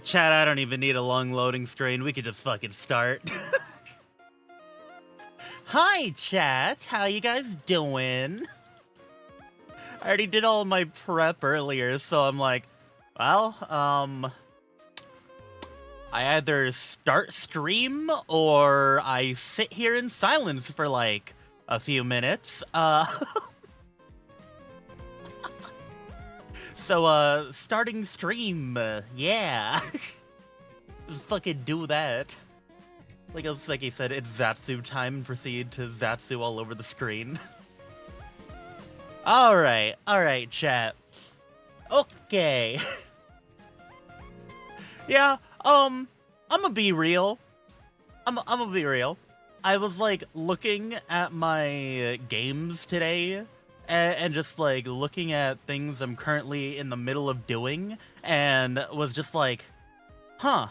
Chat, I don't even need a long loading screen. We could just fucking start. Hi, chat. How you guys doing? I already did all my prep earlier, so I'm like, well, I either start stream or I sit here in silence for like a few minutes. So, starting stream, yeah. Just fucking do that. Like as Seki said, it's Zatsu time and proceed to Zatsu all over the screen. Alright, chat. Okay. Yeah, I'm gonna be real. I'm gonna be real. I was like looking at my games today and just like looking at things I'm currently in the middle of doing and was just like, huh.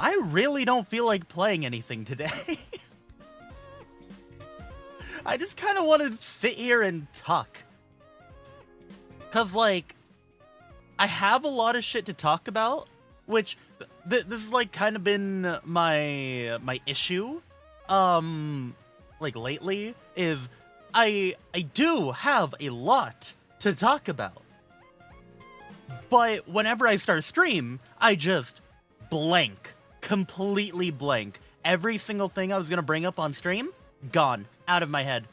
I really don't feel like playing anything today. I just kind of want to sit here and talk. Cause like, I have a lot of shit to talk about, which this has like kind of been my issue, like lately, is I do have a lot to talk about. But whenever I start a stream, I just blank. Completely blank. Every single thing I was gonna bring up on stream, gone. Out of my head.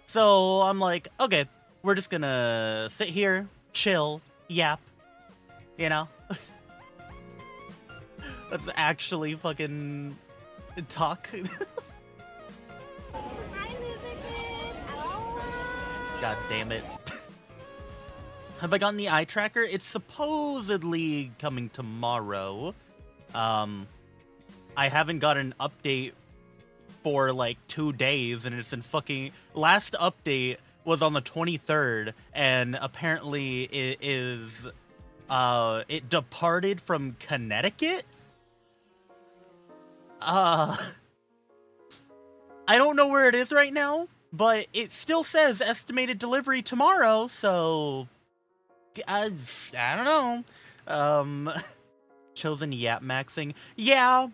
So I'm like, okay, we're just gonna sit here, chill, yap, you know? Let's actually fucking talk. God damn it. Have I gotten the eye tracker? It's supposedly coming tomorrow. I haven't got an update for like 2 days, and it's in fucking... Last update was on the 23rd, and apparently it is... it departed from Connecticut? I don't know where it is right now, but it still says estimated delivery tomorrow, so... I don't know. Chosen yap maxing. Yeah.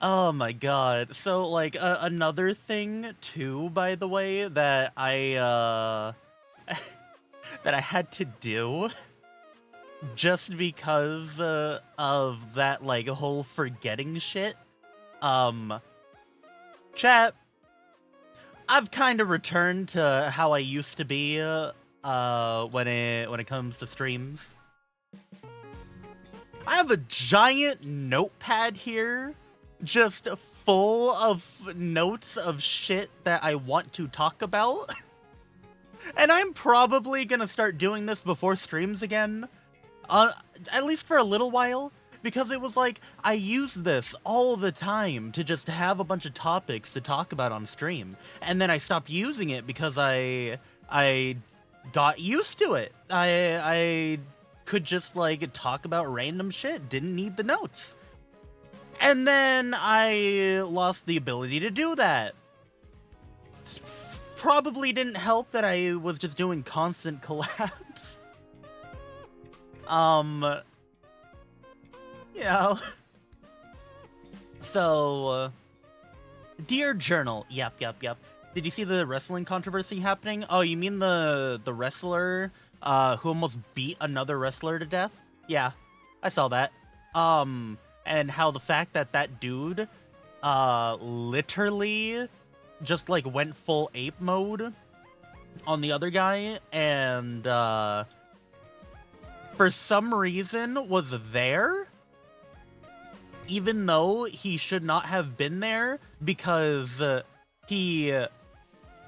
Oh my god. So, like, another thing, too, by the way, that I that I had to do, just because, of that, like, whole forgetting shit. Chat, I've kind of returned to how I used to be, when it comes to streams. I have a giant notepad here, just full of notes of shit that I want to talk about. And I'm probably gonna start doing this before streams again, at least for a little while, because it was like, I use this all the time to just have a bunch of topics to talk about on stream, and then I stopped using it because I got used to it. I could just, like, talk about random shit, didn't need the notes. And then I lost the ability to do that. Probably didn't help that I was just doing constant collabs. You know. So, dear journal, yep. Did you see the wrestling controversy happening? Oh, you mean the wrestler who almost beat another wrestler to death? Yeah, I saw that. And how the fact that that dude literally just like went full ape mode on the other guy, and for some reason was there, even though he should not have been there, because he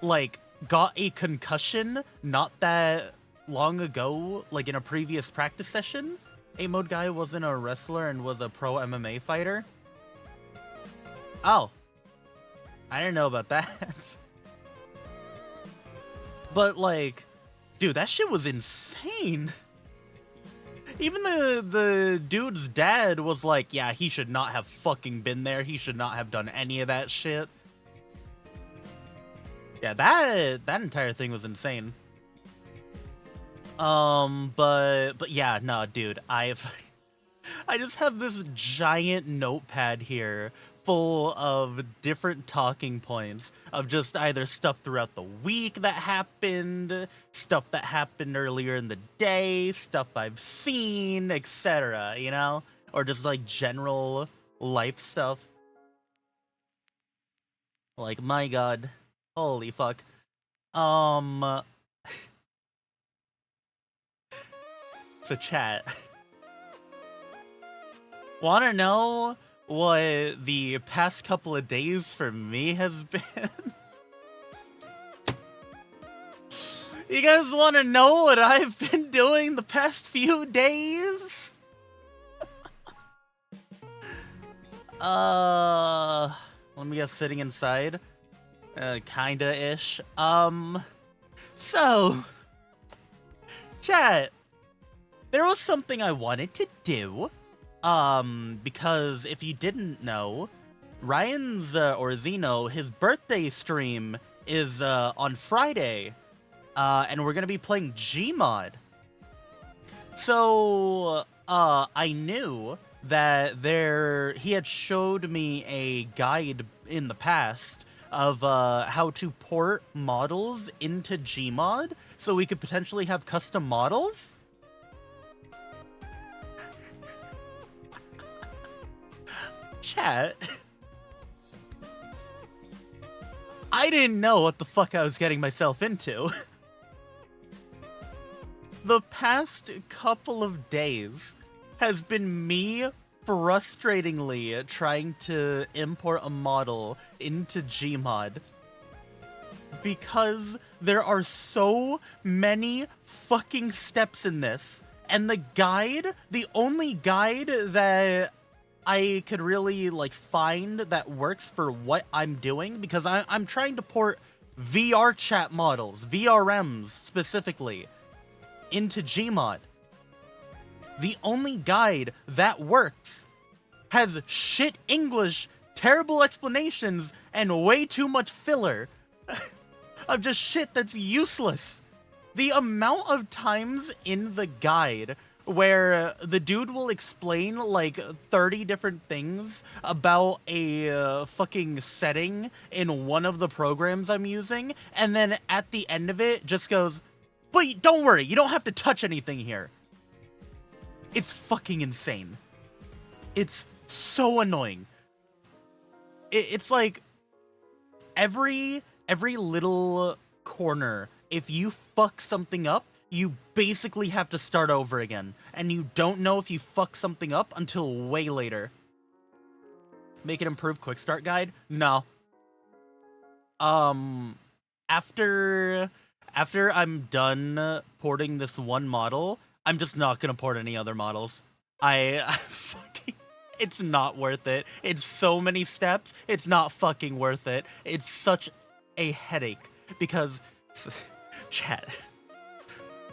like got a concussion not that long ago, like in a previous practice session. Ape mode guy wasn't a wrestler and was a pro MMA fighter. Oh, I didn't know about that. But like, dude, that shit was insane. Even the dude's dad was like, yeah, he should not have fucking been there. He should not have done any of that shit. Yeah, that entire thing was insane. But yeah, no, dude, I just have this giant notepad here full of different talking points of just either stuff throughout the week that happened, stuff that happened earlier in the day, stuff I've seen, etc., you know? Or just like general life stuff. Like, my god. Holy fuck. So chat. Wanna know what the past couple of days for me has been? You guys wanna know what I've been doing the past few days? Let me guess, sitting inside? Kinda-ish. So, chat, there was something I wanted to do. Because if you didn't know, Ryan's, or Zeno, his birthday stream is, on Friday. And we're gonna be playing Gmod. So, I knew that he had showed me a guide in the past of, how to port models into Gmod, so we could potentially have custom models. Chat. I didn't know what the fuck I was getting myself into. The past couple of days has been me frustratingly trying to import a model into Gmod. Because there are so many fucking steps in this. And the guide, the only guide that I could really, like, find that works for what I'm doing, because I'm trying to port VR chat models, VRMs specifically, into Gmod. The only guide that works has shit English, terrible explanations, and way too much filler of just shit that's useless. The amount of times in the guide where the dude will explain like 30 different things about a fucking setting in one of the programs I'm using, and then at the end of it just goes, but don't worry, you don't have to touch anything here. It's fucking insane. It's so annoying. It's like every little corner, if you fuck something up, you basically have to start over again, and you don't know if you fuck something up until way later. Make it improve quick start guide? No. After I'm done porting this one model, I'm just not gonna port any other models. I fucking, it's not worth it. It's so many steps, it's not fucking worth it. It's such a headache, because, chat,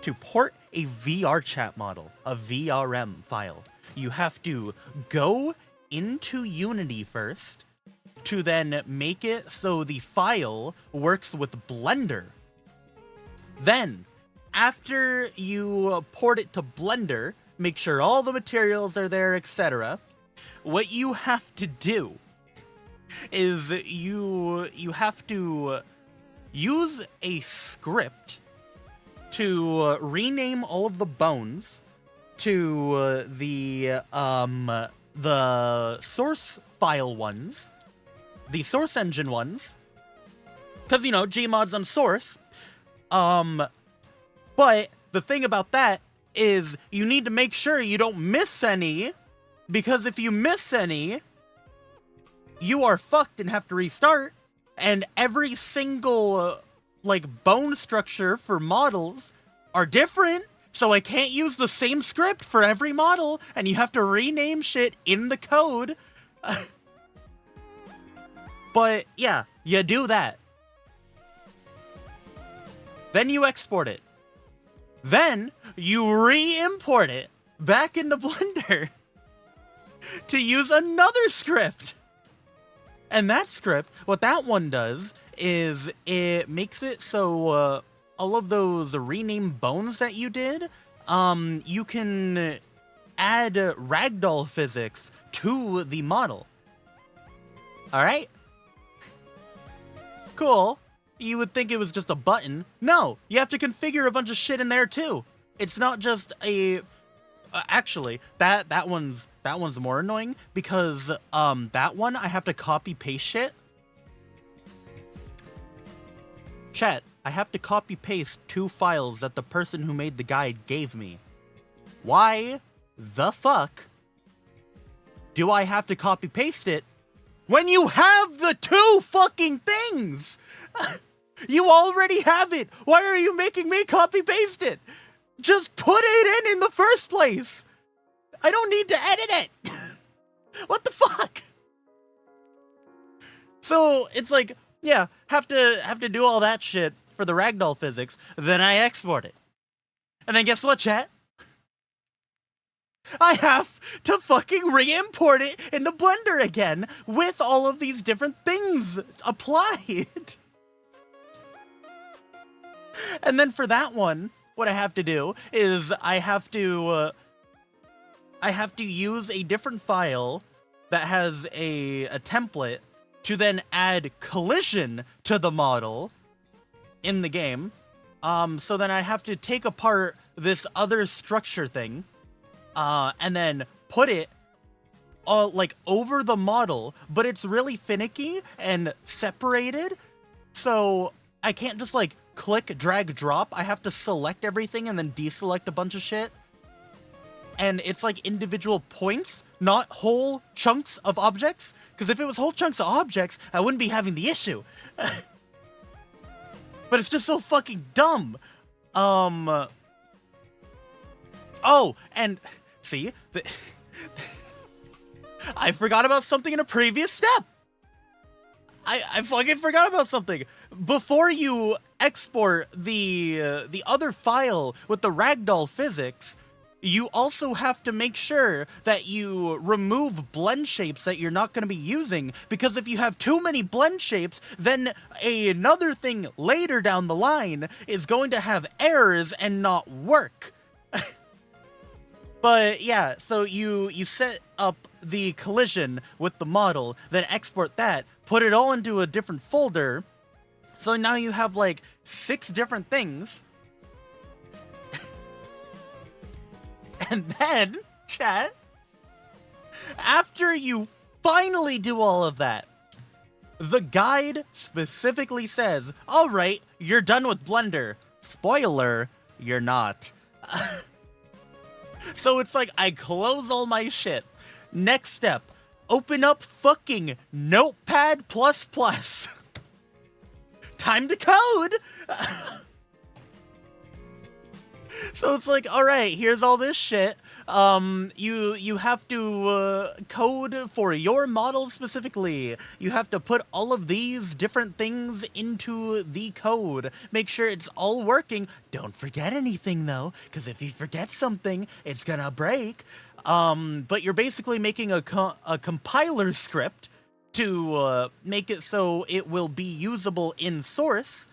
to port a VR chat model, a VRM file, you have to go into Unity first, to then make it so the file works with Blender. Then, after you port it to Blender, make sure all the materials are there, etc., what you have to do is you have to use a script to rename all of the bones to the source file ones, the source engine ones, because, you know, Gmod's on source. But the thing about that is you need to make sure you don't miss any, because if you miss any, you are fucked and have to restart, and every single like bone structure for models are different, so I can't use the same script for every model, and you have to rename shit in the code. But yeah, you do that. Then you export it. Then you re-import it back into Blender to use another script. And that script, what that one does is it makes it so all of those rename bones that you did, you can add ragdoll physics to the model. Alright? Cool. You would think it was just a button. No, you have to configure a bunch of shit in there too. It's not just a... actually, that one's more annoying because that one I have to copy paste shit. Chat, I have to copy paste 2 files that the person who made the guide gave me. Why the fuck do I have to copy paste it when you have the 2 fucking things? You already have it. Why are you making me copy paste it? Just put it in the first place. I don't need to edit it. What the fuck? So it's like, yeah, have to do all that shit for the ragdoll physics. Then I export it. And then guess what, chat? I have to fucking re-import it into Blender again with all of these different things applied. And then for that one, what I have to do is I have to use a different file that has a template to then add collision to the model in the game. So then I have to take apart this other structure thing, and then put it like over the model, but it's really finicky and separated. So I can't just like click, drag, drop. I have to select everything and then deselect a bunch of shit. And it's like individual points, not whole chunks of objects. Because if it was whole chunks of objects, I wouldn't be having the issue. But it's just so fucking dumb. Oh, and see, I forgot about something in a previous step. I fucking forgot about something. Before you export the other file with the ragdoll physics, you also have to make sure that you remove blend shapes that you're not going to be using, because if you have too many blend shapes, then another thing later down the line is going to have errors and not work. But yeah, so you set up the collision with the model, then export that, put it all into a different folder. So now you have like 6 different things. And then, chat, after you finally do all of that, the guide specifically says, all right, you're done with Blender. Spoiler, you're not. So it's like, I close all my shit. Next step, open up fucking NOTEPAD++. Time to code! So it's like, all right, here's all this shit. You have to code for your model specifically. You have to put all of these different things into the code. Make sure it's all working. Don't forget anything though, because if you forget something, it's gonna break. But you're basically making a compiler script to make it so it will be usable in source.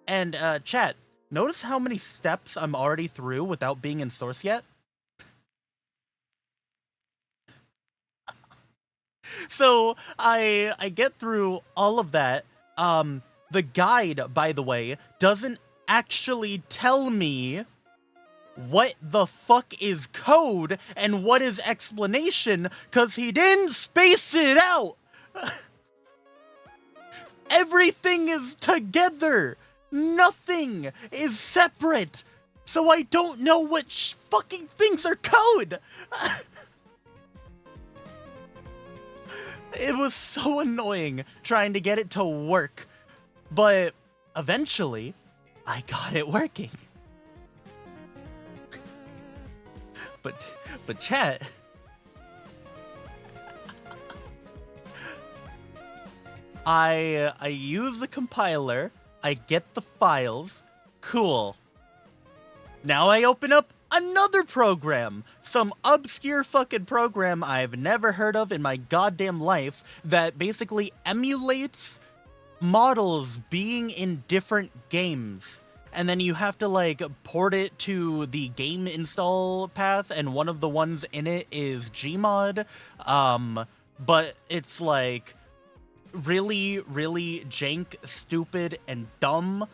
And chat, notice how many steps I'm already through without being in source yet? So I get through all of that. The guide, by the way, doesn't actually tell me what the fuck is code and what is explanation, because he didn't space it out. Everything is together. Nothing is separate. So I don't know which fucking things are code. It was so annoying trying to get it to work. But eventually, I got it working. But chat, I use the compiler, I get the files, cool. Now I open up another program, some obscure fucking program I've never heard of in my goddamn life that basically emulates models being in different games. And then you have to, like, port it to the game install path, and one of the ones in it is Gmod. But it's, like, really, really jank, stupid, and dumb.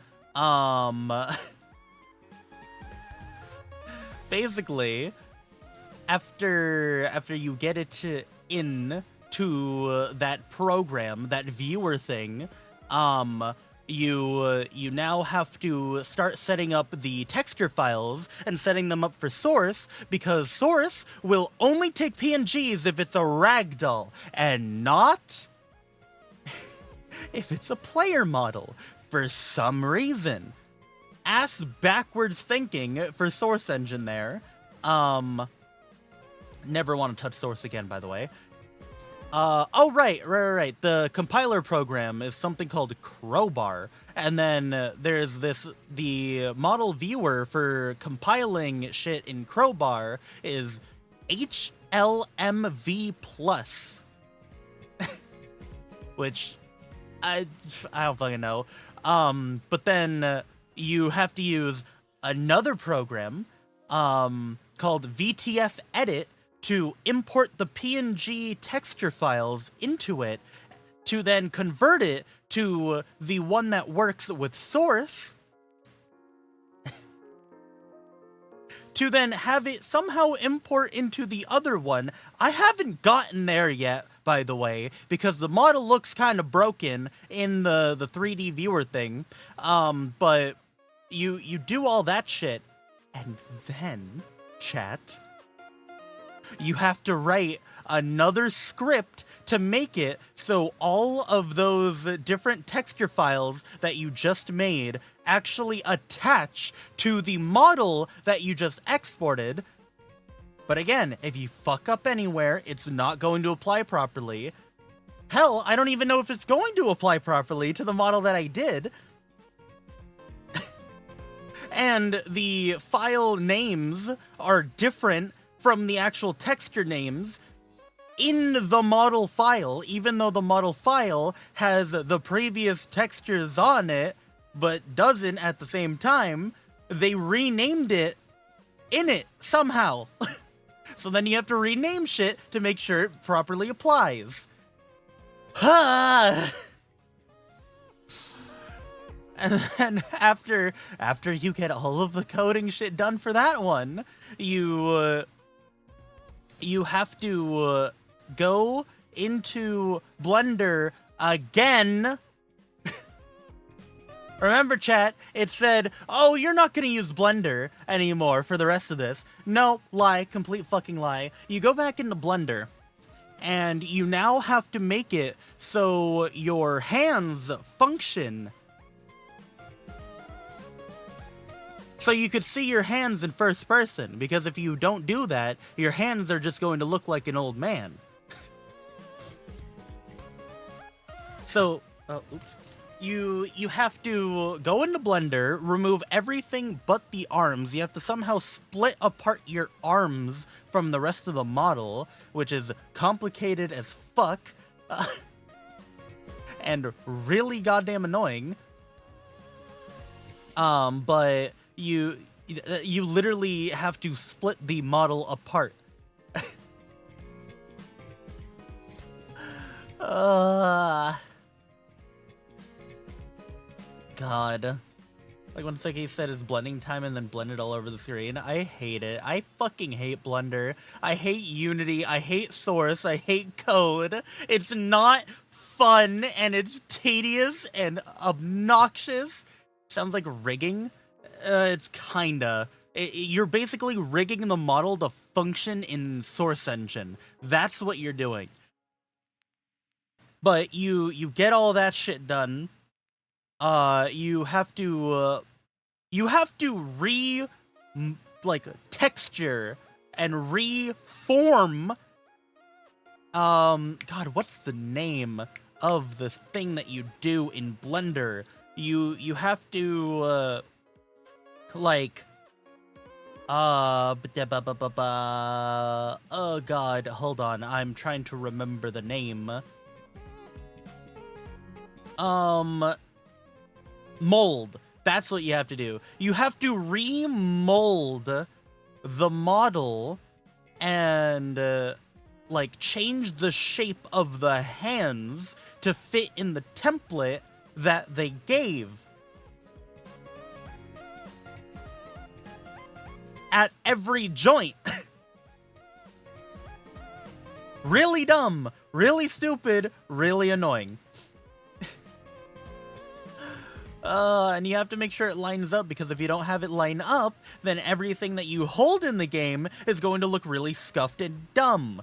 Basically, after you get it in to that program, that viewer thing, you now have to start setting up the texture files and setting them up for source, because source will only take PNGs if it's a ragdoll and not if it's a player model for some reason. Ass backwards thinking for Source Engine there. Never want to touch Source again, by the way. Oh, right. The compiler program is something called Crowbar. And then there's the model viewer for compiling shit in Crowbar is HLMV+. Which, I don't fucking know. But then you have to use another program called VTF Edit to import the PNG texture files into it, to then convert it to the one that works with Source, to then have it somehow import into the other one. I haven't gotten there yet, by the way, because the model looks kind of broken in the 3D viewer thing. But you do all that shit, and then, chat, you have to write another script to make it so all of those different texture files that you just made actually attach to the model that you just exported. But again, if you fuck up anywhere, it's not going to apply properly. Hell, I don't even know if it's going to apply properly to the model that I did. And the file names are different from the actual texture names in the model file, even though the model file has the previous textures on it, but doesn't at the same time. They renamed it in it somehow. So then you have to rename shit to make sure it properly applies. And then after you get all of the coding shit done for that one, you have to go into Blender again. Remember, chat, it said, oh, you're not going to use Blender anymore for the rest of this. No, lie, complete fucking lie. You go back into Blender, and you now have to make it so your hands function. So you could see your hands in first person, because if you don't do that, your hands are just going to look like an old man. So, oops. You have to go into Blender, remove everything but the arms. You have to somehow split apart your arms from the rest of the model, which is complicated as fuck. And really goddamn annoying. But you literally have to split the model apart. God. Like when Seki said his blending time and then blended all over the screen. I hate it. I fucking hate Blender. I hate Unity. I hate Source. I hate code. It's not fun, and it's tedious and obnoxious. Sounds like rigging. It's kinda. You're basically rigging the model to function in Source Engine. That's what you're doing. But you get all that shit done. You have to texture and reform. God, what's the name of the thing that you do in Blender? You have to, oh God, hold on, I'm trying to remember the name. Mold. That's what you have to do. You have to remold the model and like change the shape of the hands to fit in the template that they gave. At every joint. Really dumb, really stupid, really annoying. And you have to make sure it lines up, because if you don't have it line up, then everything that you hold in the game is going to look really scuffed and dumb.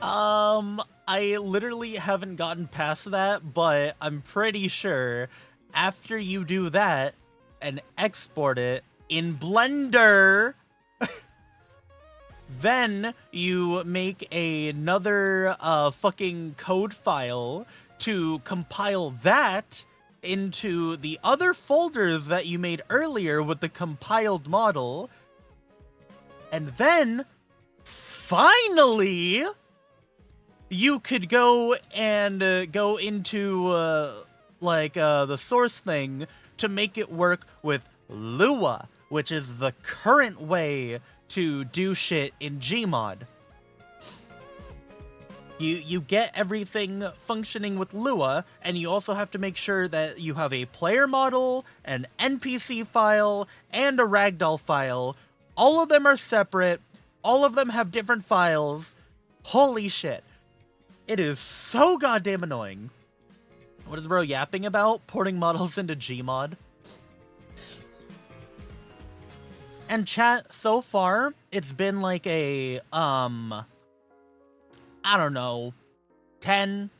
I literally haven't gotten past that, but I'm pretty sure after you do that and export it in Blender, then you make another fucking code file to compile that into the other folders that you made earlier with the compiled model. And then, finally, you could go and go into, the source thing to make it work with Lua, which is the current way to do shit in Gmod. You get everything functioning with Lua, and you also have to make sure that you have a player model, an NPC file, and a ragdoll file. All of them are separate. All of them have different files. Holy shit. It is so goddamn annoying. What is bro yapping about? Porting models into Gmod. And chat, so far, it's been like a, I don't know, 10,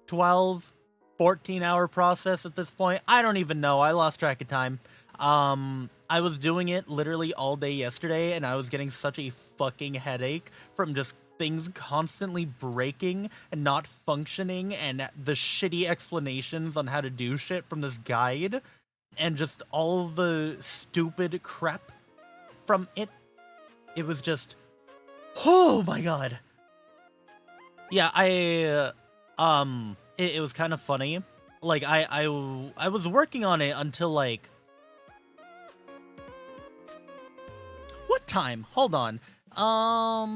12, 14-hour process at this point. I don't even know. I lost track of time. I was doing it literally all day yesterday, and I was getting such a fucking headache from just things constantly breaking and not functioning, and the shitty explanations on how to do shit from this guide, and just all the stupid crap from it. It was just, oh my god. Yeah, it was kind of funny. Like, I was working on it until, like, what time? Hold on. I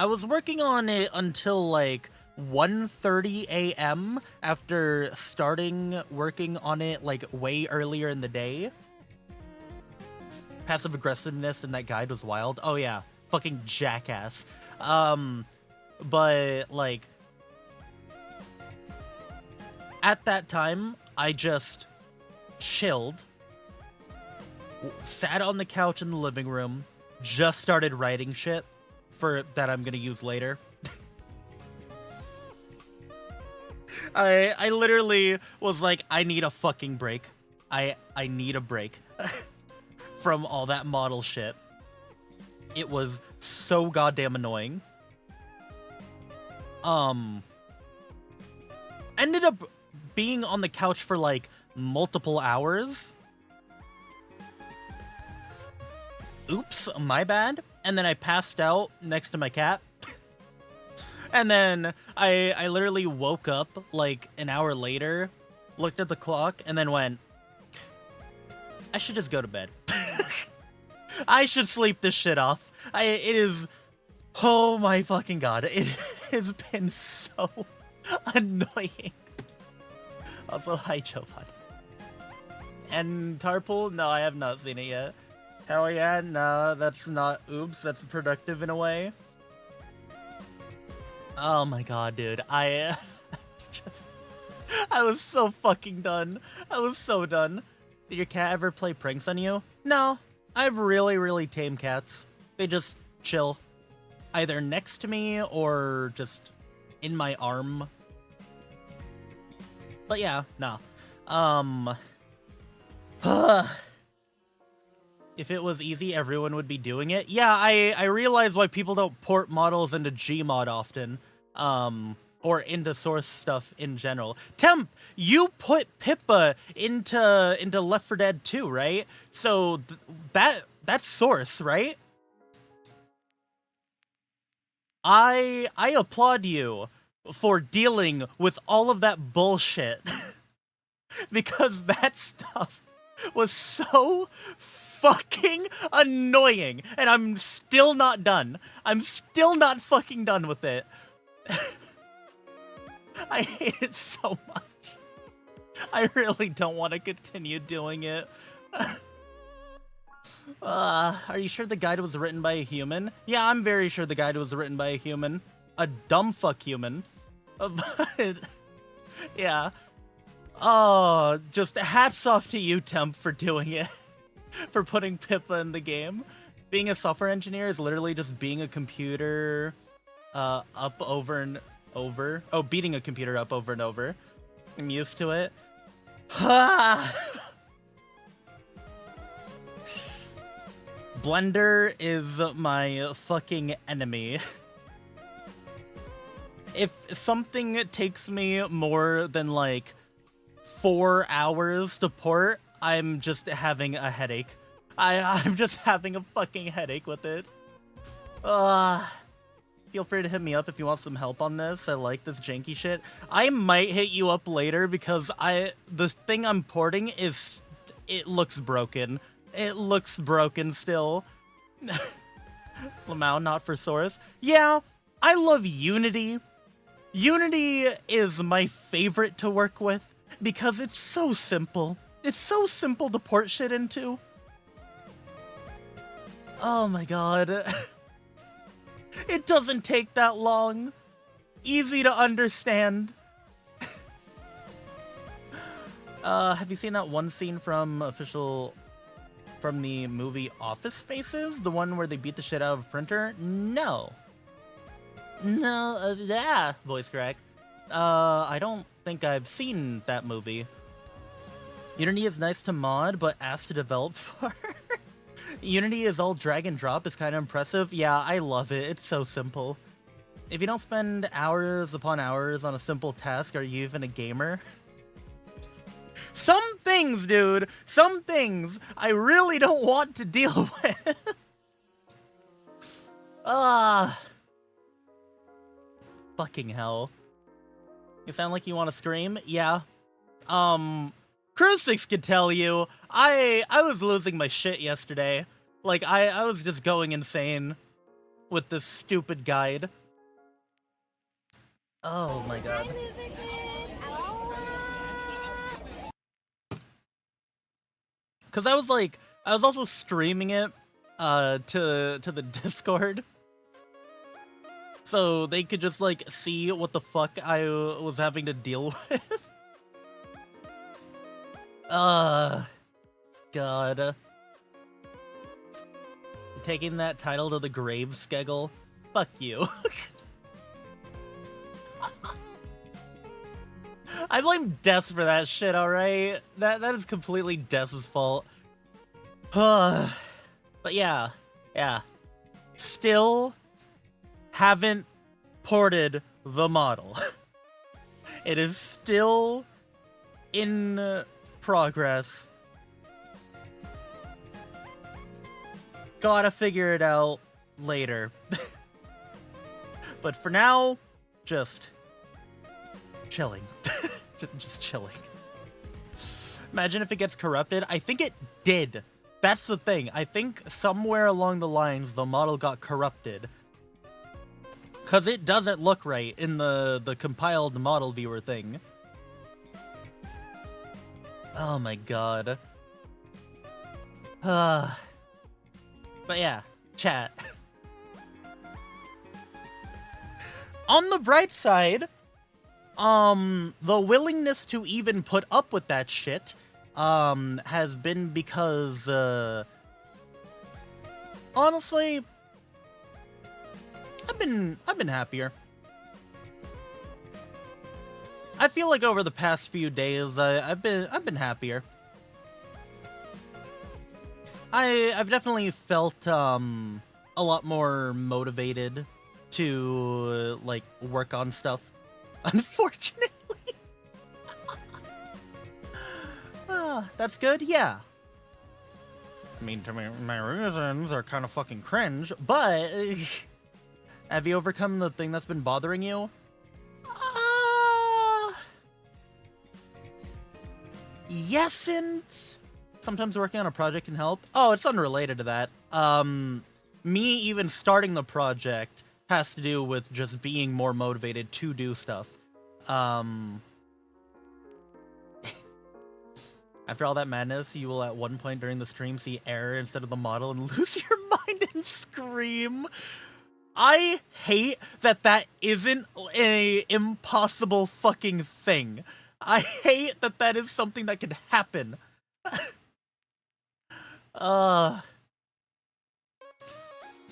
was working on it until, like, 1:30 a.m. after starting working on it, like, way earlier in the day. Passive aggressiveness in that guide was wild. Oh yeah, fucking jackass. But, like, at that time, I just chilled, sat on the couch in the living room, just started writing shit for that I'm gonna use later. I literally was like, I need a fucking break. I need a break from all that model shit. It was so goddamn annoying. Ended up being on the couch for like multiple hours. Oops, my bad. And then I passed out next to my cat. And then I literally woke up like an hour later, looked at the clock, and then went, I should just go to bed. I should sleep this shit off. It is, oh my fucking god, it has been so annoying. Also, hi Jovan. And Tarpool? No, I have not seen it yet. Hell yeah, no, that's not, oops, that's productive in a way. Oh my god, dude, I was so fucking done. I was so done. Did your cat ever play pranks on you? No, I have really, really tame cats. They just chill, either next to me or just in my arm. But yeah, no. If it was easy, everyone would be doing it. Yeah, I realize why people don't port models into Gmod often. Or into source stuff in general. Temp, you put Pippa into Left 4 Dead 2, right? So that that's Source, right? I applaud you for dealing with all of that bullshit. Because that stuff was so fucking annoying. And I'm still not done. I'm still not fucking done with it. I hate it so much. I really don't want to continue doing it. Are you sure the guide was written by a human? Yeah, I'm very sure the guide was written by a human. A dumb fuck human. But, yeah. Oh, just hats off to you, Temp, for doing it. For putting Pippa in the game. Being a software engineer is literally just being a computer up over and over. Oh, beating a computer up over and over. I'm used to it. Blender is my fucking enemy. If something takes me more than like 4 hours to port, I'm just having a headache. I'm just having a fucking headache with it. Feel free to hit me up if you want some help on this. I like this janky shit. I might hit you up later because the thing I'm porting is, it looks broken. It looks broken still. Lamau, not for Source. Yeah, I love Unity. Unity is my favorite to work with because it's so simple. It's so simple to port shit into. Oh my god. It doesn't take that long. Easy to understand. Have you seen that one scene from the movie Office Spaces? The one where they beat the shit out of a printer? No. No, yeah, voice crack. I don't think I've seen that movie. Unity is nice to mod, but ass to develop for. Unity is all drag and drop. It's kind of impressive. Yeah, I love it. It's so simple. If you don't spend hours upon hours on a simple task, are you even a gamer? Some things, dude. Some things I really don't want to deal with. Fucking hell. You sound like you want to scream? Yeah. Crucix could tell you, I was losing my shit yesterday. Like, I was just going insane with this stupid guide. Oh my god. Because I was also streaming it to the Discord. So they could just, like, see what the fuck I was having to deal with. God. Taking that title to the grave, Skeggle? Fuck you. I blame Des for that shit, alright? That is completely Des's fault. But yeah. Still haven't ported the model. It is still in progress. Gotta figure it out later. But for now, just chilling. just chilling. Imagine if it gets corrupted. I think it did. That's the thing. I think somewhere along the lines the model got corrupted. Because it doesn't look right in the compiled model viewer thing. Oh my god. But yeah, chat. On the bright side, the willingness to even put up with that shit, has been because, honestly, I've been happier. I feel like over the past few days, I've been happier. I've definitely felt a lot more motivated to like work on stuff. Unfortunately. That's good, yeah. I mean, to me, my reasons are kind of fucking cringe, but have you overcome the thing that's been bothering you? Yes, and sometimes working on a project can help. Oh, it's unrelated to that. Me even starting the project has to do with just being more motivated to do stuff. After all that madness, you will at one point during the stream see error instead of the model and lose your mind and scream. I hate that that isn't a impossible fucking thing. I hate that that is something that could happen.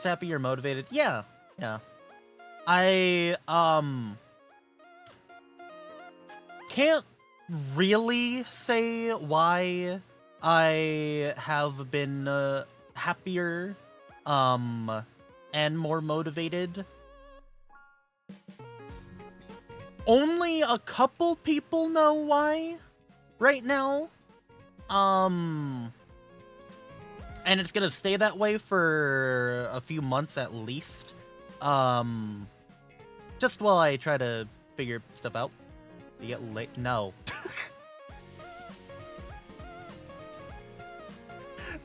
Happy you're motivated. Yeah. I, can't really say why I have been, happier, and more motivated. Only a couple people know why right now. And it's gonna stay that way for a few months at least. Just while I try to figure stuff out. You get late? No.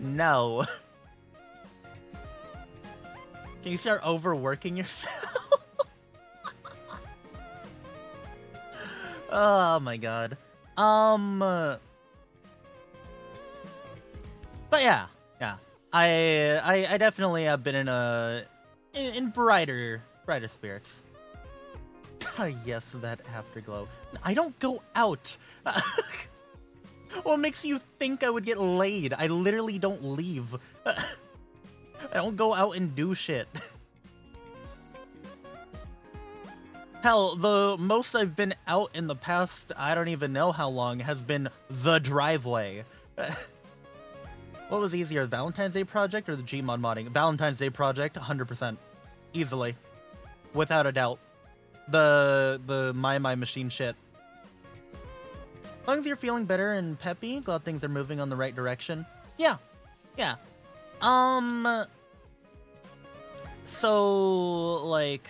No. Can you start overworking yourself? Oh my god. But yeah. I definitely have been in brighter spirits. Yes, that afterglow. I don't go out. What makes you think I would get laid? I literally don't leave. I don't go out and do shit. Hell, the most I've been out in the past, I don't even know how long, has been the driveway. What was easier, Valentine's Day project or the Gmod modding? Valentine's Day project, 100%. Easily. Without a doubt. The My Machine shit. As long as you're feeling better and peppy, glad things are moving on the right direction. Yeah. So, like...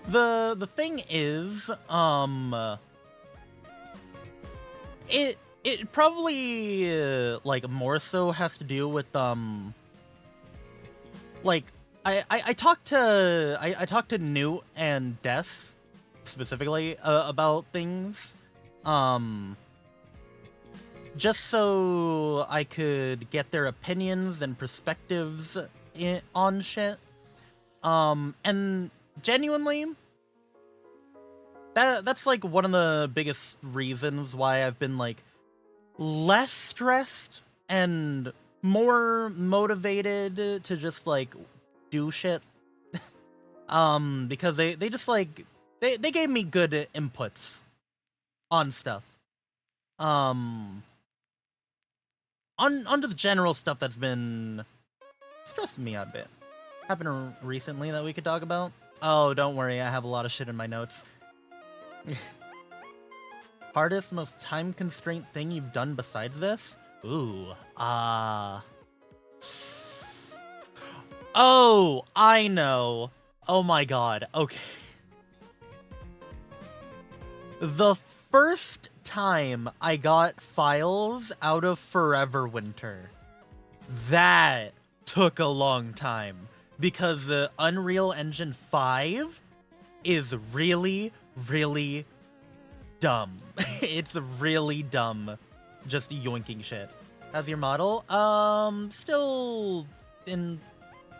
the thing is, it probably, like, more so has to do with, like, I talked to Newt and Des, specifically, about things, just so I could get their opinions and perspectives on shit. And genuinely, that's like one of the biggest reasons why I've been like less stressed and more motivated to just like do shit. Because they just like they gave me good inputs on stuff. On just general stuff that's been stressing me out a bit. Happened recently that we could talk about? Oh, don't worry, I have a lot of shit in my notes. Hardest, most time-constraint thing you've done besides this? Ooh, oh, I know. Oh my god, okay. The first time I got files out of Forever Winter, that took a long time. Because the Unreal Engine 5 is really, really dumb. It's really dumb. Just yoinking shit. How's your model? Still in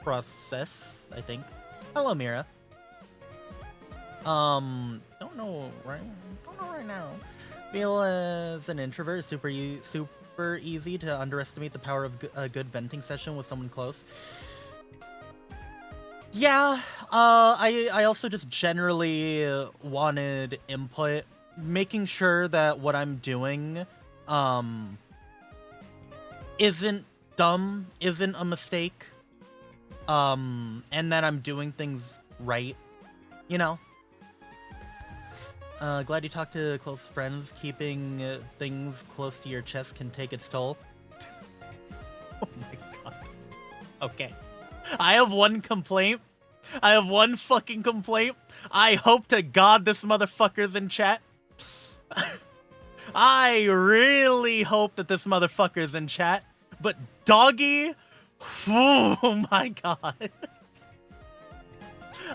process, I think. Hello, Mira. Don't know right now. Feel as an introvert, super easy to underestimate the power of a good venting session with someone close. Yeah, I also just generally wanted input, making sure that what I'm doing, isn't dumb, isn't a mistake, and that I'm doing things right, you know? Glad you talked to close friends. Keeping things close to your chest can take its toll. Oh my god. Okay. I have one complaint. I have one fucking complaint. I hope to God this motherfucker's in chat. I really hope that this motherfucker's in chat. But Doggy, oh my god.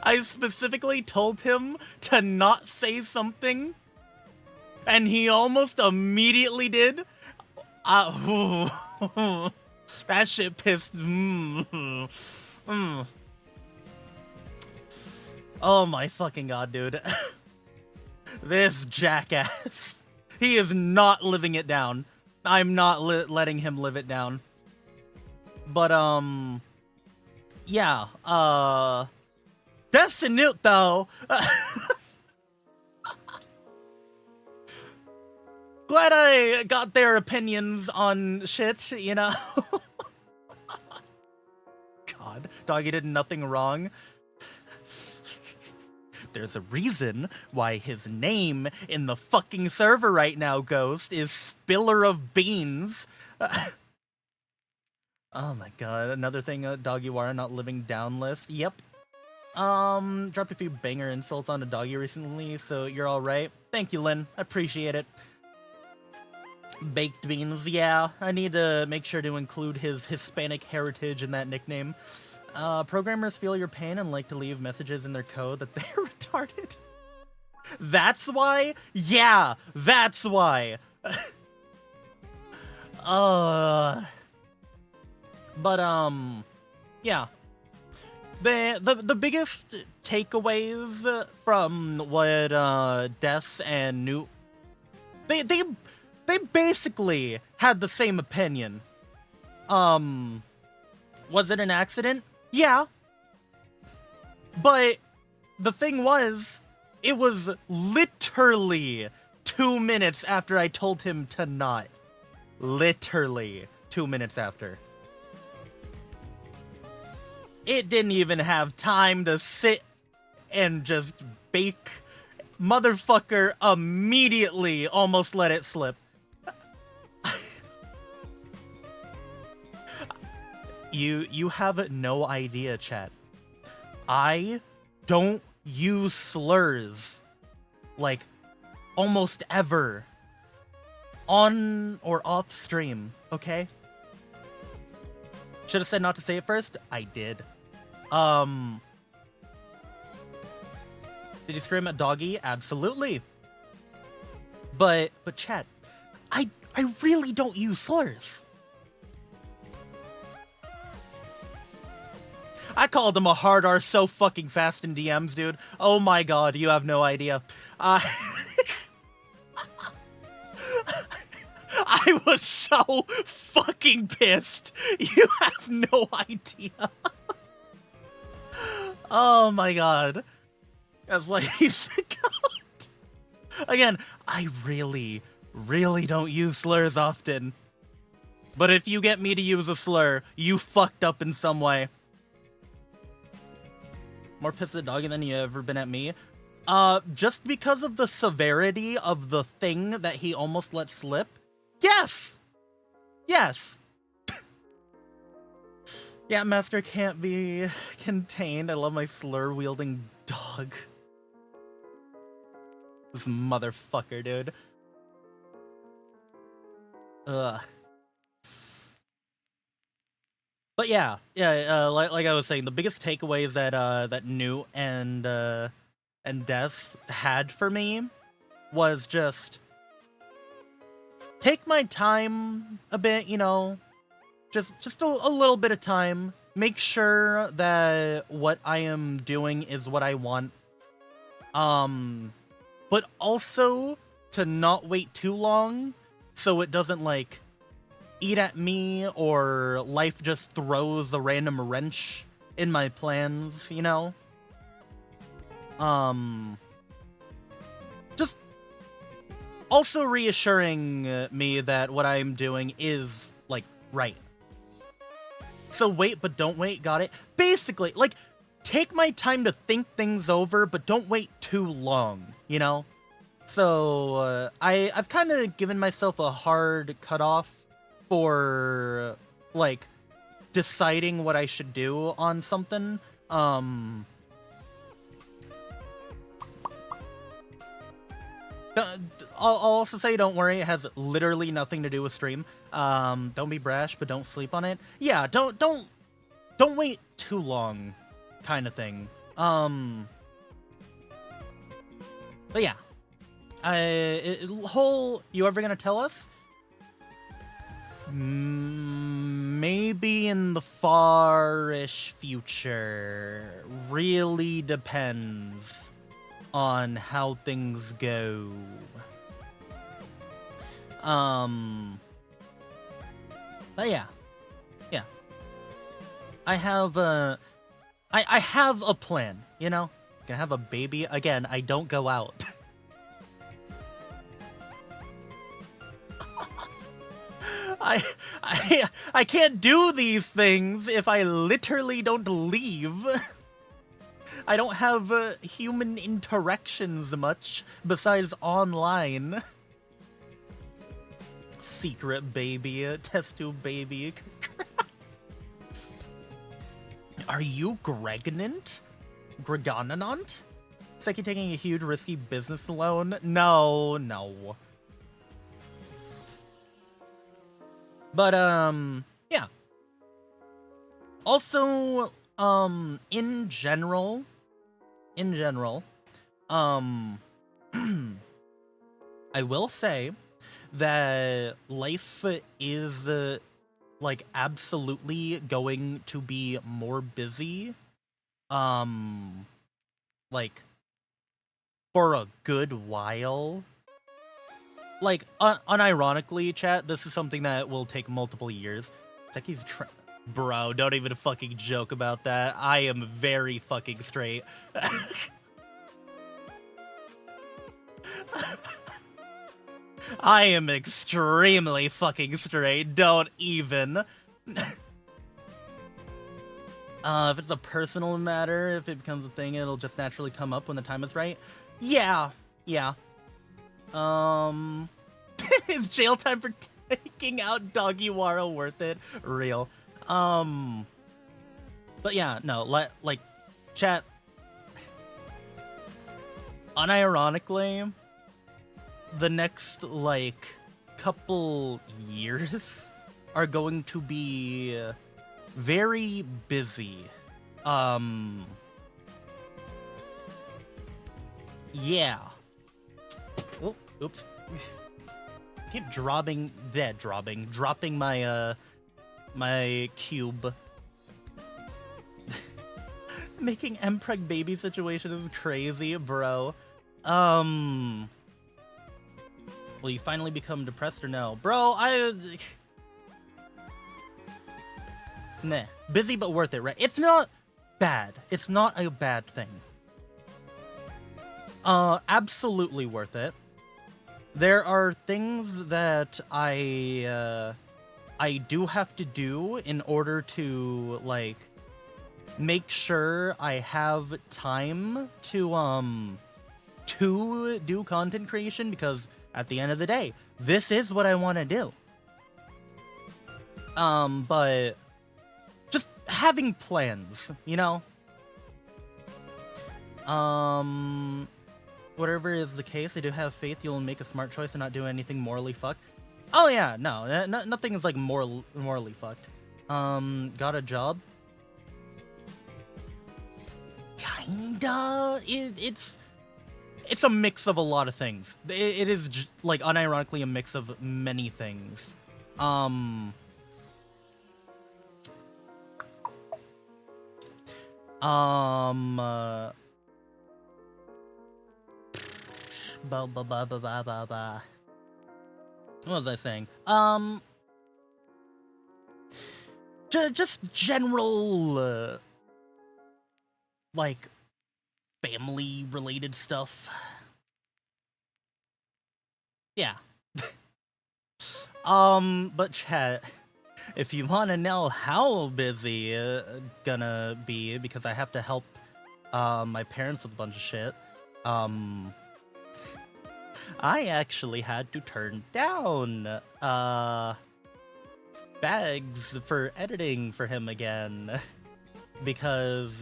I specifically told him to not say something, and he almost immediately did. That shit pissed. Oh my fucking god, dude. This jackass. He is not living it down. I'm not letting him live it down. But, yeah, Death's a newt, though. Glad I got their opinions on shit, you know? God, Doggy did nothing wrong. There's a reason why his name in the fucking server right now, Ghost, is Spiller of Beans. Oh my god, another thing, Doggiewara not living down list. Yep. Dropped a few banger insults on a Doggy recently, so you're alright. Thank you, Lynn. I appreciate it. Baked Beans, yeah. I need to make sure to include his Hispanic heritage in that nickname. Programmers feel your pain and like to leave messages in their code that they're retarded. That's why? Yeah, that's why. But, yeah. The biggest takeaways from what, Deaths and Newt... They basically had the same opinion. Was it an accident? Yeah. But the thing was, it was literally 2 minutes after I told him to not. Literally 2 minutes after. It didn't even have time to sit and just bake. Motherfucker immediately almost let it slip. You have no idea, chat. I don't use slurs, like, almost ever. On or off stream, okay? Should have said not to say it first? I did. Did you scream at Doggy? Absolutely. But chat, I really don't use slurs. I called him a hard R so fucking fast in DMs, dude. Oh my god, you have no idea. I was so fucking pissed. You have no idea. Oh my god. That's like he's the goat. Again, I really don't use slurs often. But if you get me to use a slur, you fucked up in some way. More pissed at Doggy than you ever been at me. Just because of the severity of the thing that he almost let slip? Yes! Yes! Yeah, Master can't be contained. I love my slur-wielding dog. This motherfucker, dude. Ugh. But yeah, like I was saying, the biggest takeaways that that Newt and Des had for me was just take my time a bit, you know, just a little bit of time. Make sure that what I am doing is what I want. But also to not wait too long so it doesn't like eat at me or life just throws a random wrench in my plans, you know? Just also reassuring me that what I'm doing is, like, right. So wait, but don't wait, got it? Basically, like, take my time to think things over, but don't wait too long, you know? So I've kind of given myself a hard cutoff for like deciding what I should do on something. I'll also say, don't worry, it has literally nothing to do with stream. Don't be brash, but don't sleep on it. Yeah, don't wait too long, kind of thing. But yeah, you ever gonna tell us? Maybe in the far-ish future. Really depends on how things go. But yeah. I have I have a plan, you know? Gonna have a baby. Again, I don't go out. I can't do these things if I literally don't leave. I don't have human interactions much besides online. Secret baby, test tube baby. Are you Gregnant? Gregonanant? Seki taking a huge risky business loan? No. But, yeah. Also, in general, I will say that life is, like, absolutely going to be more busy, like, for a good while. Like, unironically, chat, this is something that will take multiple years. Seki's Bro, don't even fucking joke about that. I am very fucking straight. I am extremely fucking straight. Don't even. If it's a personal matter, if it becomes a thing, it'll just naturally come up when the time is right. Yeah. Is jail time for taking out Dogiwara worth it? Real. But yeah, no, like, chat, unironically, the next, like, couple years are going to be very busy. Yeah. Oh, oops. Keep dropping my, my cube. Making mpreg baby situation is crazy, bro. Will you finally become depressed or no? Bro, Meh. Busy but worth it, right? It's not bad. It's not a bad thing. Absolutely worth it. There are things that I do have to do in order to, like, make sure I have time to do content creation, because at the end of the day, this is what I want to do. But just having plans, you know? Whatever is the case, I do have faith you'll make a smart choice and not do anything morally fucked. Oh yeah, no, nothing is like morally fucked. Got a job? Kinda. It's a mix of a lot of things. It is like unironically a mix of many things. What was I saying? Just general, like, family-related stuff. Yeah. But chat, if you want to know how busy gonna be, because I have to help my parents with a bunch of shit, I actually had to turn down bags for editing for him again because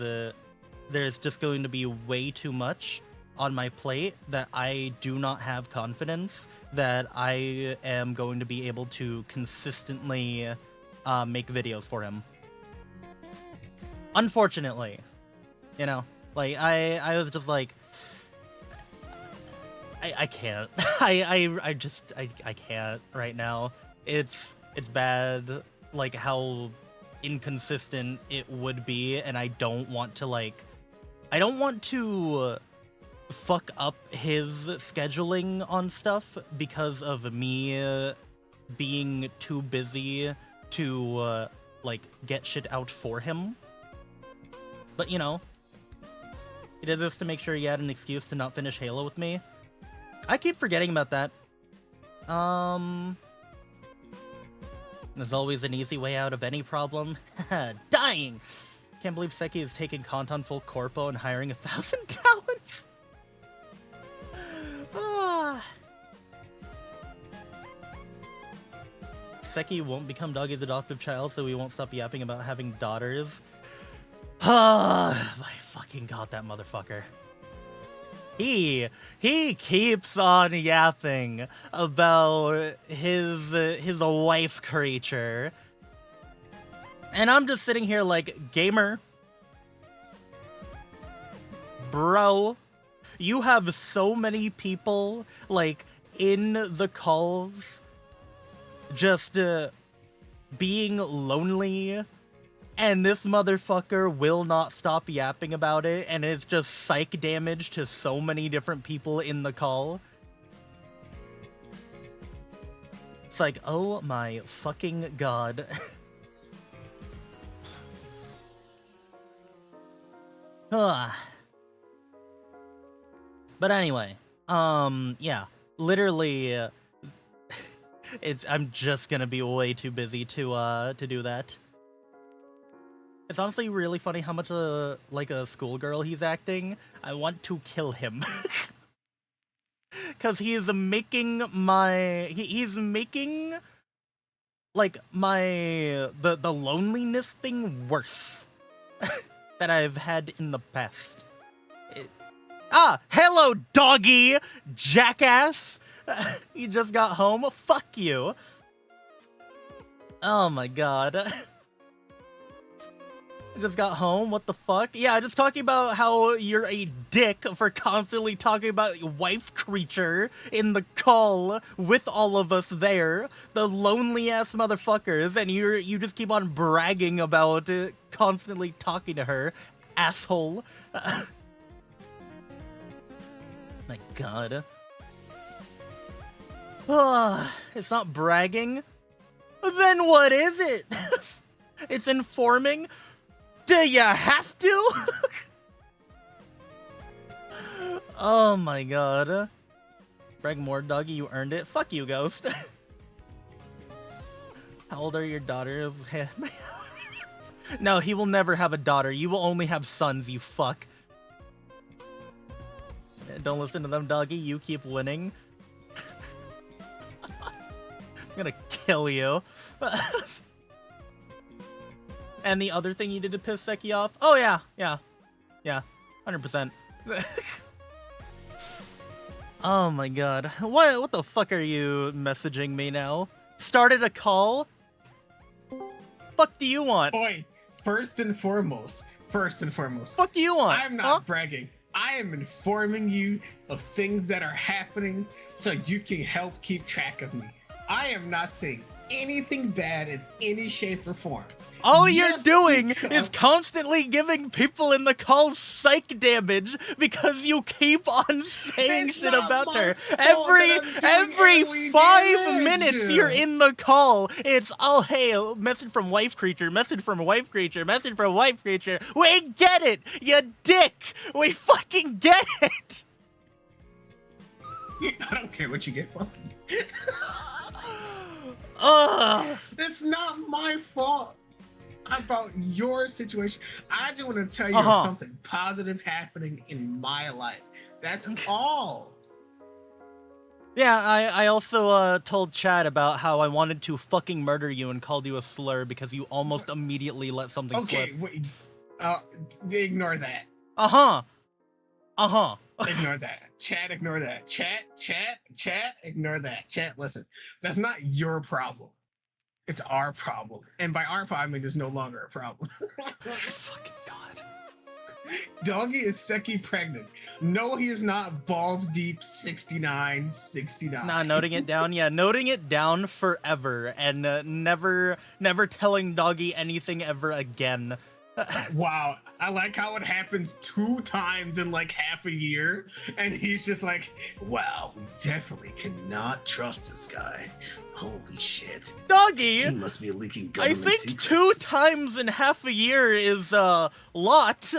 there's just going to be way too much on my plate that I do not have confidence that I am going to be able to consistently make videos for him. Unfortunately, you know, like I was just like, I can't. I can't right now. It's bad, like how inconsistent it would be, and I don't want to fuck up his scheduling on stuff because of me being too busy to like get shit out for him. But you know, he did this to make sure he had an excuse to not finish Halo with me. I keep forgetting about that. There's always an easy way out of any problem. Dying! Can't believe Seki is taking Kantan full corpo and hiring 1,000 talents! Seki won't become Doggy's adoptive child, so we won't stop yapping about having daughters. My fucking god, that motherfucker. He keeps on yapping about his wife creature. And I'm just sitting here like, gamer, bro, you have so many people like in the calls just being lonely, and this motherfucker will not stop yapping about it, and it's just psych damage to so many different people in the call. It's like, oh my fucking god. But anyway, yeah, literally, I'm just gonna be way too busy to do that. It's honestly really funny how much like a schoolgirl he's acting. I want to kill him. Cause he is making he's making like the loneliness thing worse that I've had in the past. Hello doggy, jackass. You just got home. Fuck you. Oh my god. Just got home, what the fuck? Yeah, just talking about how you're a dick for constantly talking about wife creature in the call with all of us there, the lonely ass motherfuckers, and you just keep on bragging about constantly talking to her, asshole. My god. It's not bragging. Then what is it? It's informing. Do you have to? Oh my god. Brag more, doggy, you earned it. Fuck you, Ghost. How old are your daughters? No, he will never have a daughter. You will only have sons, you fuck. Don't listen to them, doggy. You keep winning. I'm gonna kill you. And the other thing you did to piss Seki off? Oh yeah, 100%. Oh my god. What the fuck are you messaging me now? Started a call? Fuck do you want? Boy, first and foremost. Fuck do you want? I'm not bragging. I am informing you of things that are happening so you can help keep track of me. I am not saying anything bad in any shape or form. All you're doing is constantly giving people in the call psych damage because you keep on saying shit about her. Every 5 minutes you're in the call, it's, oh hey, message from wife creature, message from wife creature, message from wife creature. We get it, you dick. We fucking get it. I don't care what you get from me. It's not my fault about your situation. I just want to tell you of something positive happening in my life. That's all. Yeah, I also told Chad about how I wanted to fucking murder you and called you a slur because you almost immediately let something slip. Okay, wait. Ignore that. Uh-huh. Uh-huh. Ignore that. Chat, ignore that. Chat, ignore that. Chat, listen. That's not your problem. It's our problem. And by our problem, I mean it's no longer a problem. Fucking God. Doggy is Seki pregnant. No, he is not balls deep 69. Nah, noting it down. Yeah, noting it down forever and never telling Doggy anything ever again. Wow, I like how it happens 2 times in like half a year, and he's just like, wow, we definitely cannot trust this guy. Holy shit. Doggy! He must be leaking I government think secrets. 2 times in half a year is a lot.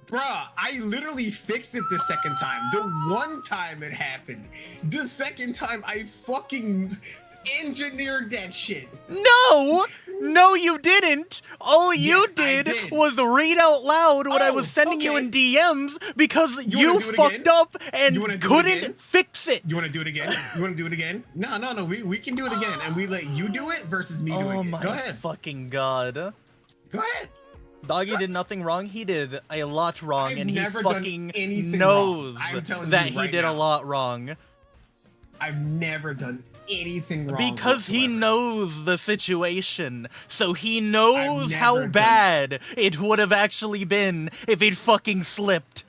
Bruh, I literally fixed it the second time. The one time it happened. The second time I fucking engineered that shit. No, you didn't. All you Yes, did was read out loud what I was sending you in DMs because you fucked up and couldn't fix it. You want to do it again? You want to do it again? No. We can do it again, and we let you do it versus me doing it. Oh my fucking God. Go ahead. Doggy did nothing wrong. He did a lot wrong, I've and he never done fucking anything knows wrong. I'm telling that you he right did now. a lot wrong. I've never done anything wrong Because he whatsoever. knows the situation, so he knows I've how never bad it would have actually been if he'd fucking slipped.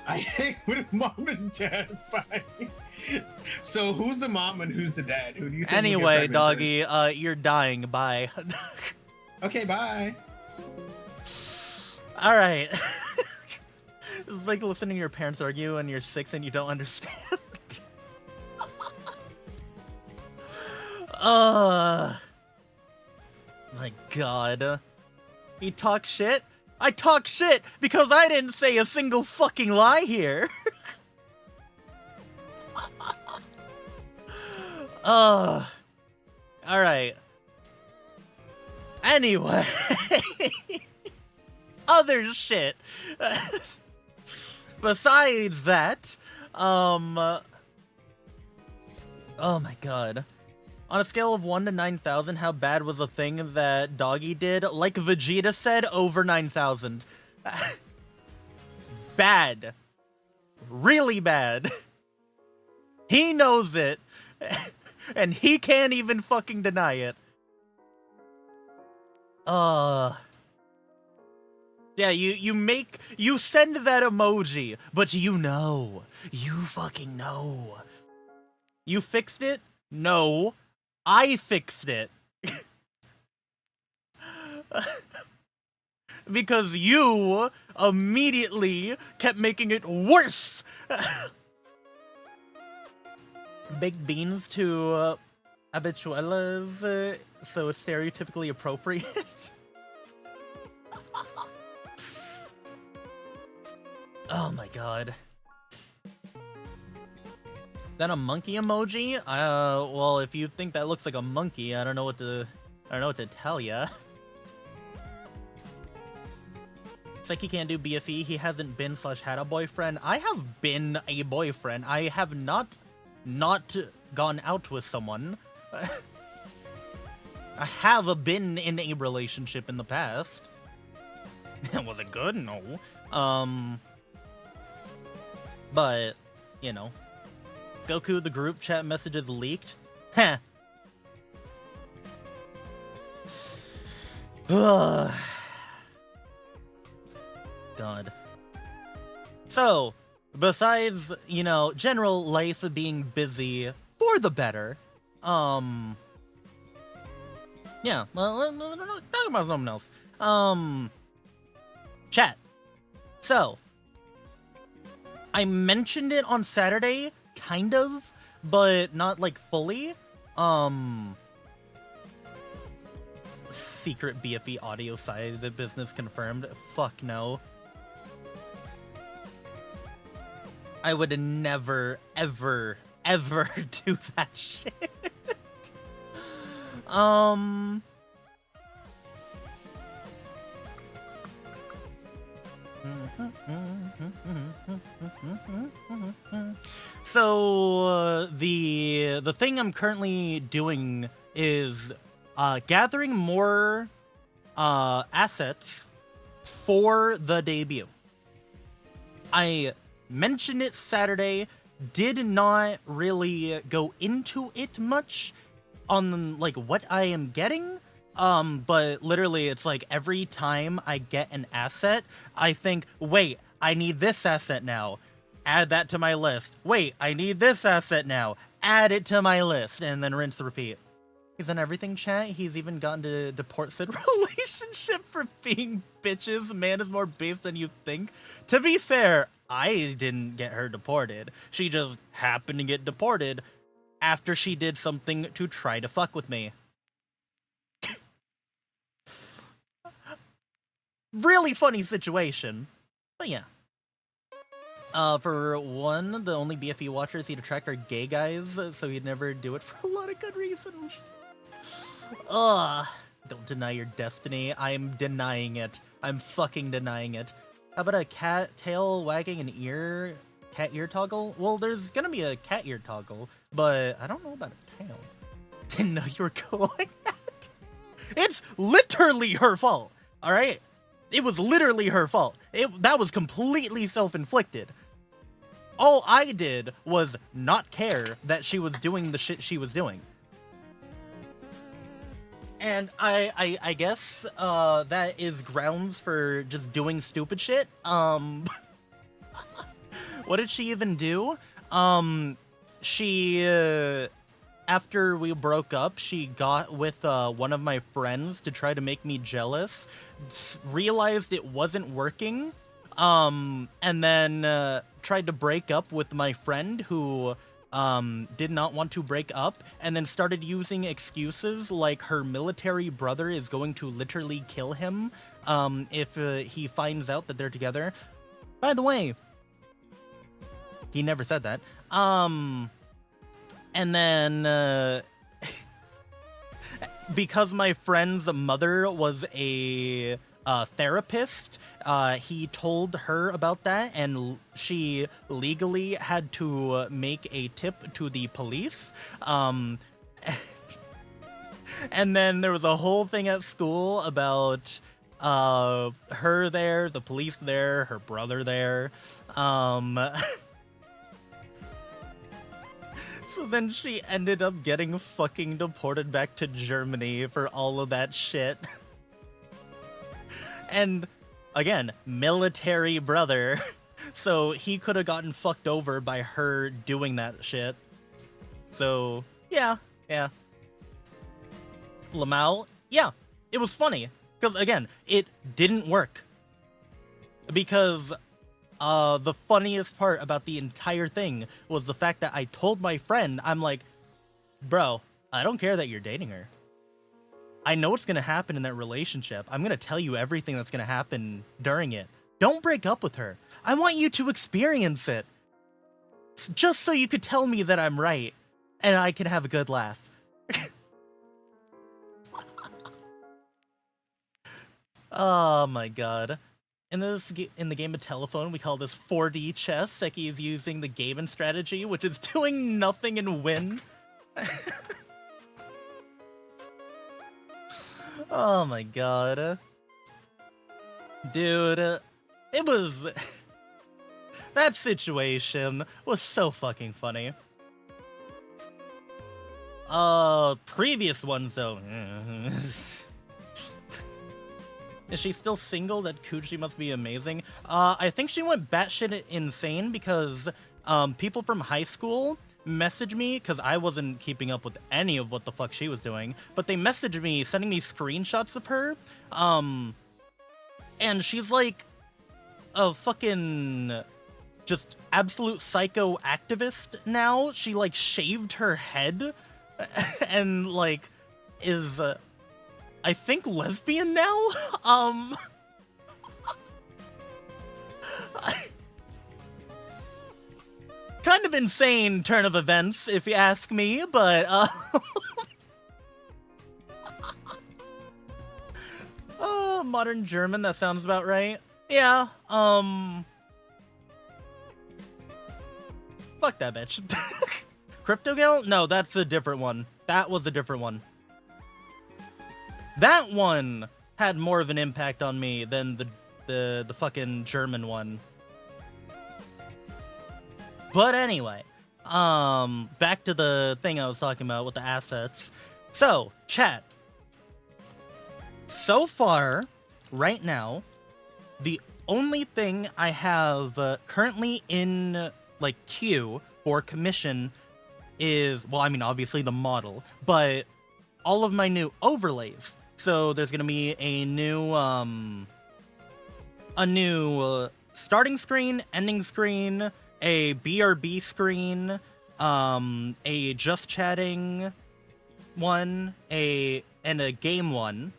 I hate when mom and dad fight. So who's the mom and who's the dad? Who do you think? Anyway, Doggy, you're dying. Bye. Okay, bye. All right. It's like listening to your parents argue and you're 6 and you don't understand. My God. He talks shit? I talk shit because I didn't say a single fucking lie here. Alright. Anyway. Other shit. Besides that, oh my God. On a scale of 1 to 9,000, how bad was a thing that Doggy did? Like Vegeta said, over 9,000. Bad. Really bad. He knows it. And he can't even fucking deny it. Yeah, you send that emoji, but you fucking know. You fixed it? No. I fixed it. Because you immediately kept making it worse. Baked beans to habichuelas, so it's stereotypically appropriate. Oh my God. That a monkey emoji? Well, if you think that looks like a monkey, I don't know what to tell ya. Seki can't do BFE. He hasn't been / had a boyfriend. I have been a boyfriend. I have not gone out with someone. I have been in a relationship in the past. Was it good? No. But, you know. Goku, the group chat messages leaked. Heh. God. So, besides, you know, general life being busy for the better, yeah, well, talk about something else. Chat. So, I mentioned it on Saturday, kind of, but not, like, fully. Secret BFE audio side business confirmed. Fuck no. I would never, ever, ever do that shit. So the thing I'm currently doing is gathering more assets for the debut. I mentioned it Saturday, did not really go into it much on like what I am getting. But literally it's like every time I get an asset, I think, wait, I need this asset now. Add that to my list. Wait, I need this asset now. Add it to my list, and then rinse repeat. He's done everything, chat. He's even gotten to deport said relationship for being bitches. Man is more base than you think. To be fair, I didn't get her deported. She just happened to get deported after she did something to try to fuck with me. Really funny situation. But yeah. For one, the only BFE watchers he'd attract are gay guys, so he'd never do it for a lot of good reasons. Don't deny your destiny. I'm denying it. I'm fucking denying it. How about a cat tail wagging an ear? Cat ear toggle? Well, there's gonna be a cat ear toggle, but I don't know about a tail. Didn't know you were going that. It's literally her fault, alright? It was literally her fault. That was completely self-inflicted. All I did was not care that she was doing the shit she was doing. And I guess that is grounds for just doing stupid shit. What did she even do? She after we broke up, she got with one of my friends to try to make me jealous, realized it wasn't working, and then tried to break up with my friend who did not want to break up, and then started using excuses like her military brother is going to literally kill him if he finds out that they're together. By the way, he never said that. And then because my friend's mother was a therapist, he told her about that, and she legally had to make a tip to the police. And then there was a whole thing at school about her there, the police there, her brother there. So then she ended up getting fucking deported back to Germany for all of that shit. And again, military brother. So he could have gotten fucked over by her doing that shit. So yeah. Lamau, yeah, it was funny. Because again, it didn't work. Because the funniest part about the entire thing was the fact that I told my friend, I'm like, bro, I don't care that you're dating her. I know what's going to happen in that relationship. I'm going to tell you everything that's going to happen during it. Don't break up with her. I want you to experience it. Just so you could tell me that I'm right. And I can have a good laugh. Oh my god. In the game of Telephone, we call this 4D chess. Seki is using the gaming strategy, which is doing nothing and win. Oh my god. Dude, it was... that situation was so fucking funny. Previous ones, though. Is she still single? That Kuchi must be amazing. I think she went batshit insane because people from high school messaged me, because I wasn't keeping up with any of what the fuck she was doing, but they messaged me, sending me screenshots of her, and she's like a fucking just absolute psycho activist now. She like shaved her head and like is I think lesbian now. Kind of insane turn of events, if you ask me, but oh, modern German, that sounds about right. Yeah, fuck that bitch. CryptoGale? No, that's a different one. That was a different one. That one had more of an impact on me than the fucking German one. But anyway, back to the thing I was talking about with the assets. So, chat. So far, right now, the only thing I have currently in, like, queue for commission is, well, I mean, obviously the model, but all of my new overlays. So there's gonna be a new starting screen, ending screen, a BRB screen, a just chatting one, and a game one.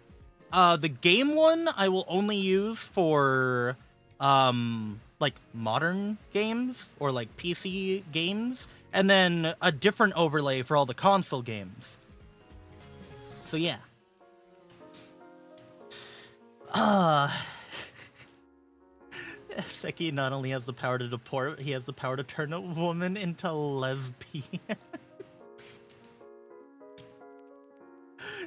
The game one I will only use for like modern games or like PC games, and then a different overlay for all the console games. So yeah. Seki not only has the power to deport, he has the power to turn a woman into lesbian.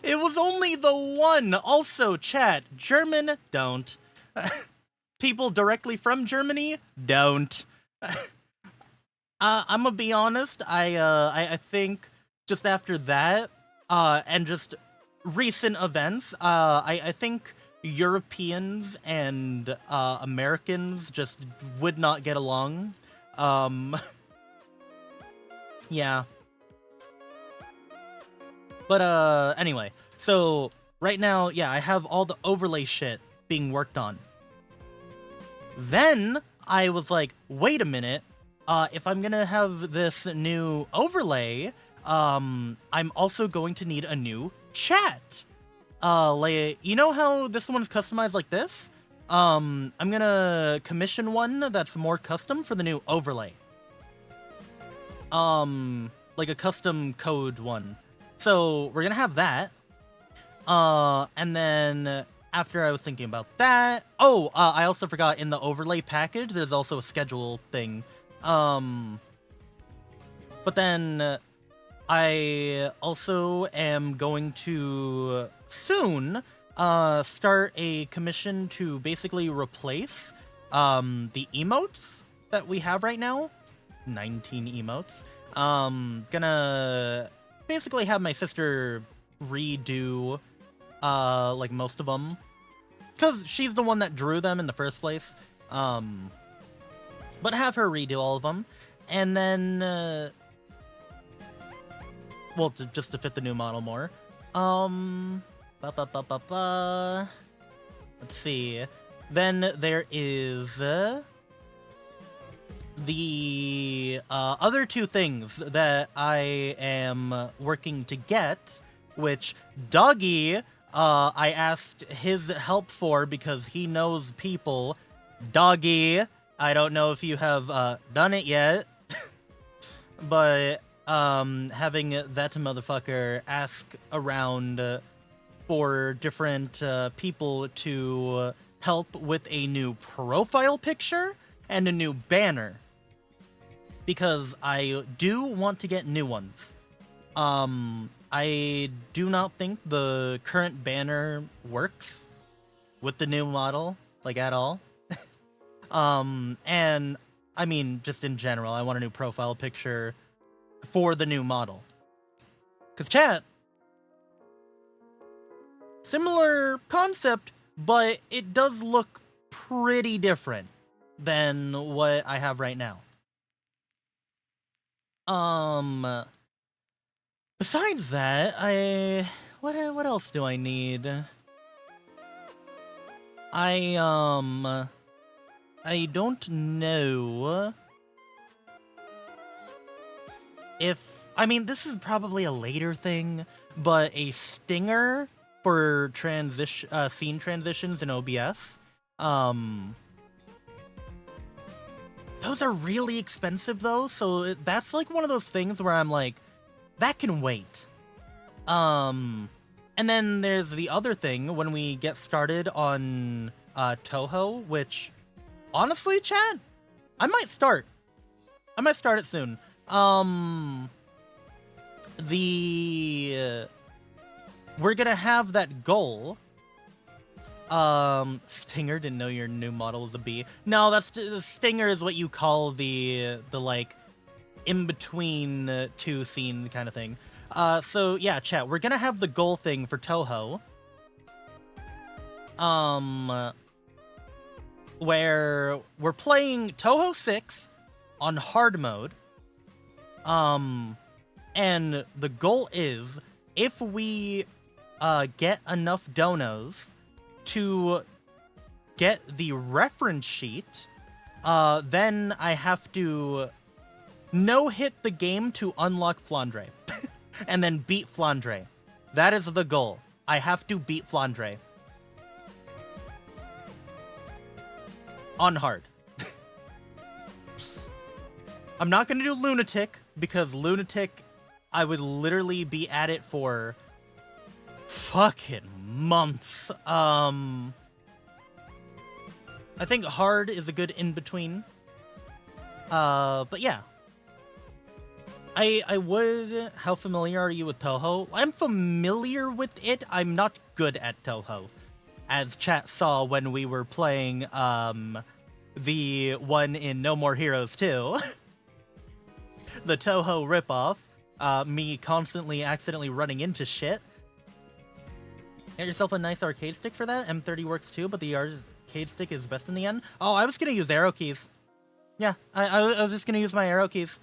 It was only the one. Also, chat, German, don't. People directly from Germany, don't. I'm gonna be honest, I think just after that, and just recent events, I think Europeans and Americans just would not get along. Yeah. But anyway, so right now, yeah, I have all the overlay shit being worked on. Then I was like, wait a minute, if I'm gonna have this new overlay, I'm also going to need a new chat. Like, you know how this one's customized like this? I'm gonna commission one that's more custom for the new overlay. Like a custom code one. So we're gonna have that. And then after I was thinking about that, I also forgot in the overlay package, there's also a schedule thing. But then I also am going to soon start a commission to basically replace the emotes that we have right now. 19 emotes. Gonna basically have my sister redo like most of them, because she's the one that drew them in the first place. But have her redo all of them, and then well, just to fit the new model more. Let's see. Then there is the other two things that I am working to get, which Doggy, I asked his help for because he knows people. Doggy, I don't know if you have done it yet, but having that motherfucker ask around for different people to help with a new profile picture and a new banner, because I do want to get new ones. I do not think the current banner works with the new model, like, at all. And I mean, just in general, I want a new profile picture for the new model. Because chat, similar concept, but it does look pretty different than what I have right now. Besides that, what else do I need? I don't know if, I mean, this is probably a later thing, but a stinger for scene transitions in OBS. Those are really expensive though, so that's like one of those things where I'm like, that can wait. And then there's the other thing when we get started on Toho, which honestly, chat, I might start it soon. We're gonna have that goal. Stinger, didn't know your new model was a bee. No, the Stinger is what you call the like in between two scene kind of thing. So yeah, chat, we're gonna have the goal thing for Toho. Where we're playing Toho 6 on hard mode. And the goal is, if we get enough donos to get the reference sheet, then I have to no-hit the game to unlock Flandre. And then beat Flandre. That is the goal. I have to beat Flandre. On hard. I'm not gonna do Lunatic, because Lunatic, I would literally be at it for fucking months. I think hard is a good in-between. But yeah. I would... How familiar are you with Toho? I'm familiar with it. I'm not good at Toho. As chat saw when we were playing, the one in No More Heroes 2. The Toho ripoff. Me constantly accidentally running into shit. Get yourself a nice arcade stick for that. M30 works too, but the arcade stick is best in the end. Oh, I was gonna use arrow keys. Yeah, I was just gonna use my arrow keys.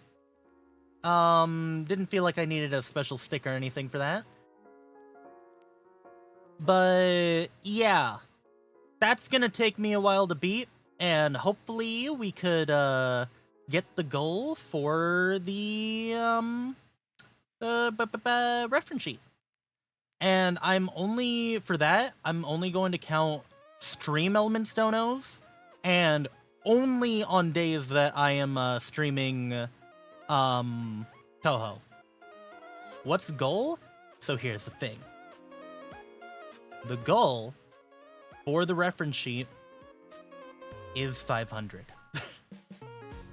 Didn't feel like I needed a special stick or anything for that. But yeah, that's gonna take me a while to beat, and hopefully we could get the goal for the reference sheet. And I'm only going to count stream elements donos, and only on days that I am streaming Toho. What's goal? So here's the thing. The goal for the reference sheet is 500.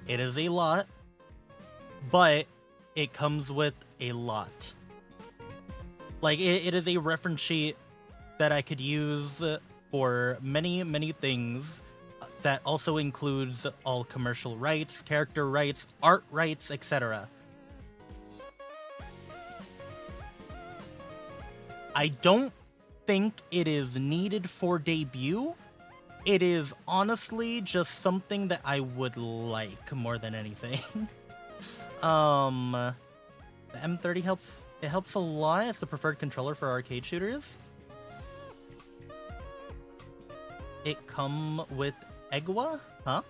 It is a lot, but it comes with a lot. Like, it is a reference sheet that I could use for many, many things. That also includes all commercial rights, character rights, art rights, etc. I don't think it is needed for debut. It is honestly just something that I would like more than anything. The M30 helps. It helps a lot. It's the preferred controller for arcade shooters. It come with Egwa? Huh?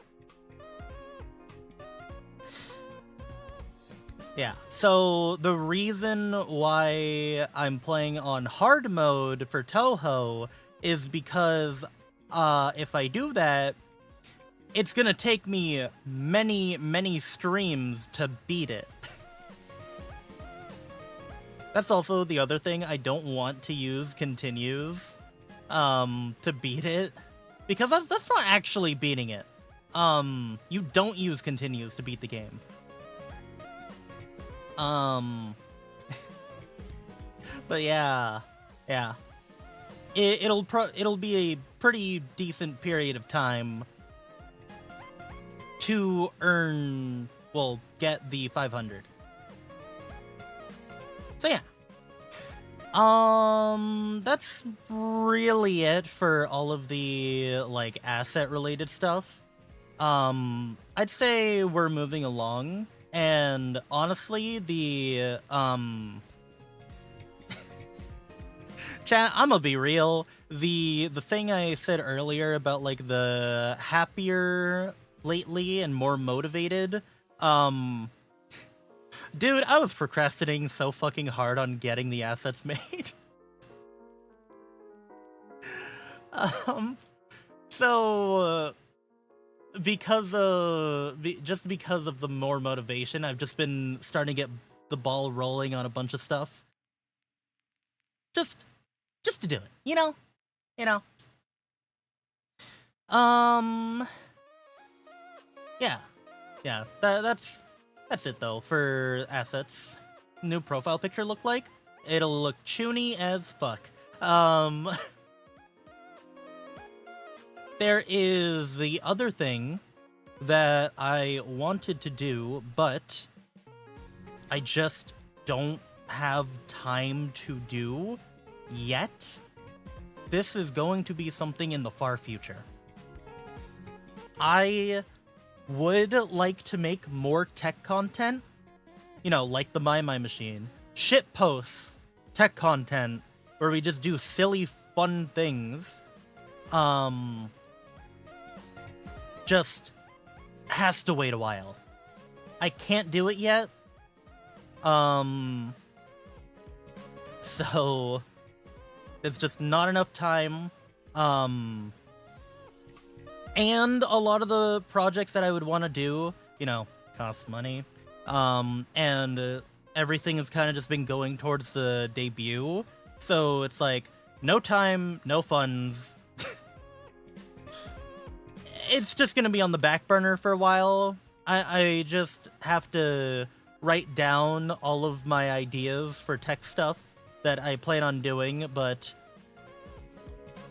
Yeah, so the reason why I'm playing on hard mode for Toho is because if I do that, it's gonna take me many, many streams to beat it. That's also the other thing. I don't want to use continues to beat it, because that's not actually beating it. You don't use continues to beat the game. But yeah. It'll be a pretty decent period of time to get the 500. So yeah. That's really it for all of the, like, asset-related stuff. I'd say we're moving along, and honestly, the, chat, I'm gonna be real, the thing I said earlier about, like, the happier lately and more motivated, dude, I was procrastinating so fucking hard on getting the assets made. So, because of the more motivation, I've just been starting to get the ball rolling on a bunch of stuff. Just to do it, you know? Yeah. Yeah, that's it though for assets. New profile picture look like? It'll look chuny as fuck. There is the other thing that I wanted to do, but I just don't have time to do yet. This is going to be something in the far future. I would like to make more tech content, you know, like the My Machine. Shit posts, tech content, where we just do silly, fun things. Just has to wait a while. I can't do it yet. So it's just not enough time. And a lot of the projects that I would want to do, you know, cost money. And everything has kind of just been going towards the debut. So it's like, no time, no funds. It's just going to be on the back burner for a while. I just have to write down all of my ideas for tech stuff that I plan on doing, but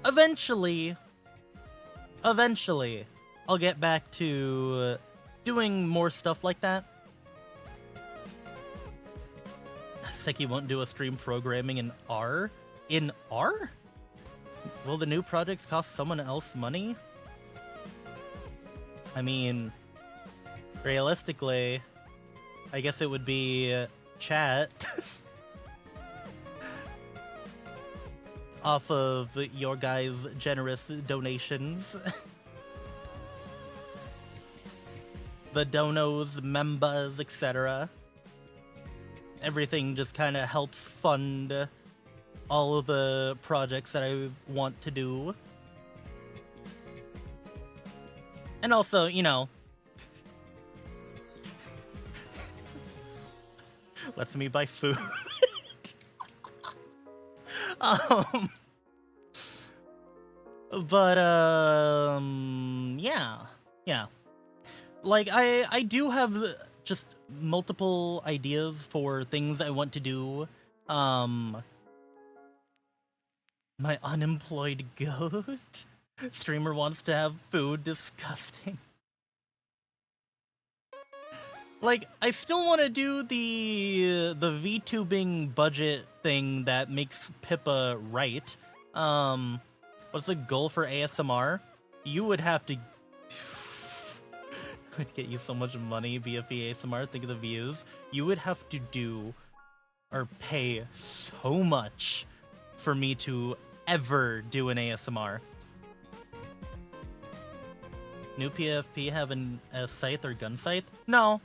eventually, I'll get back to doing more stuff like that. Seki won't do a stream programming in R? In R? Will the new projects cost someone else money? I mean, realistically, I guess it would be chat. Off of your guys' generous donations. The donos, members, etc. Everything just kind of helps fund all of the projects that I want to do. And also, you know, lets me buy food. But yeah. Like, I do have just multiple ideas for things I want to do. My unemployed goat. Streamer wants to have food. Disgusting. Like, I still want to do the VTubing budget thing that makes Pippa right. What's the goal for ASMR? You would have to... would get you so much money via ASMR. Think of the views. You would have to do or pay so much for me to ever do an ASMR. New PFP have a scythe or gun scythe? No.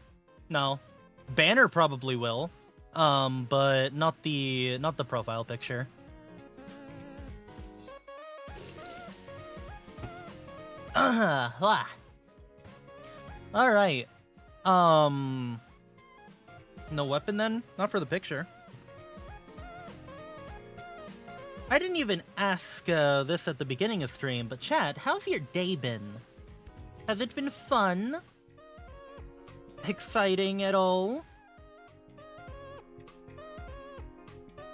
Banner probably will, but not the profile picture. All right. No weapon then? Not for the picture. I didn't even ask this at the beginning of stream, but chat, how's your day been? Has it been fun? Exciting at all?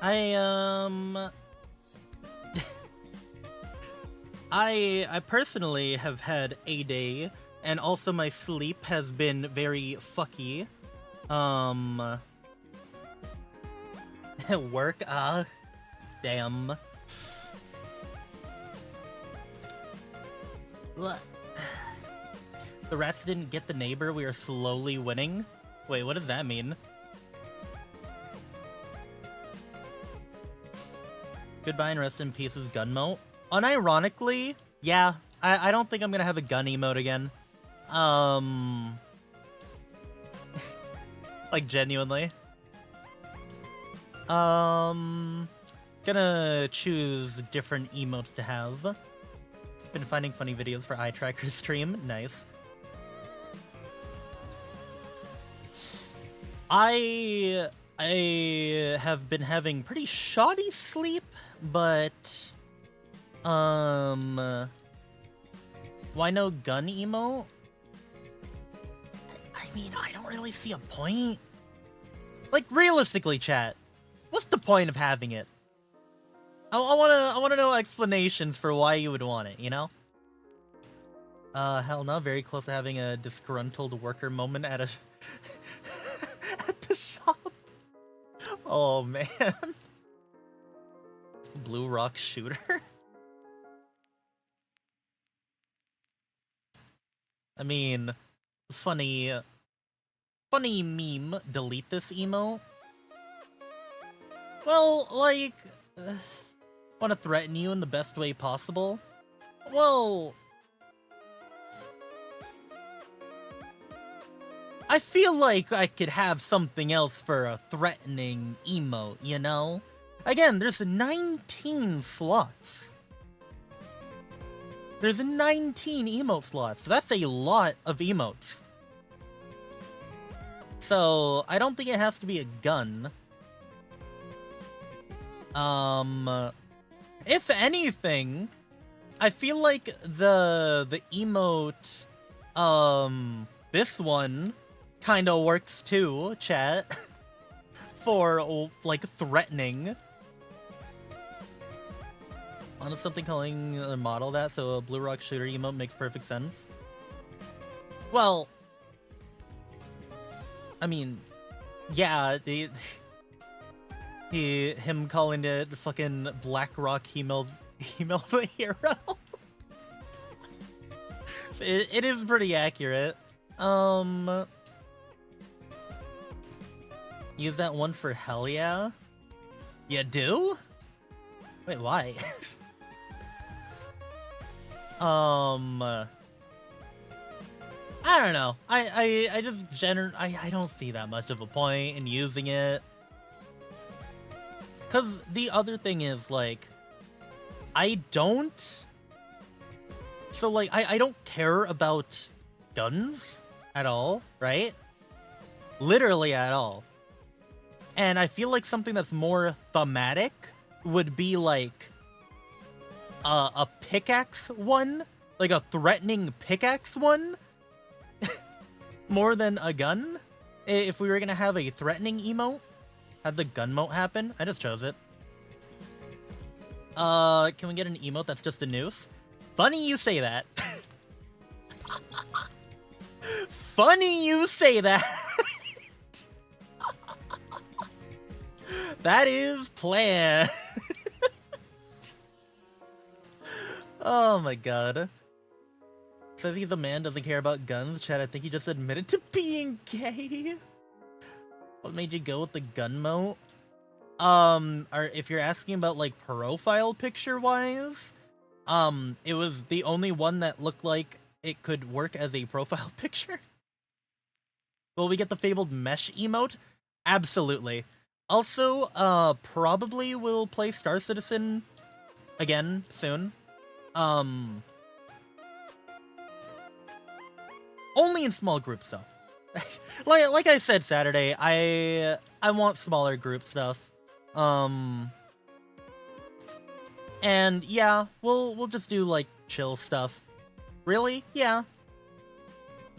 I personally have had a day, and also my sleep has been very fucky. Work? Damn. The rats didn't get the neighbor, we are slowly winning? Wait, what does that mean? Goodbye and rest in pieces, gun emote. Unironically, yeah, I don't think I'm gonna have a gun emote again. Like, genuinely. Gonna choose different emotes to have. Been finding funny videos for eye tracker stream. Nice. I have been having pretty shoddy sleep, but Why no gun emote? I mean, I don't really see a point. Like, realistically, chat, what's the point of having it? I wanna know explanations for why you would want it, you know? Hell no, very close to having a disgruntled worker moment at a at the shop. Oh man. Blue rock shooter? I mean, funny meme, delete this emo. Well, like, want to threaten you in the best way possible? Well, I feel like I could have something else for a threatening emote, you know? Again, there's 19 slots. There's 19 emote slots. That's a lot of emotes. So, I don't think it has to be a gun. If anything, I feel like the emote, this one kind of works too, chat, for, like, threatening. On something calling a model that, so a blue rock shooter emote makes perfect sense. Well, I mean, yeah, him calling it fucking Black Rock email the hero. It is pretty accurate. Use that one for hell yeah? You do? Wait, why? I don't know. I just I don't see that much of a point in using it. Cause the other thing is, like, I don't care about guns at all, right? Literally at all. And I feel like something that's more thematic would be like a pickaxe one, like a threatening pickaxe one, more than a gun. If we were gonna have a threatening emote, had the gun mote happen. I just chose it. Can we get an emote that's just a noose? Funny you say that. Funny you say that. That is planned. Oh my god. Says he's a man, doesn't care about guns. Chad, I think he just admitted to being gay. What made you go with the gun mote? If you're asking about, like, profile picture-wise, it was the only one that looked like it could work as a profile picture. Will we get the fabled mesh emote? Absolutely. Also, probably will play Star Citizen again soon. Only in small groups, though. like I said Saturday, I want smaller group stuff. And yeah, we'll just do, like, chill stuff. Really? Yeah.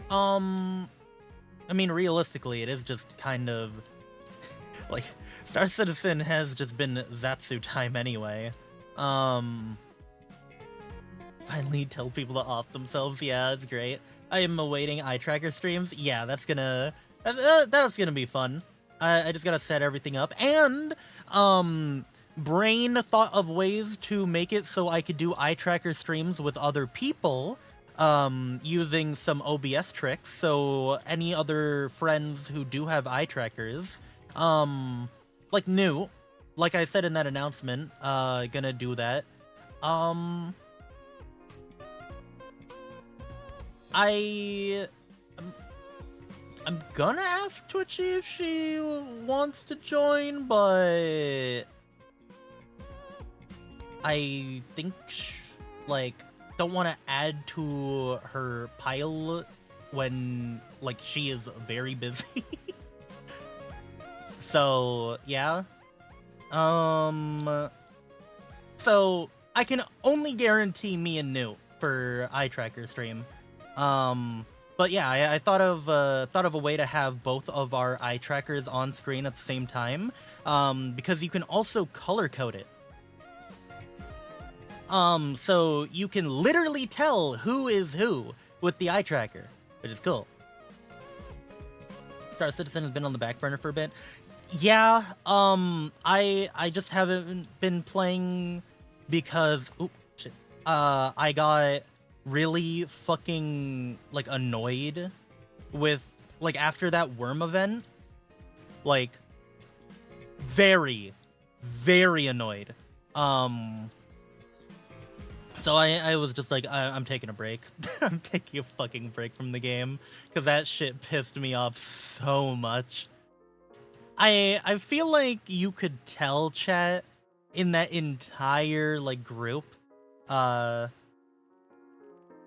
I mean, realistically, it is just kind of like, Star Citizen has just been Zatsu time anyway. Finally tell people to off themselves. Yeah, it's great. I am awaiting eye tracker streams. Yeah, that's gonna be fun. I just gotta set everything up, and Brain thought of ways to make it so I could do eye tracker streams with other people, using some OBS tricks. So any other friends who do have eye trackers, like new, like I said in that announcement, gonna do that. I'm gonna ask Twitchy if she wants to join, but I think, like, don't want to add to her pile when, like, she is very busy. So, yeah. So, I can only guarantee me and Newt for eye tracker stream. But yeah, I thought of a way to have both of our eye trackers on screen at the same time, because you can also color code it. So you can literally tell who is who with the eye tracker, which is cool. Star Citizen has been on the back burner for a bit. Yeah, I just haven't been playing because I got really fucking like annoyed with like after that worm event, like very annoyed. So I was just like, I'm taking a break. I'm taking a fucking break from the game because that shit pissed me off so much. I feel like you could tell, chat, in that entire like group, no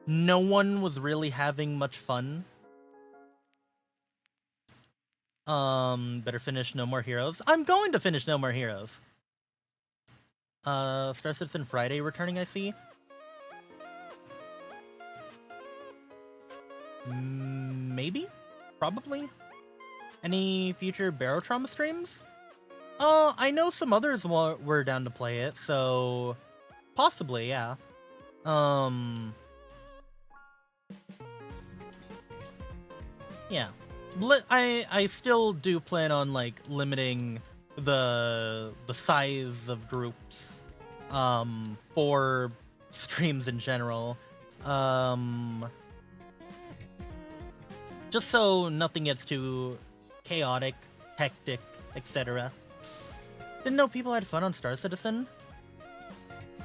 one was really having much fun. Better finish No More Heroes. I'm going to finish No More Heroes. Star Citizen Friday returning, I see. Maybe? Probably? Any future Barotrauma streams? I know some others were down to play it, so possibly, yeah. Yeah. I still do plan on like limiting the size of groups for streams in general. Just so nothing gets too chaotic, hectic, etc. Didn't know people had fun on Star Citizen.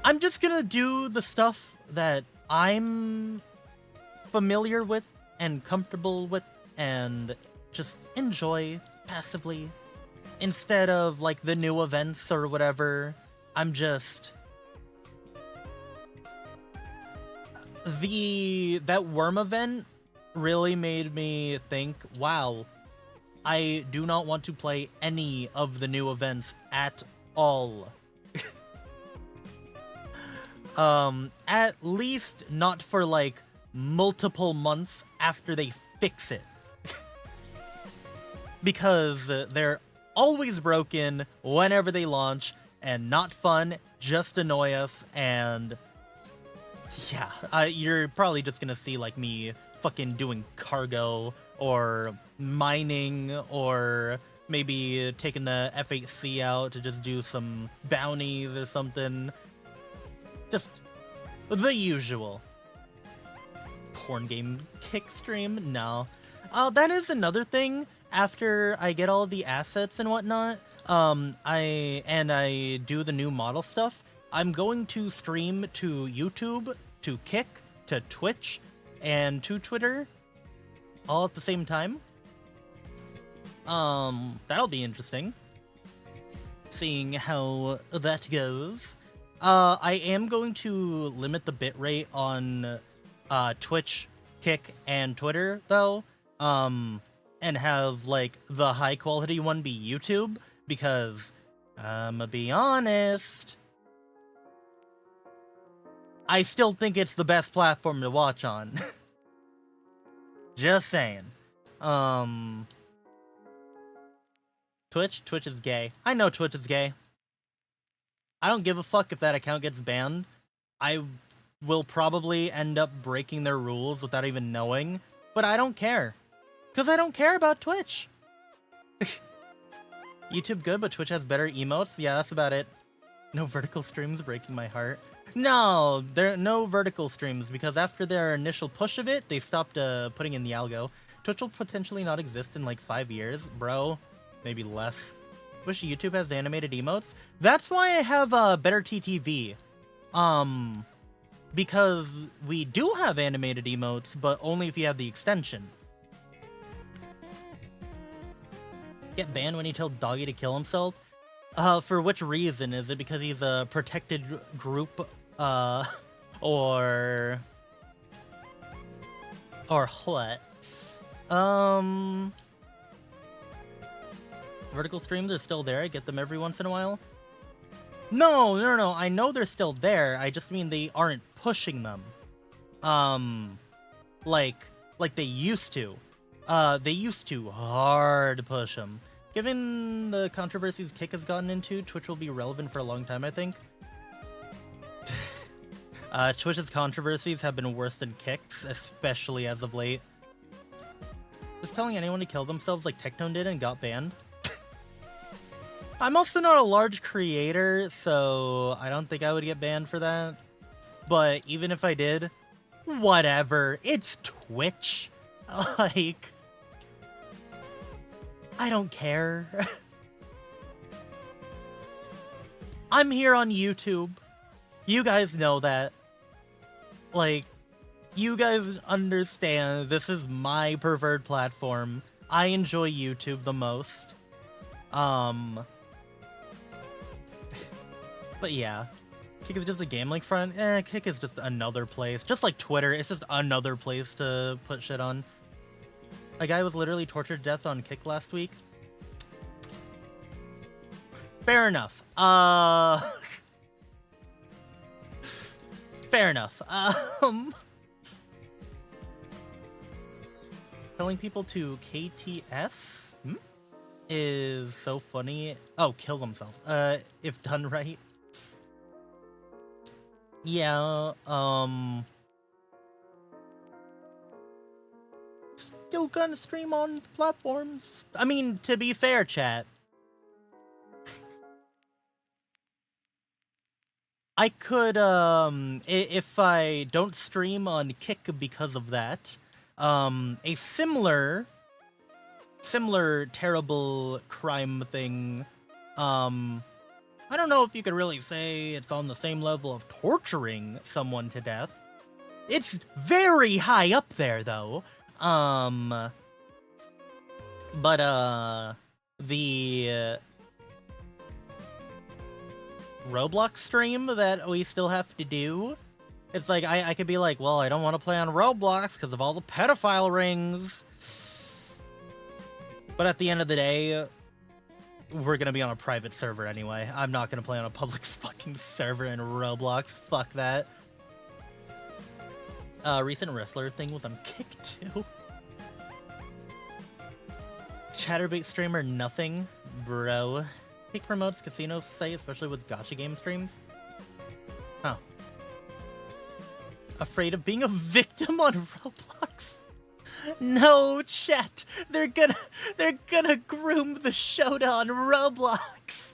I'm just gonna do the stuff that I'm familiar with and comfortable with and just enjoy passively. Instead of like the new events or whatever, I'm just... That worm event really made me think, wow, I do not want to play any of the new events at all. At least not for like multiple months after they fix it. Because they're always broken whenever they launch and not fun, just annoy us, and yeah, you're probably just gonna see like me fucking doing cargo or mining or maybe taking the F8C out to just do some bounties or something. Just the usual. Porn game kick stream? No. That is another thing. After I get all the assets and whatnot, I do the new model stuff, I'm going to stream to YouTube, to Kick, to Twitch, and to Twitter, all at the same time. That'll be interesting, seeing how that goes. I am going to limit the bitrate on Twitch, Kick, and Twitter, though, and have, like, the high-quality one be YouTube, because, I'ma be honest, I still think it's the best platform to watch on. Just saying. Twitch is gay. I know Twitch is gay. I don't give a fuck if that account gets banned. I will probably end up breaking their rules without even knowing, but I don't care. Because I don't care about Twitch. YouTube good, but Twitch has better emotes? Yeah, that's about it. No vertical streams, breaking my heart. No, there are no vertical streams, because after their initial push of it, they stopped putting in the algo. Twitch will potentially not exist in like 5 years, bro. Maybe less. Wish YouTube has animated emotes. That's why I have better TTV. Because we do have animated emotes, but only if you have the extension. Get banned when you tell Doggy to kill himself? For which reason? Is it because he's a protected group, or what? Vertical streams are still there, I get them every once in a while? No, I know they're still there, I just mean they aren't pushing them. like they used to. They used to hard push them. Given the controversies Kick has gotten into, Twitch will be relevant for a long time, I think. Twitch's controversies have been worse than Kick's, especially as of late. Just telling anyone to kill themselves like Tectone did and got banned. I'm also not a large creator, so I don't think I would get banned for that. But even if I did, whatever. It's Twitch. Like, I don't care. I'm here on YouTube. You guys know that. Like, you guys understand this is my preferred platform. I enjoy YouTube the most. But yeah. Kick is just a gambling front. Kick is just another place. Just like Twitter, it's just another place to put shit on. A guy was literally tortured to death on Kick last week. Fair enough. Fair enough. Telling people to KTS is so funny. Oh, kill themselves. If done right. Yeah, still gonna stream on platforms. I mean, to be fair, chat. I could, if I don't stream on Kick because of that, a similar terrible crime thing, I don't know if you could really say it's on the same level of torturing someone to death. It's very high up there, though. But, the Roblox stream that we still have to do, it's like, I could be like, well, I don't want to play on Roblox because of all the pedophile rings. But at the end of the day, we're gonna be on a private server anyway. I'm not gonna play on a public fucking server in Roblox. Fuck that. Recent wrestler thing was on Kick too. Chatterbait streamer nothing, bro. Kick promotes casino site, especially with gacha game streams. Oh. Afraid of being a victim on Roblox? No, chat. They're gonna groom the Shota on Roblox.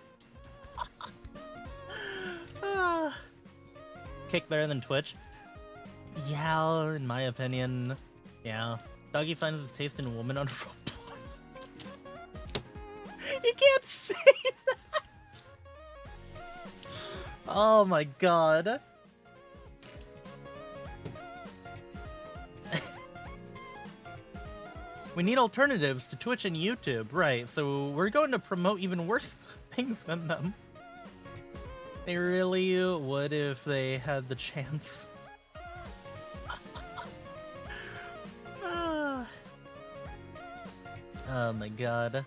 Kick better than Twitch? Yeah, in my opinion. Yeah. Doggy finds his taste in woman on Roblox. You can't say that. Oh my god. We need alternatives to Twitch and YouTube, right? So we're going to promote even worse things than them. They really would if they had the chance. Oh my god.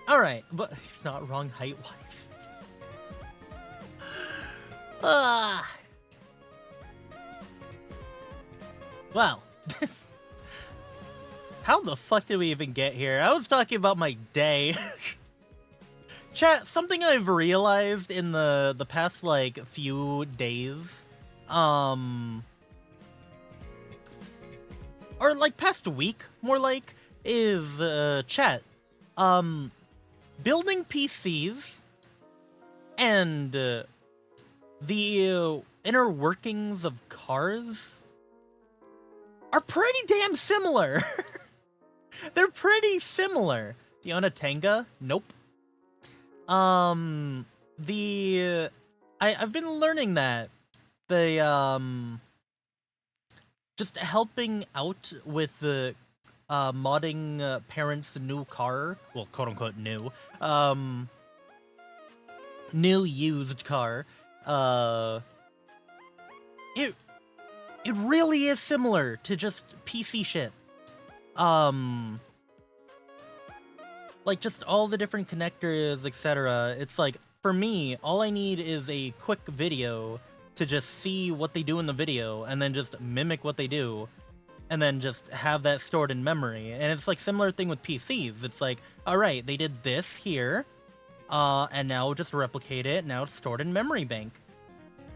Alright, but he's not wrong height-wise. Wow. How the fuck did we even get here? I was talking about my day. Chat, something I've realized in the past, like, few days, or, like, past week, more like, is, chat, building PCs and, the inner workings of cars are pretty damn similar. They're pretty similar. Do you own a Tenga? Nope. I've been learning that just helping out with the modding parents' new car, well, quote unquote new, new used car. It really is similar to just PC shit. Like, just all the different connectors, etc. It's like, for me, all I need is a quick video to just see what they do in the video and then just mimic what they do and then just have that stored in memory. And it's like similar thing with PCs. It's like, all right, they did this here, and now we'll just replicate it. Now it's stored in memory bank.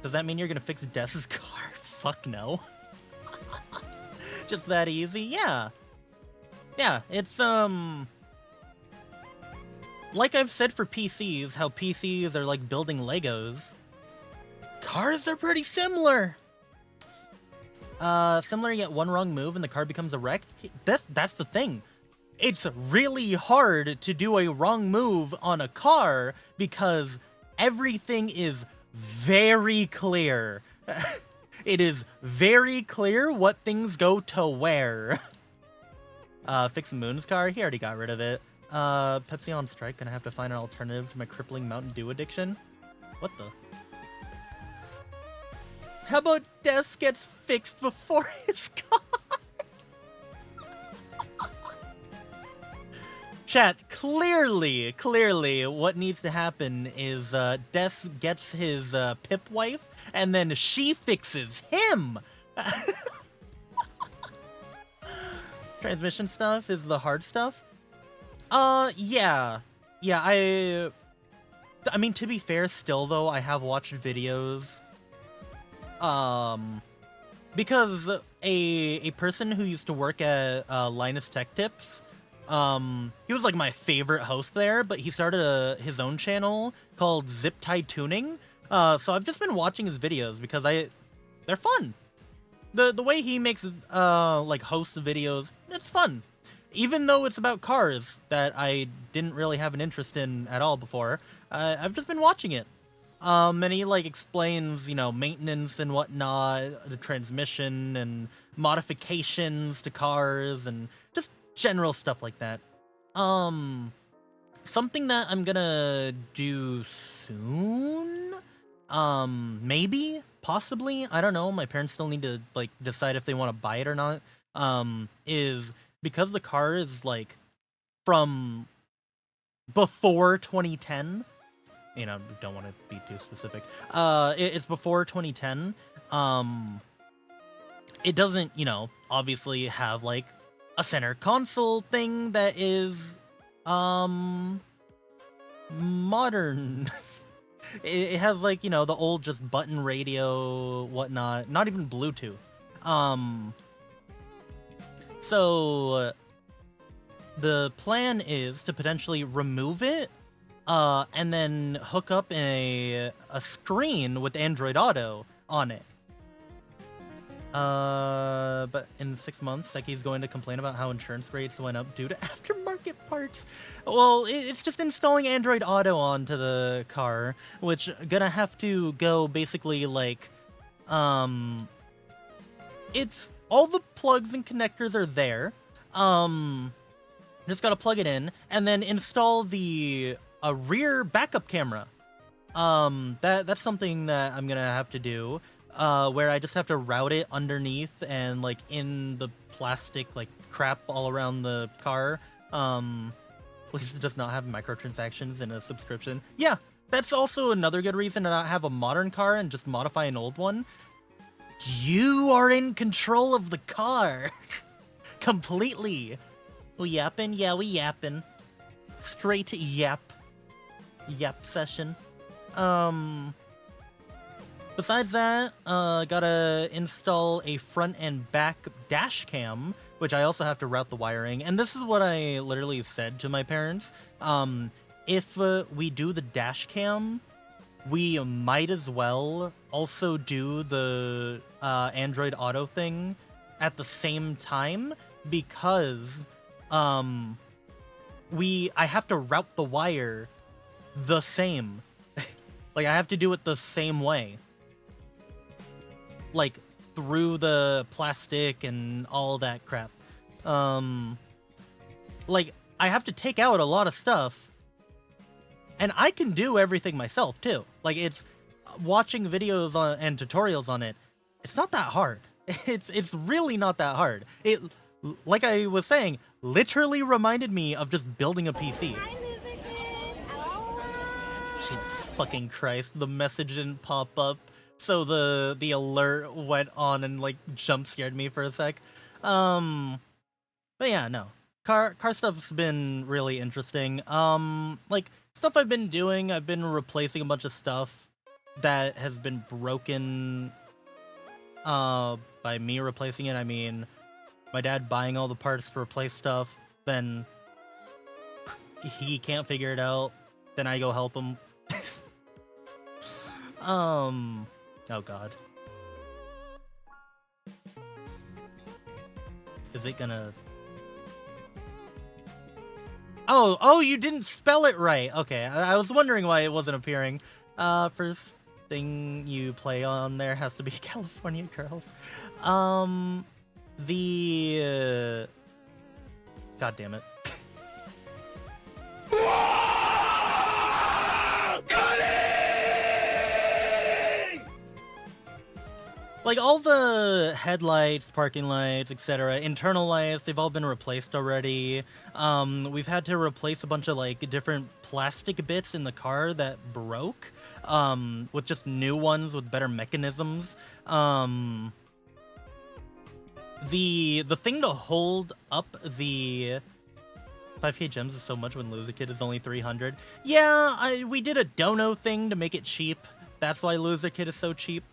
Does that mean you're gonna fix Des's car? Fuck no. Just that easy? Yeah. Yeah, it's, like I've said for PCs, how PCs are like building Legos. Cars are pretty similar. Similar, you get one wrong move and the car becomes a wreck. That's the thing. It's really hard to do a wrong move on a car because everything is very clear. It is very clear what things go to where. Fix Moon's car? He already got rid of it. Pepsi on strike. Gonna have to find an alternative to my crippling Mountain Dew addiction. What the? How about Des gets fixed before his car? Chat, clearly, what needs to happen is Des gets his Pip wife, and then she fixes him! Transmission stuff is the hard stuff? Yeah. Yeah, I mean, to be fair, still, though, I have watched videos, because a person who used to work at Linus Tech Tips, he was like my favorite host there, but he started his own channel called Zip Tie Tuning. So I've just been watching his videos because they're fun. The way he makes like hosts the videos, it's fun. Even though it's about cars that I didn't really have an interest in at all before, I've just been watching it. And he like explains, you know, maintenance and whatnot, the transmission and modifications to cars and just general stuff like that. Something that I'm gonna do soon, maybe, possibly, I don't know, my parents still need to like decide if they want to buy it or not, is because the car is like from before 2010, you know, don't want to be too specific, it's before 2010, it doesn't, you know, obviously have like a center console thing that is modern. It has like, you know, the old just button radio, whatnot, not even Bluetooth. So the plan is to potentially remove it and then hook up a screen with Android Auto on it. But in 6 months, Seki's going to complain about how insurance rates went up due to aftermarket parts. Well, it's just installing Android Auto onto the car, which gonna have to go basically like, it's all the plugs and connectors are there. Just gotta plug it in and then install a rear backup camera. That's something that I'm gonna have to do. Where I just have to route it underneath and like in the plastic like crap all around the car. At least it does not have microtransactions in a subscription. Yeah, that's also another good reason to not have a modern car and just modify an old one. You are in control of the car. Completely. We yapping? Yeah, we yapping. Straight yap. Yap session. Besides that, gotta install a front and back dash cam, which I also have to route the wiring. And this is what I literally said to my parents. If we do the dash cam, we might as well also do the Android Auto thing at the same time, because I have to route the wire the same. Like, I have to do it the same way. Like, through the plastic and all that crap. Like, I have to take out a lot of stuff. And I can do everything myself, too. Like, it's watching videos and tutorials on it. It's not that hard. It's really not that hard. It, like I was saying, literally reminded me of just building a PC. Jesus fucking Christ, the message didn't pop up. So the alert went on and like jump scared me for a sec. But yeah, no. Car stuff's been really interesting. Like stuff I've been doing, I've been replacing a bunch of stuff that has been broken. By me replacing it, I mean my dad buying all the parts to replace stuff, then he can't figure it out, then I go help him. Oh god. Is it gonna... Oh, you didn't spell it right. Okay, I was wondering why it wasn't appearing. First thing you play on there has to be California Girls. God damn it. Like, all the headlights, parking lights, etc., internal lights, they've all been replaced already. We've had to replace a bunch of, like, different plastic bits in the car that broke, with just new ones with better mechanisms. The thing to hold up the... 5k gems is so much when Loser Kid is only 300. Yeah, we did a dono thing to make it cheap. That's why Loser Kid is so cheap.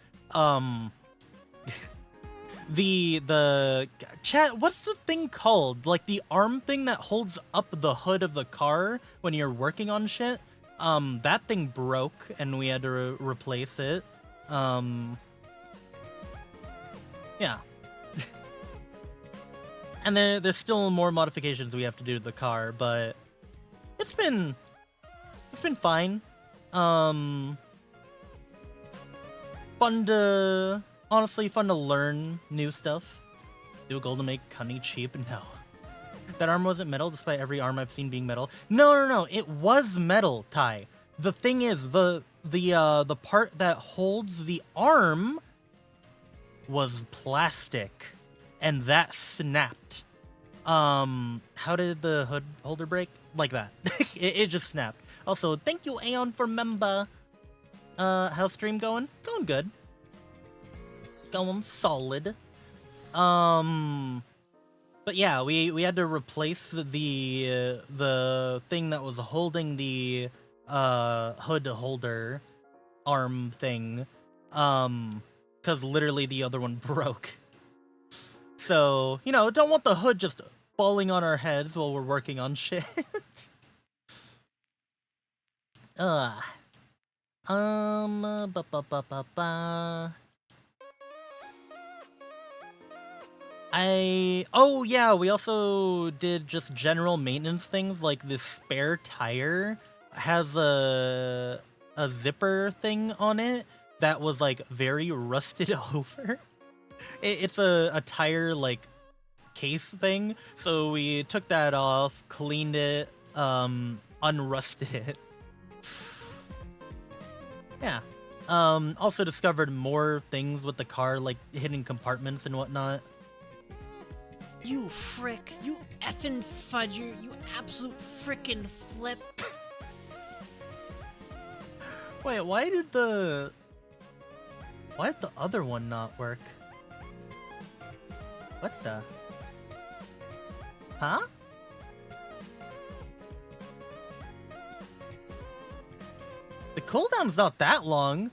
The chat, what's the thing called? Like the arm thing that holds up the hood of the car when you're working on shit? That thing broke and we had to replace it. Yeah. And there's still more modifications we have to do to the car, but it's been fine. Honestly fun to learn new stuff. Do a goal to make Cunny cheap? No. That arm wasn't metal despite every arm I've seen being metal. No, it was metal, Ty. The thing is, the part that holds the arm was plastic, and that snapped. How did the hood holder break? Like that. it just snapped. Also, thank you, Aeon, for member. How's stream going? Going good. Going solid. But yeah, we had to replace the thing that was holding the hood holder arm thing, because literally the other one broke. So, you know, don't want the hood just falling on our heads while we're working on shit. Oh yeah, we also did just general maintenance things, like this spare tire has a zipper thing on it that was like very rusted over. It's a tire like case thing, so we took that off, cleaned it, unrusted it. Yeah. Also discovered more things with the car, like hidden compartments and whatnot. You frick, you effing fudger, you absolute frickin' flip. Wait, why did the other one not work? What the? Huh? The cooldown's not that long.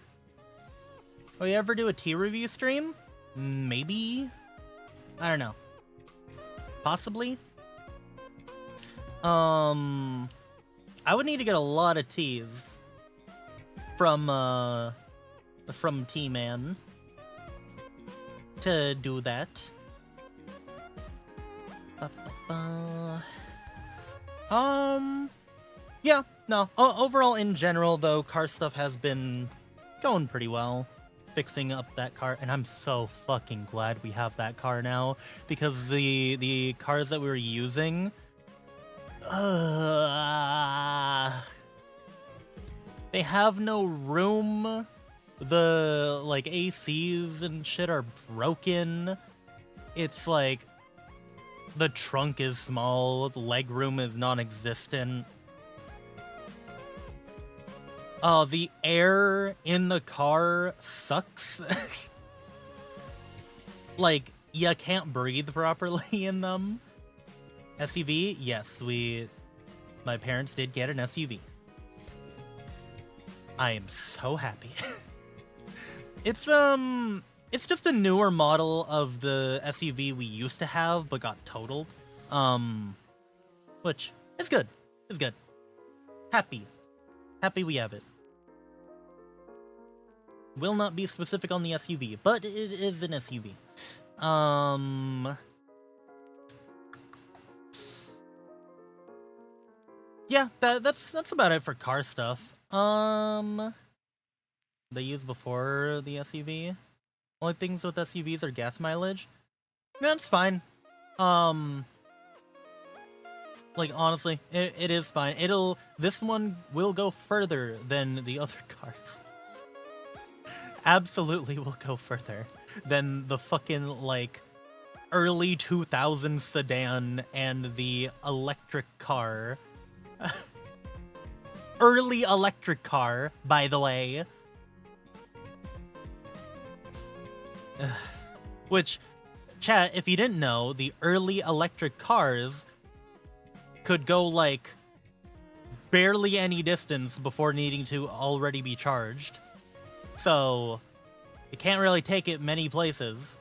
Will you ever do a tea review stream? Maybe? I don't know. Possibly? I would need to get a lot of teas from T-Man to do that. Yeah, no. Overall, in general, though, car stuff has been going pretty well. Fixing up that car, and I'm so fucking glad we have that car now, because the cars that we were using, they have no room. The like ACs and shit are broken. It's like the trunk is small, the leg room is non-existent. The air in the car sucks. Like, you can't breathe properly in them. SUV? Yes, my parents did get an SUV. I am so happy. It's just a newer model of the SUV we used to have, but got totaled. Which is good. It's good. Happy we have it. Will not be specific on the SUV, but it is an SUV. Yeah, that's about it for car stuff. They used before the SUV. Only things with SUVs are gas mileage. That's fine. Like, honestly, it is fine. This one will go further than the other cars. Absolutely will go further than the fucking, like, early 2000s sedan and the electric car. Early electric car, by the way. Which, chat, if you didn't know, the early electric cars could go, like, barely any distance before needing to already be charged. So, you can't really take it many places.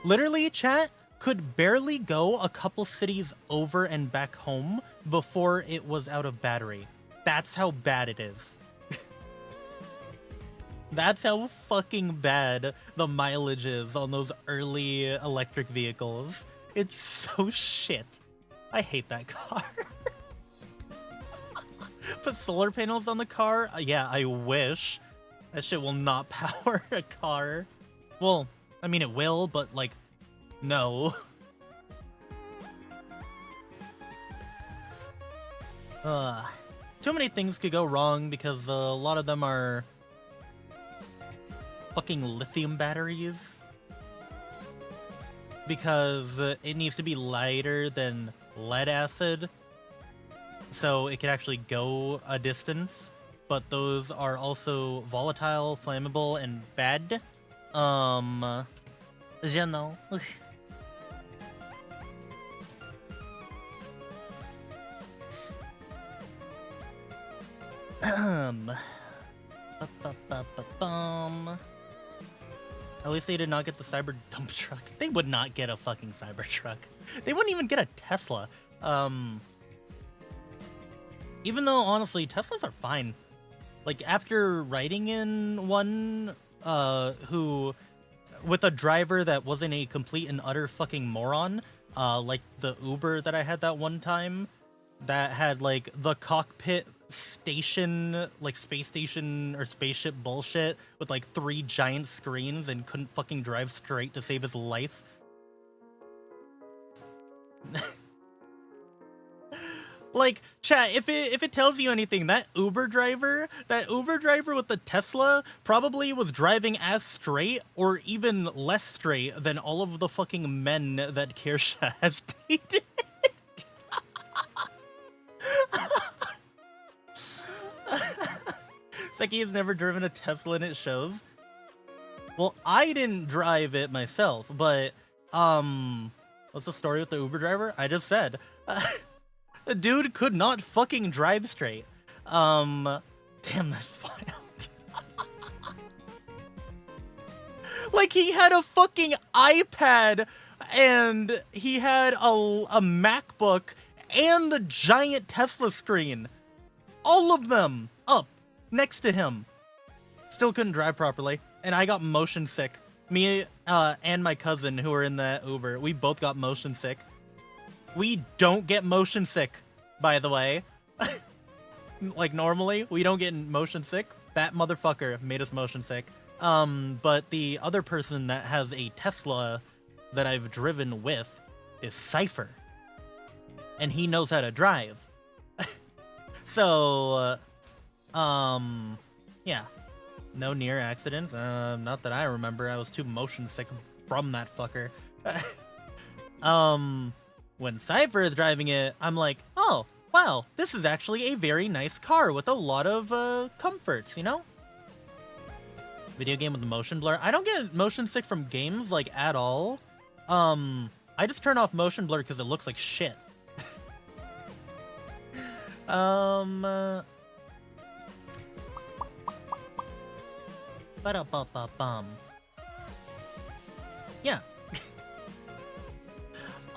Literally, chat could barely go a couple cities over and back home before it was out of battery. That's how bad it is. That's how fucking bad the mileage is on those early electric vehicles. It's so shit. I hate that car. Put solar panels on the car? Yeah, I wish. That shit will not power a car. Well, I mean, it will, but, like, no. Too many things could go wrong because a lot of them are fucking lithium batteries. Because it needs to be lighter than lead acid, so it can actually go a distance. But those are also volatile, flammable, and bad. You know. At least they did not get the cyber dump truck. They would not get a fucking cyber truck. They wouldn't even get a Tesla. Even though, honestly, Teslas are fine. Like, after riding in one, who, with a driver that wasn't a complete and utter fucking moron, like the Uber that I had that one time, that had, like, the cockpit station, like, space station or spaceship bullshit with, like, 3 giant screens and couldn't fucking drive straight to save his life. Like, chat, if it tells you anything, that Uber driver with the Tesla probably was driving as straight or even less straight than all of the fucking men that Kirsha has dated. Seki has never driven a Tesla and it shows. Well, I didn't drive it myself, but, what's the story with the Uber driver? I just said. The dude could not fucking drive straight. Damn, that's wild. Like, he had a fucking iPad, and he had a MacBook, and the giant Tesla screen. All of them up next to him. Still couldn't drive properly, and I got motion sick. Me and my cousin who were in that Uber, we both got motion sick. We don't get motion sick, by the way. Like, normally, we don't get motion sick. That motherfucker made us motion sick. But the other person that has a Tesla that I've driven with is Cypher. And he knows how to drive. So, yeah. No near accidents. Not that I remember. I was too motion sick from that fucker. When Cypher is driving it, I'm like, oh, wow, this is actually a very nice car with a lot of comforts, you know? Video game with the motion blur. I don't get motion sick from games, like, at all. I just turn off motion blur because it looks like shit. Ba-da-ba-ba-bum. Yeah.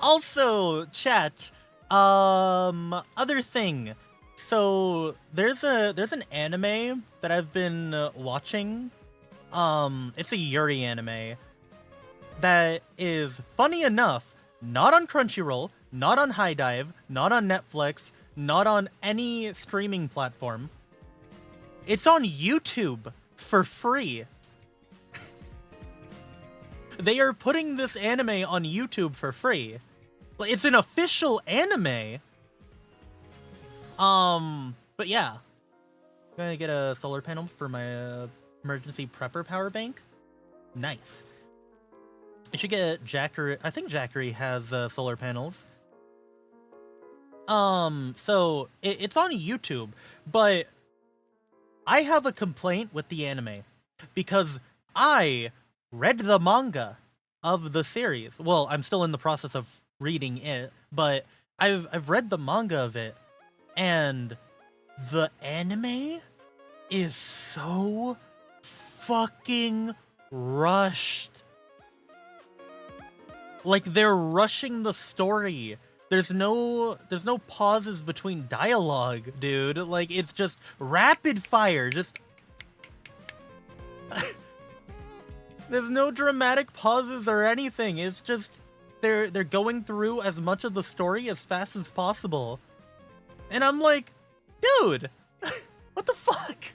Also, chat, other thing. So there's an anime that I've been watching. It's a Yuri anime that is, funny enough, not on Crunchyroll, not on High Dive, not on Netflix, not on any streaming platform. It's on YouTube for free. They are putting this anime on YouTube for free. Like, it's an official anime. But yeah. I'm gonna get a solar panel for my emergency prepper power bank. Nice. I should get Jackery. I think Jackery has solar panels. So it's on YouTube, but I have a complaint with the anime because I read the manga of the series. Well, I'm still in the process of reading it, but I've read the manga of it, and the anime is so fucking rushed. Like, they're rushing the story. There's no pauses between dialogue, dude. Like, it's just rapid fire. Just there's no dramatic pauses or anything. It's just they're going through as much of the story as fast as possible. And I'm like, dude, what the fuck?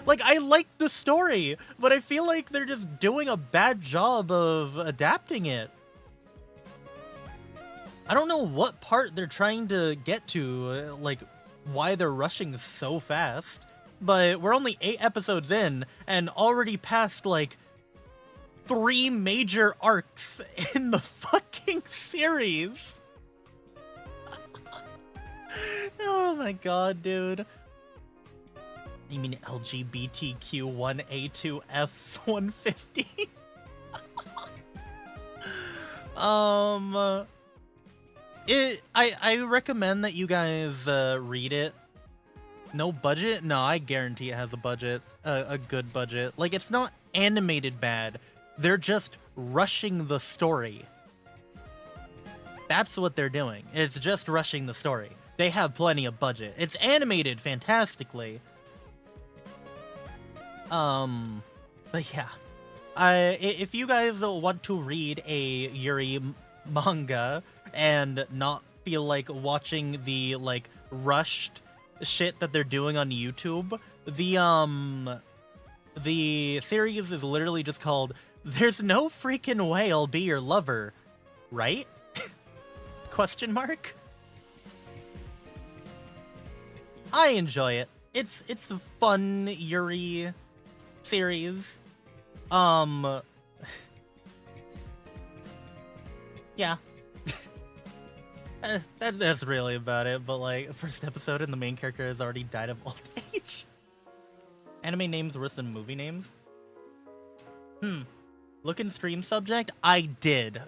Like, I like the story, but I feel like they're just doing a bad job of adapting it. I don't know what part they're trying to get to, like, why they're rushing so fast, but we're only 8 episodes in, and already past, like, 3 major arcs in the fucking series. Oh my god, dude. You mean LGBTQ1A2F150? I recommend that you guys read it. No budget? No, I guarantee it has a budget, a good budget. Like, it's not animated bad. They're just rushing the story. That's what they're doing. It's just rushing the story. They have plenty of budget. It's animated fantastically. But yeah. If you guys want to read a Yuri manga and not feel like watching the, like, rushed shit that they're doing on YouTube, the series is literally just called There's No Freaking Way I'll Be Your Lover, right? Question mark? I enjoy it. It's a fun Yuri series. Yeah. That's really about it, but, like, first episode and the main character has already died of old age. Anime names worse than movie names? Look in stream subject? I did.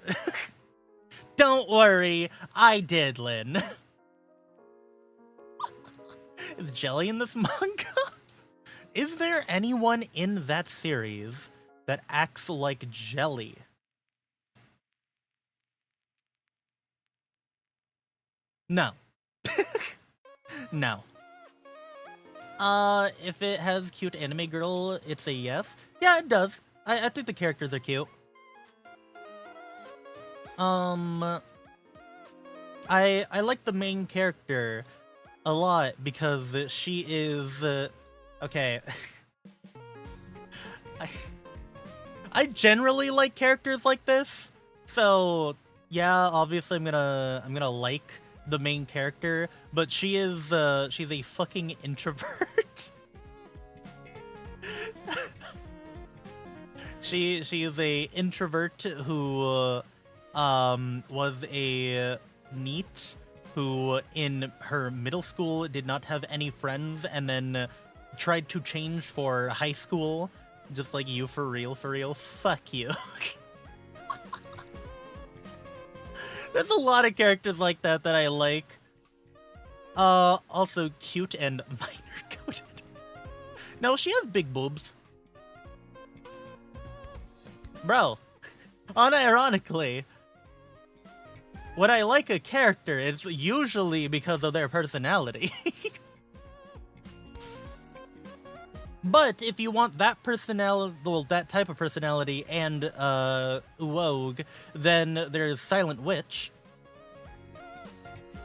Don't worry, I did, Lynn. Is Jelly in this manga? Is there anyone in that series that acts like Jelly? No. No. If it has cute anime girl, it's a yes. Yeah, it does. I think the characters are cute. I like the main character a lot because she is, okay. I generally like characters like this, so yeah, obviously I'm gonna like the main character, but she is, she's a fucking introvert. She is a introvert who, was a NEET who in her middle school did not have any friends and then tried to change for high school. Just like you, for real, for real. Fuck you. There's a lot of characters like that that I like. Also cute and minor coded. No, she has big boobs. Bro, unironically, when I like a character, it's usually because of their personality. But if you want that personality, well, that type of personality and Uog, then there's Silent Witch.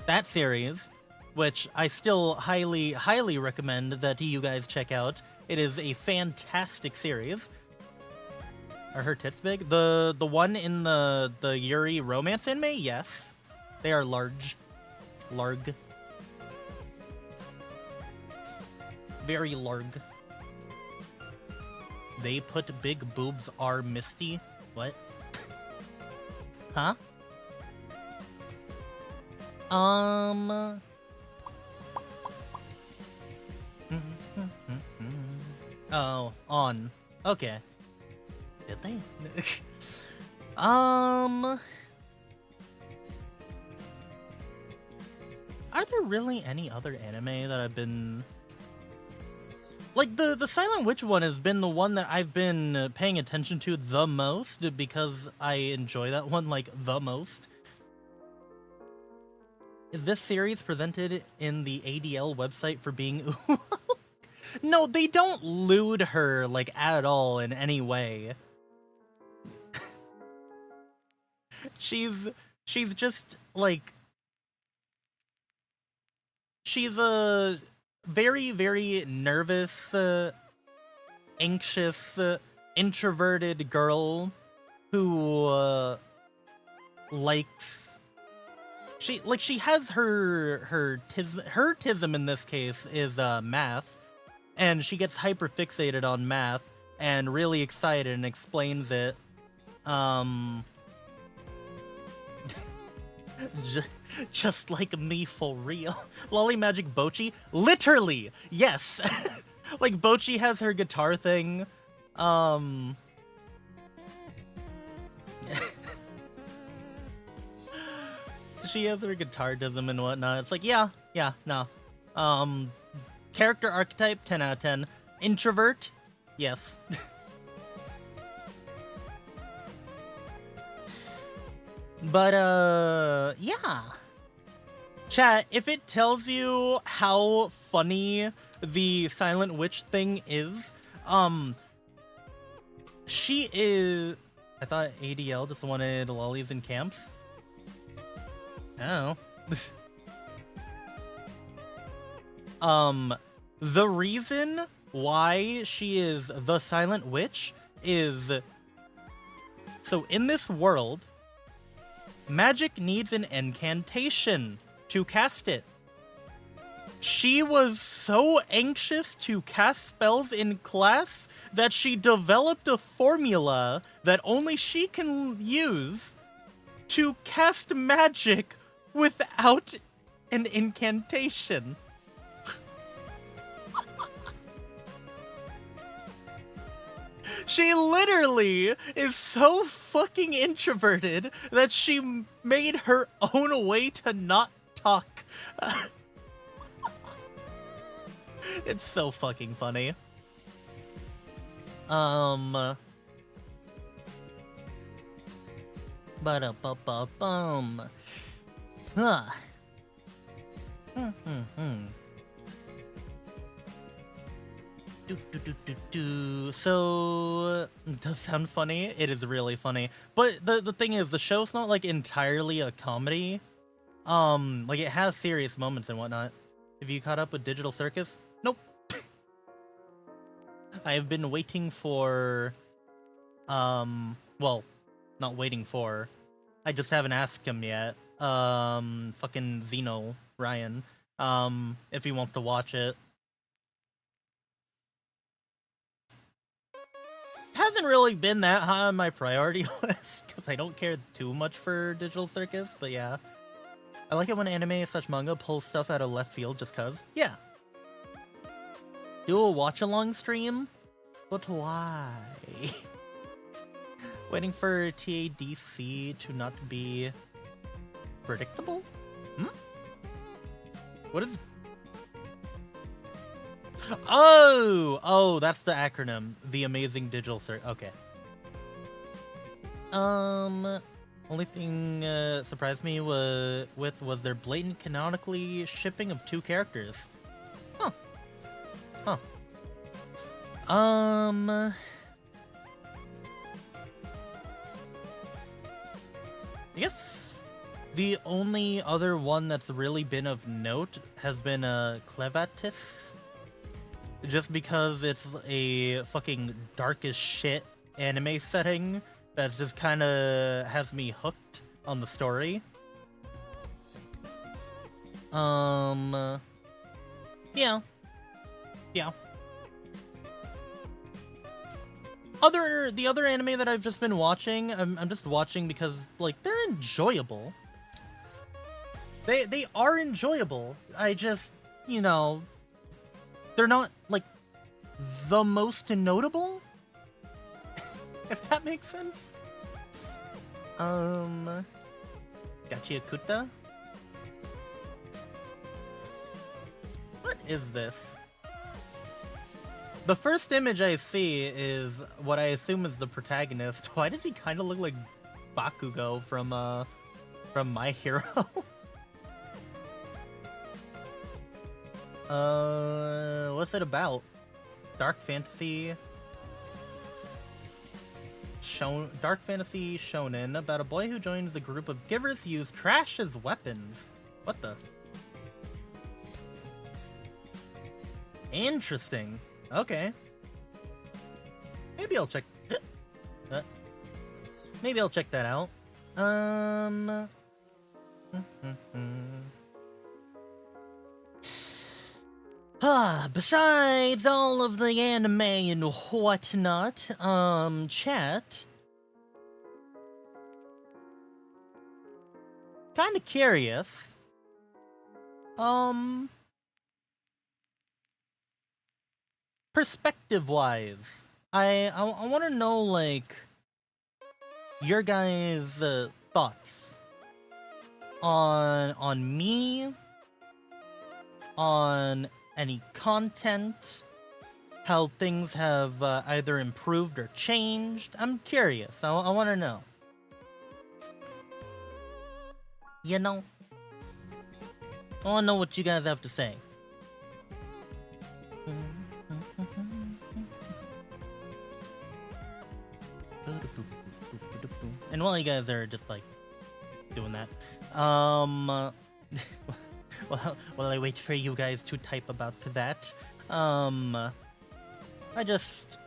That series, which I still highly, highly recommend that you guys check out. It is a fantastic series. Are her tits big? The one in the Yuri romance anime? Yes. They are large. Larg. Very larg. They put big boobs are misty? What? Huh? Oh, on. Okay. Did they? Are there really any other anime that I've been... Like, the Silent Witch one has been the one that I've been paying attention to the most because I enjoy that one, like, the most. Is this series presented in the ADL website for being... No, they don't lewd her, like, at all in any way. She's just, like... She's a very, very nervous, anxious, introverted girl who, likes... She has her tism in this case is, math, and she gets hyper fixated on math and really excited and explains it, just like me for real. Lolly Magic Bochi? Literally! Yes! Like, Bochi has her guitar thing. She has her guitardism and whatnot. It's like, yeah, no. Character archetype, 10 out of 10. Introvert? Yes. But, yeah. Chat, if it tells you how funny the Silent Witch thing is, she is... I thought ADL just wanted lollies in camps. Oh. The reason why she is the Silent Witch is... So, in this world... magic needs an incantation to cast it. She was so anxious to cast spells in class that she developed a formula that only she can use to cast magic without an incantation. She literally is so fucking introverted that she made her own way to not talk. It's so fucking funny. Ba-da-ba-ba-bum. Huh. So, it does sound funny. It is really funny. But the thing is, the show's not, like, entirely a comedy. Like, it has serious moments and whatnot. Have you caught up with Digital Circus? Nope. I have been waiting for... well, not waiting for. I just haven't asked him yet. Fucking Zeno, Ryan. If he wants to watch it. Hasn't really been that high on my priority list, because I don't care too much for Digital Circus, but yeah. I like it when anime such manga pulls stuff out of left field just cuz. Yeah. Do a watch-along stream? But why? Waiting for TADC to not be predictable? Hmm? What is... Oh, that's the acronym. The Amazing Digital Search. Okay. Only thing surprised me was their blatant canonically shipping of 2 characters. Huh. Huh. I guess the only other one that's really been of note has been Clevatis. Just because it's a fucking dark as shit anime setting that just kind of has me hooked on the story. Yeah. The other anime that I've just been watching, I'm just watching because, like, they're enjoyable. They are enjoyable. I just, you know, they're not, like, the most notable? If that makes sense? Gachiakuta? What is this? The first image I see is what I assume is the protagonist. Why does he kind of look like Bakugo from My Hero? What's it about? Dark fantasy... Dark fantasy shonen about a boy who joins a group of givers who use trash as weapons. What the? Interesting. Okay. Maybe I'll check... Maybe I'll check that out. Besides all of the anime and whatnot, chat. Kinda curious. Perspective-wise, I want to know, like, your guys' thoughts on me, on any content, how things have either improved or changed. I'm curious. I want to know. You know? I want to know what you guys have to say. And while you guys are just, like, doing that, while I wait for you guys to type about that, I've just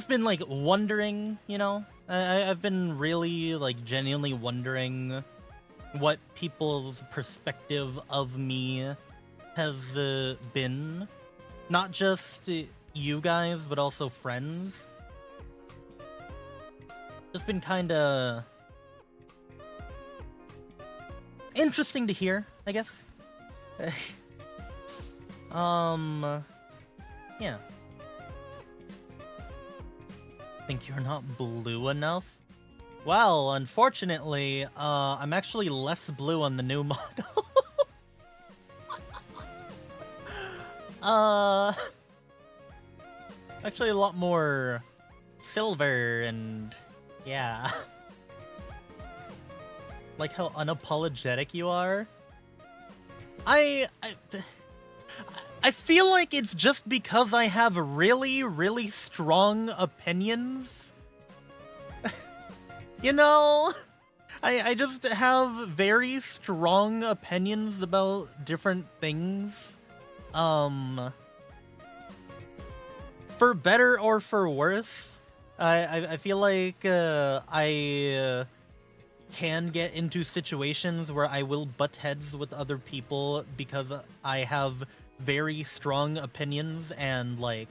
been, like, wondering, you know? I've been really, like, genuinely wondering what people's perspective of me has been. Not just you guys, but also friends. Just been kinda interesting to hear, I guess. Yeah. Think you're not blue enough? Well, unfortunately, I'm actually less blue on the new model. Actually a lot more silver and yeah. Like how unapologetic you are. I feel like it's just because I have really, really strong opinions. You know? I just have very strong opinions about different things. For better or for worse, I feel like I can get into situations where I will butt heads with other people because I have very strong opinions and, like,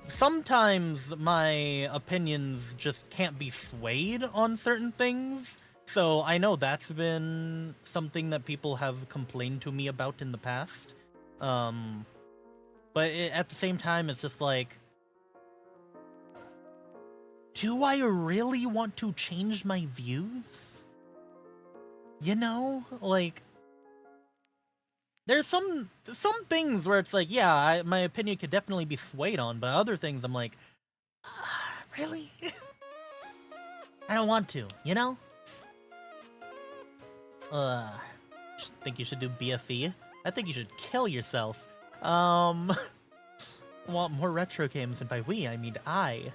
sometimes my opinions just can't be swayed on certain things. So I know that's been something that people have complained to me about in the past. But at the same time, it's just like, do I really want to change my views? You know, like, there's some things where it's like, yeah, my opinion could definitely be swayed on, but other things I'm like, really? I don't want to, you know? Think you should do BFE? I think you should kill yourself. Want more retro games, and by we, I mean I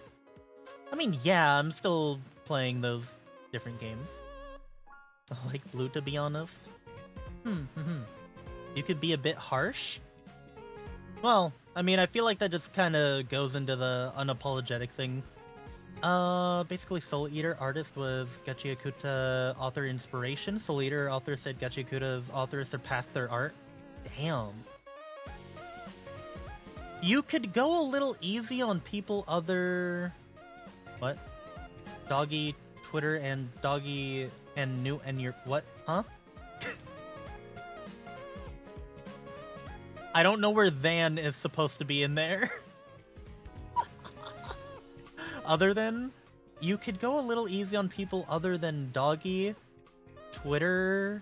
mean, yeah, I'm still playing those different games. I like Blue, to be honest. You could be a bit harsh? Well, I mean, I feel like that just kind of goes into the unapologetic thing. Basically, Soul Eater artist was Gachi Akuta author inspiration. Soul Eater author said Gachi Akuta's author surpassed their art. Damn. You could go a little easy on people other... What? Doggy Twitter and Doggy and New and your... What? Huh? I don't know where than is supposed to be in there. Other than, you could go a little easy on people other than Doggy, Twitter,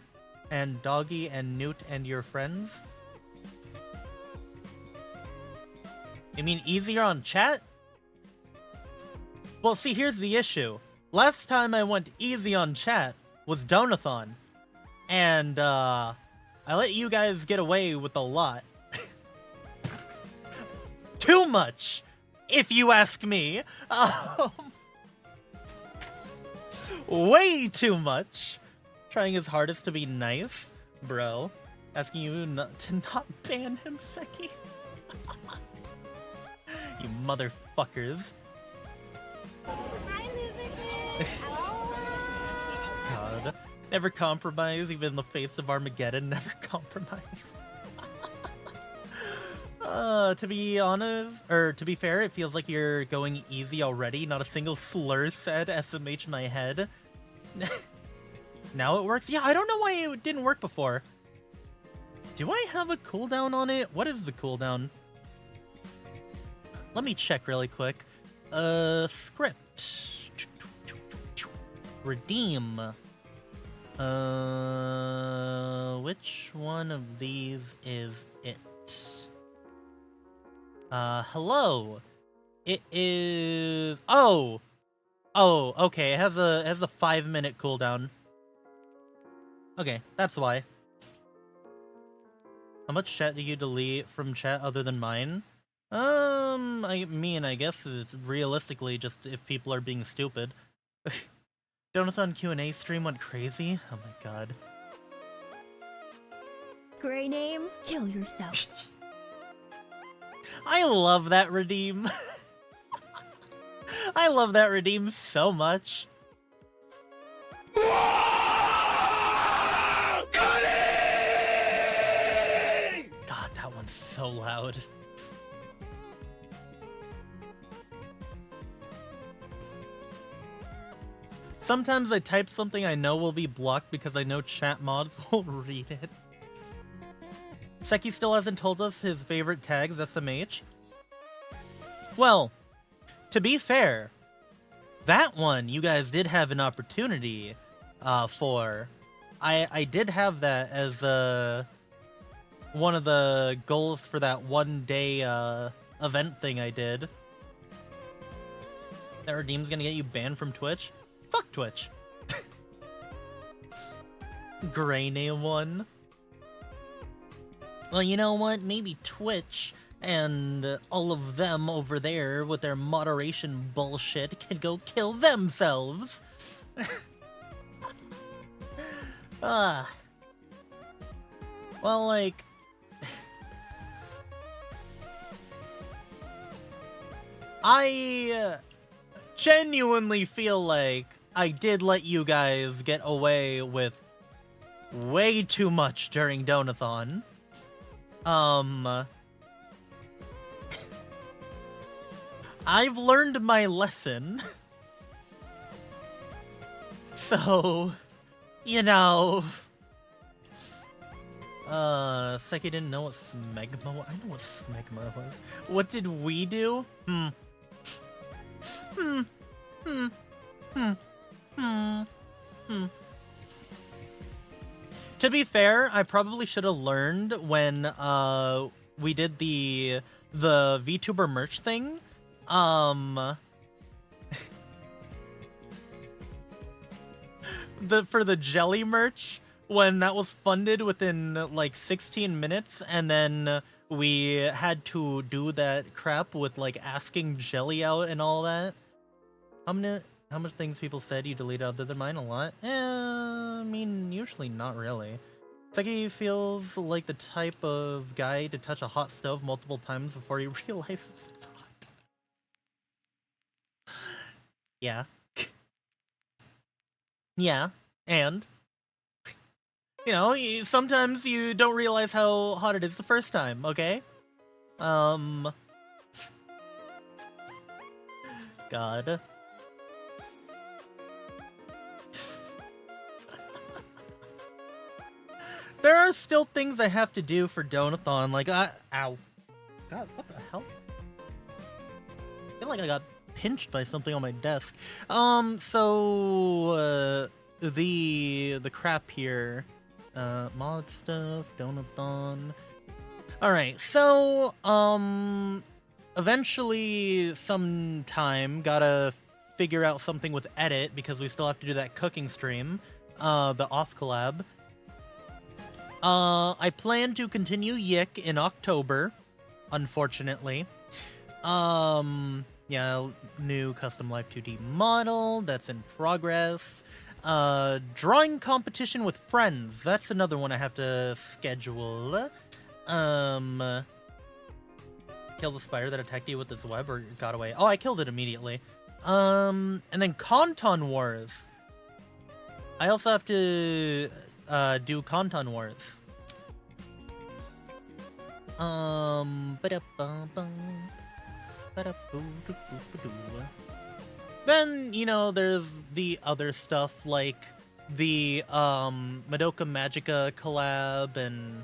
and Doggy and Newt and your friends. You mean easier on chat? Well, see, here's the issue. Last time I went easy on chat was Donathon. And, I let you guys get away with a lot. Too much, if you ask me. Way too much. Trying his hardest to be nice, bro. Asking you to not ban him, Seki. You motherfuckers. God. Never compromise, even in the face of Armageddon. Never compromise. To be honest, or to be fair, it feels like you're going easy already. Not a single slur said, SMH in my head. Now it works? Yeah, I don't know why it didn't work before. Do I have a cooldown on it? What is the cooldown? Let me check really quick. Script. Redeem. Which one of these is it? Hello. It is... Oh, okay. It has a 5-minute cooldown. Okay, that's why. How much chat do you delete from chat other than mine? I mean, I guess it's realistically just if people are being stupid. Donathon Q&A stream went crazy? Oh my god. Gray name, kill yourself. I love that redeem. I love that redeem so much. God, that one's so loud. Sometimes I type something I know will be blocked because I know chat mods will read it. Seki still hasn't told us his favorite tags, SMH. Well, to be fair, that one you guys did have an opportunity for. I did have that as one of the goals for that one-day event thing I did. That redeem's gonna get you banned from Twitch? Fuck Twitch. Gray name one. Well, you know what? Maybe Twitch and all of them over there with their moderation bullshit can go kill themselves. Well, like... I genuinely feel like I did let you guys get away with way too much during Donathon. I've learned my lesson. So, you know... Seki didn't know what smegma was. I know what smegma was. What did we do? To be fair, I probably should have learned when we did the VTuber merch thing. For the jelly merch, when that was funded within like 16 minutes, and then we had to do that crap with like asking jelly out and all that. How much things people said you deleted other than mine? A lot? I mean, usually not really. Seki feels like the type of guy to touch a hot stove multiple times before he realizes it's hot. Yeah. Yeah, and... You know, sometimes you don't realize how hot it is the first time, okay? God. There are still things I have to do for Donathon, like, ow. God, what the hell? I feel like I got pinched by something on my desk. The crap here. Mod stuff, Donathon. Alright, so, eventually, sometime, gotta figure out something with edit, because we still have to do that cooking stream, the off collab. I plan to continue Yik in October, unfortunately. Yeah, new custom Life 2D model, that's in progress. Drawing competition with friends, that's another one I have to schedule. Kill the spider that attacked you with its web or got away. Oh, I killed it immediately. And then Conton Wars. I also have to do Conton Wars. Then, you know, there's the other stuff like the Madoka Magica collab, and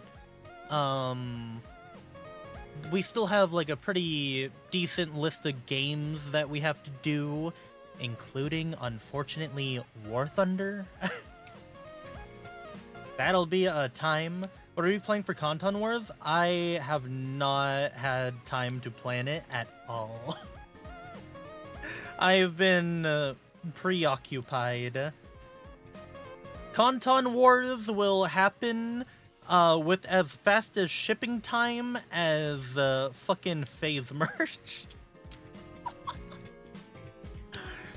we still have like a pretty decent list of games that we have to do, including, unfortunately, War Thunder. That'll be a time. What are we playing for Conton Wars? I have not had time to plan it at all. I've been preoccupied. Conton Wars will happen with as fast as shipping time as fucking phase merch.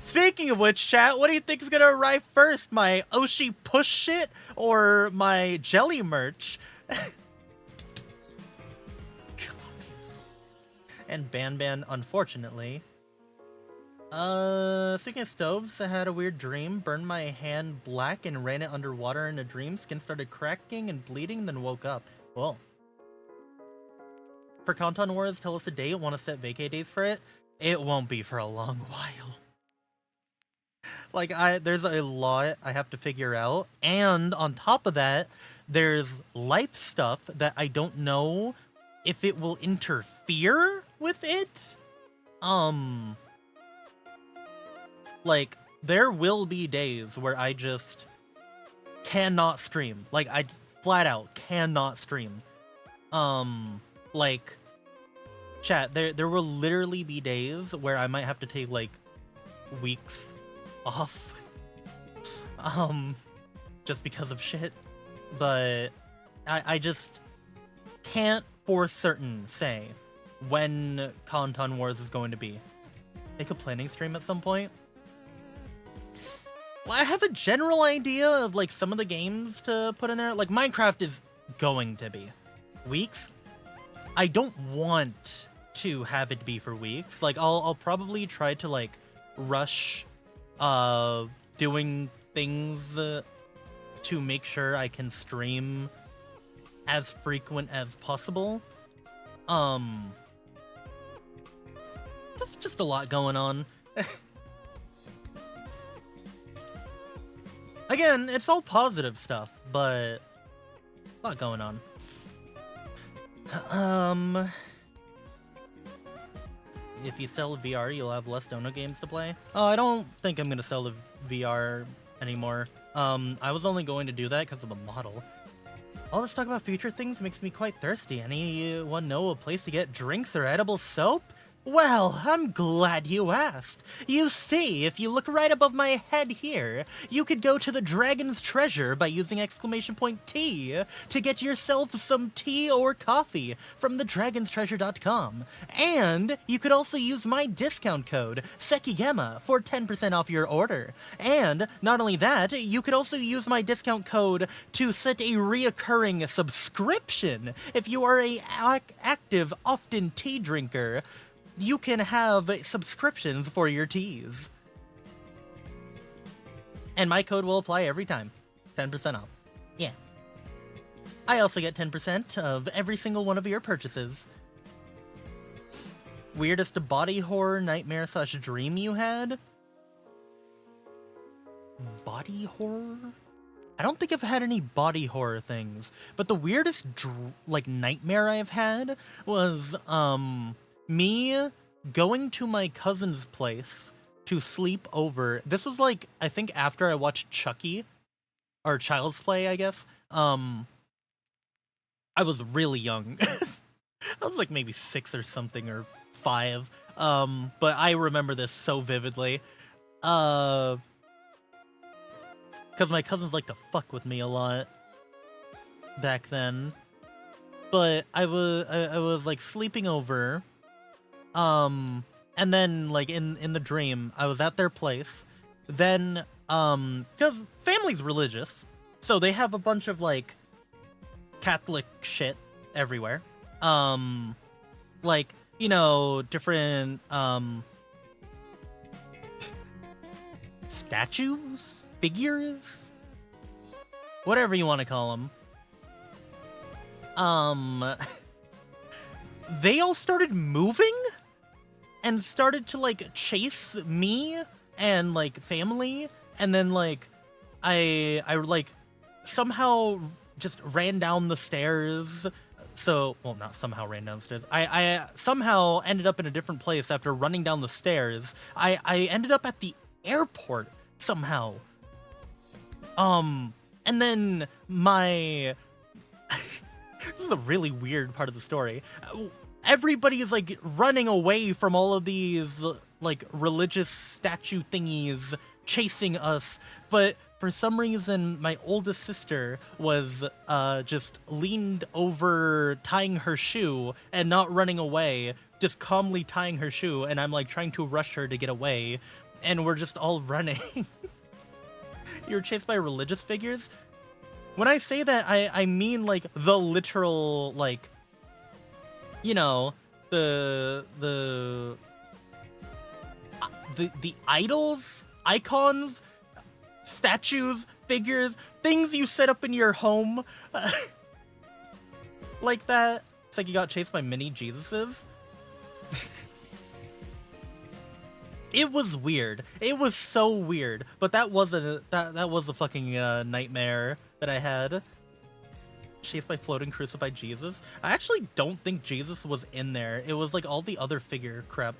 Speaking of which, chat, what do you think is gonna arrive first? My Oshi push shit or my jelly merch? God. And Ban, unfortunately. Speaking of stoves, I had a weird dream, burned my hand black and ran it underwater in a dream. Skin started cracking and bleeding, then woke up. Whoa. For Conton Wars, tell us a date. Want to set vacay days for it? It won't be for a long while. Like, there's a lot I have to figure out, and on top of that, there's life stuff that I don't know if it will interfere with it. Like, there will be days where I just cannot stream. Like, I just flat out cannot stream. Like, chat, there will literally be days where I might have to take, like, weeks off. Just because of shit. But I just can't for certain say when Conton Wars is going to be. Make a planning stream at some point. Well, I have a general idea of like some of the games to put in there. Like Minecraft is going to be weeks. I don't want to have it be for weeks. Like I'll probably try to like rush doing things to make sure I can stream as frequent as possible. The just a lot going on. Again, it's all positive stuff, but a lot going on. If you sell VR, you'll have less dono games to play. Oh, I don't think I'm gonna sell the VR anymore. I was only going to do that because of the model. All this talk about future things makes me quite thirsty. Anyone know a place to get drinks or edible soap? Well, I'm glad you asked. You see, if you look right above my head here, you could go to the Dragon's Treasure by using !T to get yourself some tea or coffee from thedragonstreasure.com. And you could also use my discount code, Sekigema, for 10% off your order. And not only that, you could also use my discount code to set a reoccurring subscription. If you are a active, often tea drinker, you can have subscriptions for your teas. And my code will apply every time. 10% off. Yeah. I also get 10% of every single one of your purchases. Weirdest body horror nightmare / dream you had? Body horror? I don't think I've had any body horror things, but the weirdest nightmare I've had was me going to my cousin's place to sleep over. This was I think after I watched Chucky, or Child's Play, I guess. I was really young. I was maybe 6 or something, or 5. But I remember this so vividly. Because my cousins liked to fuck with me a lot back then. But I was sleeping over. And then, in the dream, I was at their place. Then, because family's religious, so they have a bunch of, Catholic shit everywhere. Different, statues? Figures? Whatever you want to call them. They all started moving? And started to, chase me and, family, and then, I somehow just ran down the stairs. So, well, not somehow ran down the stairs. I somehow ended up in a different place after running down the stairs. I ended up at the airport somehow. And then my... This is a really weird part of the story. Everybody is running away from all of these religious statue thingies chasing us, but for some reason my oldest sister was just leaned over tying her shoe and not running away, just calmly tying her shoe, and I'm trying to rush her to get away, and we're just all running. You were chased by religious figures? When I say that, I mean the literal you know, the idols, icons, statues, figures, things you set up in your home, like that. It's like you got chased by mini Jesuses. It was weird. It was so weird. But that wasn't that was a fucking nightmare that I had. Chased by floating crucified Jesus. I actually don't think Jesus was in there. It was all the other figure crap.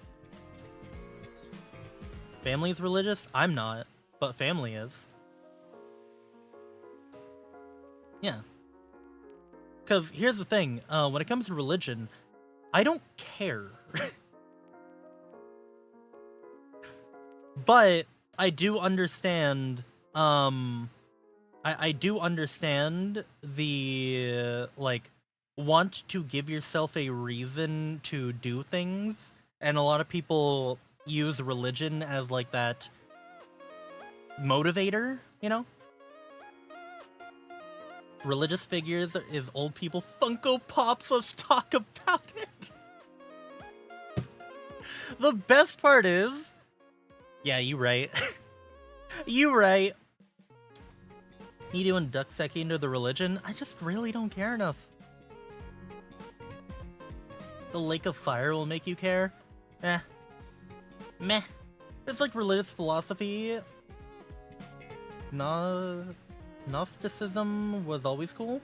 Family's religious? I'm not, but family is. Yeah. Because here's the thing, when it comes to religion, I don't care. But I do understand, I do understand the, want to give yourself a reason to do things, and a lot of people use religion as, that motivator, you know? Religious figures is old people. Funko Pops, let's talk about it! The best part is... Yeah, you right. You right. You to induct Seki into the religion? I just really don't care enough. The Lake of Fire will make you care? Eh. meh. It's like religious philosophy. Gnosticism was always cool.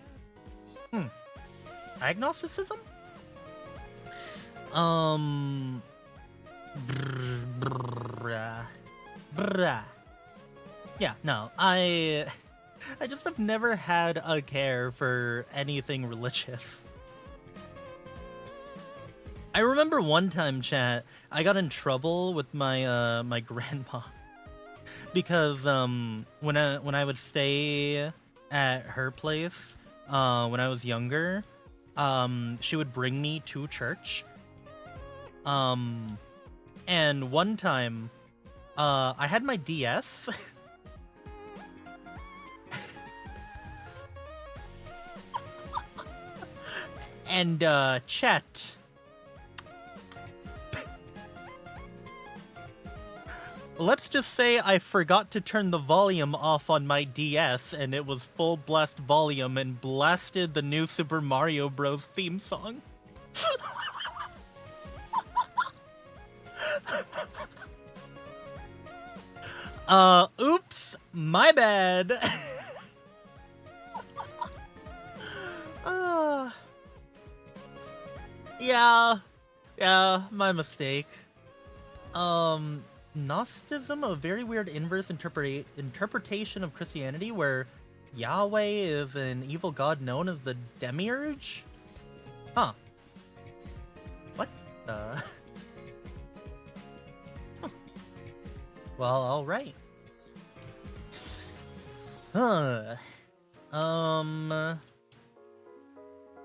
Agnosticism? Brah. Yeah, no, I just have never had a care for anything religious. I remember one time, chat, I got in trouble with my my grandma because when I would stay at her place when I was younger, she would bring me to church. And one time I had my DS. And chat. Let's just say I forgot to turn the volume off on my DS and it was full blast volume and blasted the new Super Mario Bros. Theme song. Oops, my bad. Yeah, my mistake. Gnosticism, a very weird inverse interpretation of Christianity where Yahweh is an evil god known as the Demiurge? Huh. What? Huh. Well, alright.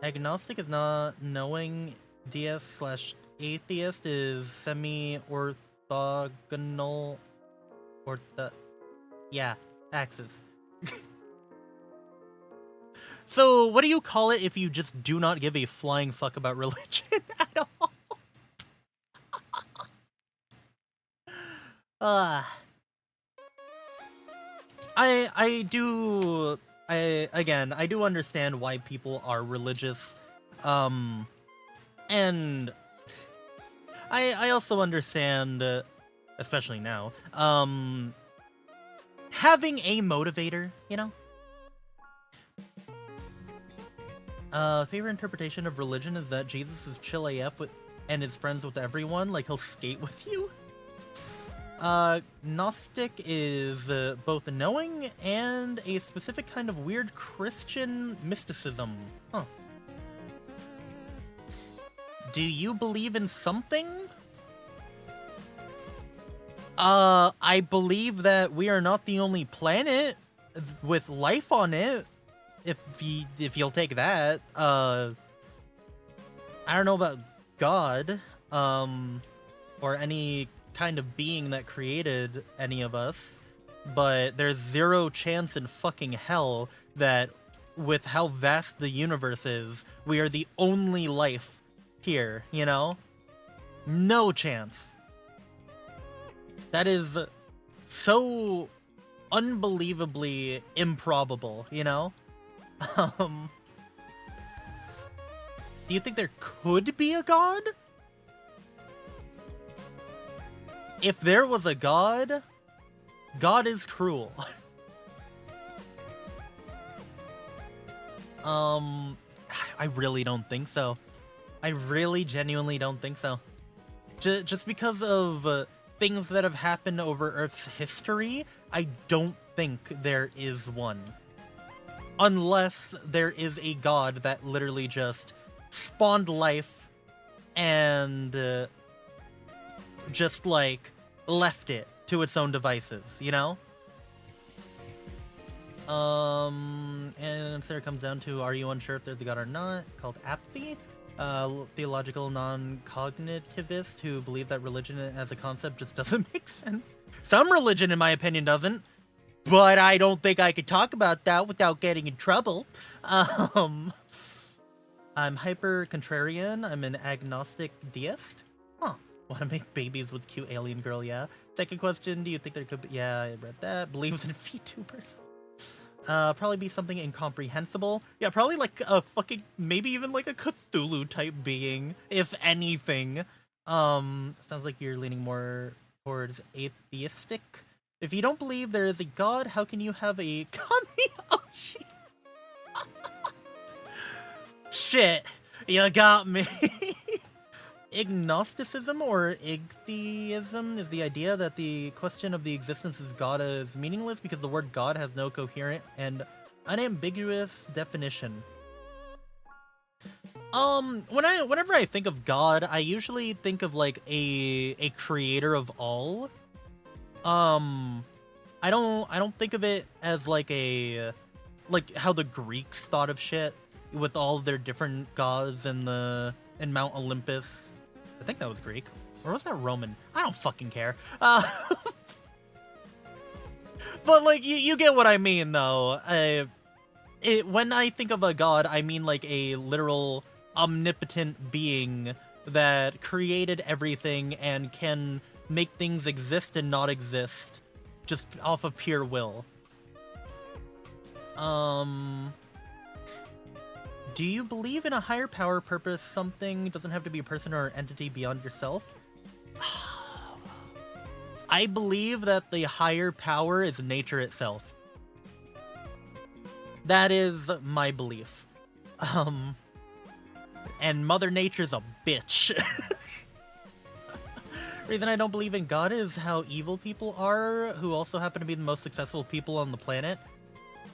Agnostic is not knowing. DS/atheist is semi-orthogonal. Yeah, axis. So, what do you call it if you just do not give a flying fuck about religion at all? I do understand why people are religious, and I also understand, especially now, having a motivator, you know? Favorite interpretation of religion is that Jesus is chill AF and is friends with everyone, like he'll skate with you. Gnostic is both knowing and a specific kind of weird Christian mysticism. Huh. Do you believe in something? I believe that we are not the only planet with life on it. If you'll take that. I don't know about God, or any kind of being that created any of us, but there's zero chance in fucking hell that with how vast the universe is, we are the only life here, you know? No chance. That is so unbelievably improbable, you know? Do you think there could be a god? If there was a god, God is cruel. I really don't think so. I really genuinely don't think so. Just because of things that have happened over Earth's history, I don't think there is one. Unless there is a god that literally just spawned life and just, like, left it to its own devices, you know? And so it comes down to, are you unsure if there's a god or not? Called apathy. Theological non-cognitivist who believe that religion as a concept just doesn't make sense. Some religion, in my opinion, doesn't. But I don't think I could talk about that without getting in trouble. I'm hyper-contrarian. I'm an agnostic deist. Huh. Want to make babies with cute alien girl, yeah. Second question, do you think there could be... Yeah, I read that. Believes in vtubers. Probably be something incomprehensible. Yeah, probably like a fucking... Maybe even like a Cthulhu-type being, if anything. Sounds like you're leaning more towards atheistic. If you don't believe there is a god, how can you have a kami? Oh, shit. Shit, you got me. Agnosticism or atheism is the idea that the question of the existence of God is meaningless because the word God has no coherent and unambiguous definition. Whenever I think of God, I usually think of like a creator of all. I don't think of it as like how the Greeks thought of shit with all of their different gods and Mount Olympus. I think that was Greek. Or was that Roman? I don't fucking care. But like you get what I mean though. When I think of a god, I mean like a literal omnipotent being that created everything and can make things exist and not exist just off of pure will. Do you believe in a higher power, purpose, something? Doesn't have to be a person or an entity beyond yourself. I believe that the higher power is nature itself. That is my belief. And Mother Nature's a bitch. Reason I don't believe in God is how evil people are, who also happen to be the most successful people on the planet.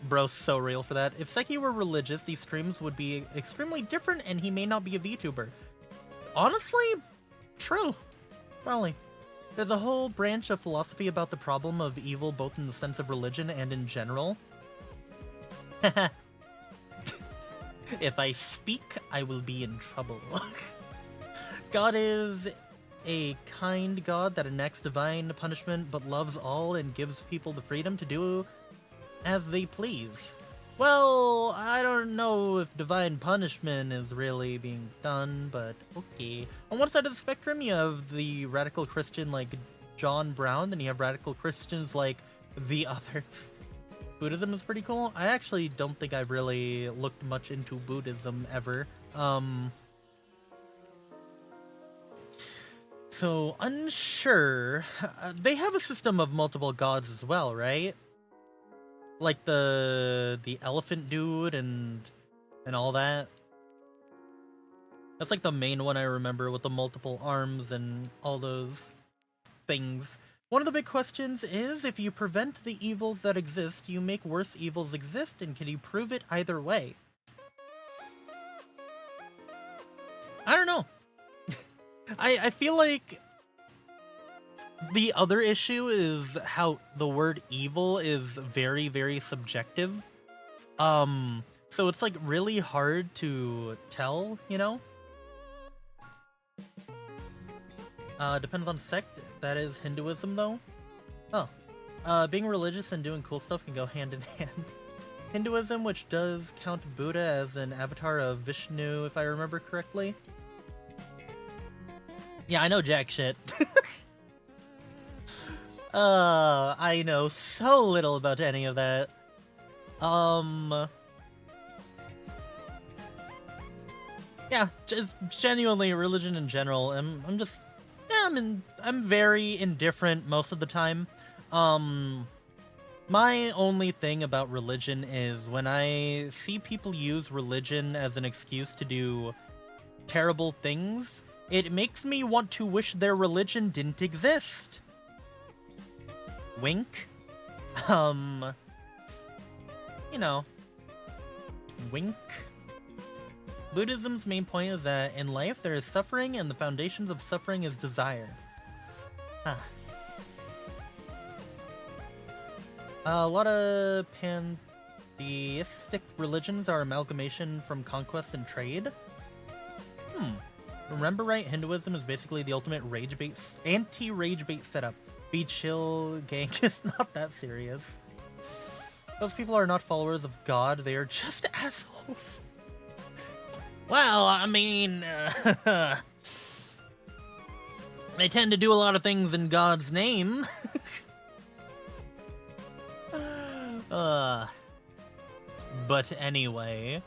Bro's so real for that. If Seki were religious, these streams would be extremely different and he may not be a VTuber. Honestly, true. Probably. There's a whole branch of philosophy about the problem of evil both in the sense of religion and in general. If I speak, I will be in trouble. God is a kind God that enacts divine punishment but loves all and gives people the freedom to do as they please. Well, I don't know if divine punishment is really being done, but okay. On one side of the spectrum, you have the radical Christian like John Brown, then you have radical Christians like the others. Buddhism is pretty cool. I actually don't think I've really looked much into Buddhism ever. So, unsure. They have a system of multiple gods as well, right? Like the elephant dude and all that. That's like the main one I remember with the multiple arms and all those things. One of the big questions is, if you prevent the evils that exist, you make worse evils exist, and can you prove it either way? I don't know. I feel like the other issue is how the word evil is very, very subjective. So it's like really hard to tell, you know? Depends on sect. That is Hinduism, though. Oh. Being religious and doing cool stuff can go hand in hand. Hinduism, which does count Buddha as an avatar of Vishnu, if I remember correctly. Yeah, I know jack shit. I know so little about any of that. Yeah, just genuinely religion in general. I'm just, yeah, I'm very indifferent most of the time. My only thing about religion is when I see people use religion as an excuse to do terrible things, it makes me want to wish their religion didn't exist. Wink. You know. Wink. Buddhism's main point is that in life there is suffering and the foundations of suffering is desire. Huh. A lot of pantheistic religions are amalgamation from conquest and trade. Remember right, Hinduism is basically the ultimate rage bait, anti-rage bait setup. Be chill, gang is not that serious. Those people are not followers of God, they are just assholes. Well, I mean, they tend to do a lot of things in God's name. But anyway.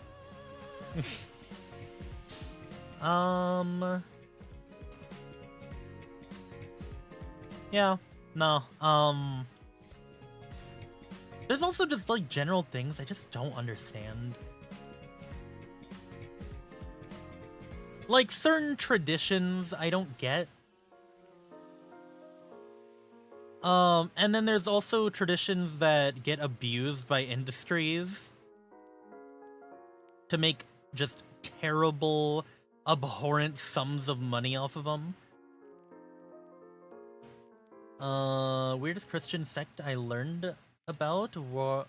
Yeah, no, there's also just, like, general things I just don't understand. Like, certain traditions I don't get. And then there's also traditions that get abused by industries to make just terrible, abhorrent sums of money off of them. Weirdest Christian sect I learned about were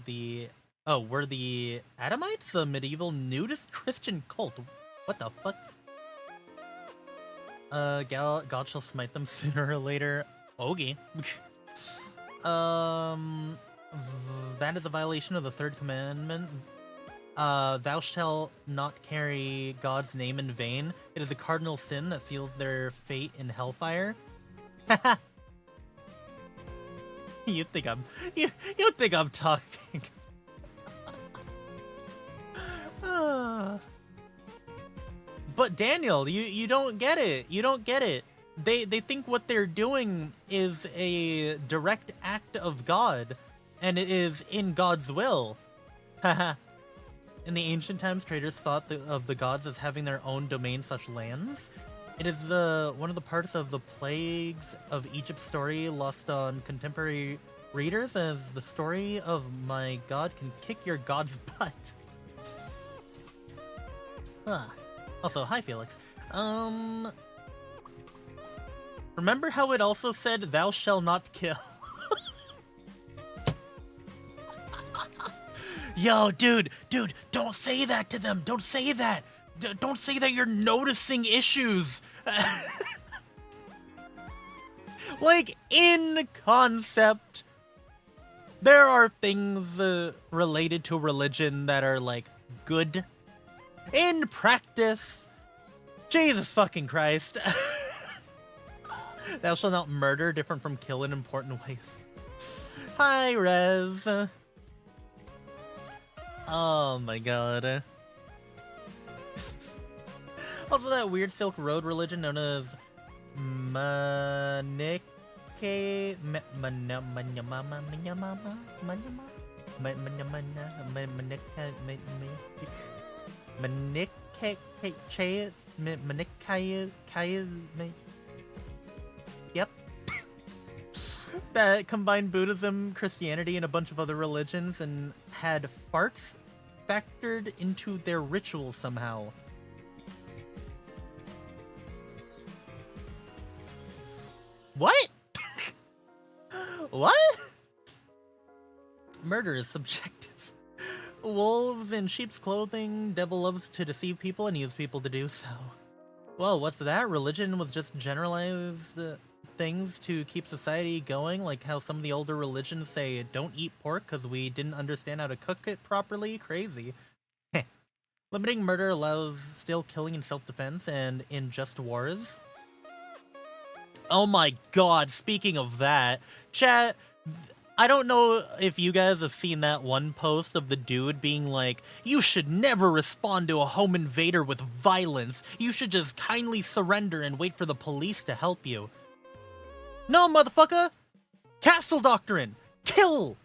the Adamites, a medieval nudist Christian cult. What the fuck? God shall smite them sooner or later. Okay. That is a violation of the third commandment. Thou shalt not carry God's name in vain. It is a cardinal sin that seals their fate in hellfire. Haha. You think I'm talking. But Daniel, you don't get it. You don't get it. They think what they're doing is a direct act of God, and it is in God's will. Haha. In the ancient times, traders thought of the gods as having their own domain/lands. It is one of the parts of the plagues of Egypt story lost on contemporary readers, as the story of my god can kick your god's butt. Also, hi Felix. Remember how it also said thou shall not kill? Yo, dude, don't say that to them. Don't say that. Don't say that you're noticing issues. Like, in concept, there are things related to religion that are, like, good. In practice, Jesus fucking Christ. Thou shalt not murder, different from kill in important ways. Hi, Rez. Oh my god. Also, that weird Silk Road religion known as Manike... Yep. That combined Buddhism, Christianity, and a bunch of other religions and had farts factored into their rituals somehow. What? What? Murder is subjective. Wolves in sheep's clothing, devil loves to deceive people and use people to do so. Whoa, what's that? Religion was just generalized things to keep society going, like how some of the older religions say don't eat pork because we didn't understand how to cook it properly? Crazy. Limiting murder allows still killing in self-defense and in just wars. Oh my god, speaking of that, chat, I don't know if you guys have seen that one post of the dude being like, you should never respond to a home invader with violence. You should just kindly surrender and wait for the police to help you. No, motherfucker! Castle doctrine! Kill!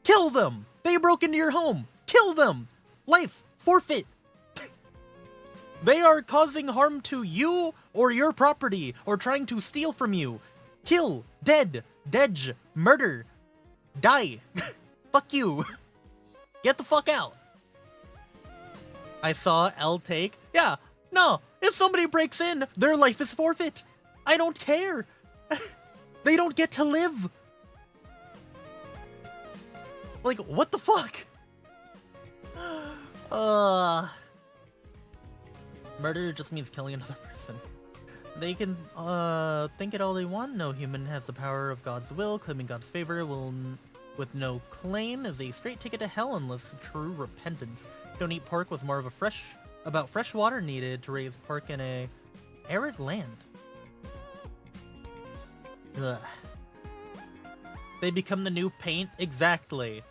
Kill them! They broke into your home! Kill them! Life! Forfeit! They are causing harm to you or your property or trying to steal from you. Kill! Dead! Dej! Murder! Die! Fuck you! Get the fuck out! I saw L take. Yeah, no, if somebody breaks in, their life is forfeit. I don't care. They don't get to live. Like, what the fuck? Murder just means killing another person. They can think it all they want. No human has the power of God's will. Claiming God's favor with no claim is a straight ticket to hell unless true repentance. Don't eat pork with more of a fresh water needed to raise pork in a arid land. Ugh. They become the new paint? Exactly.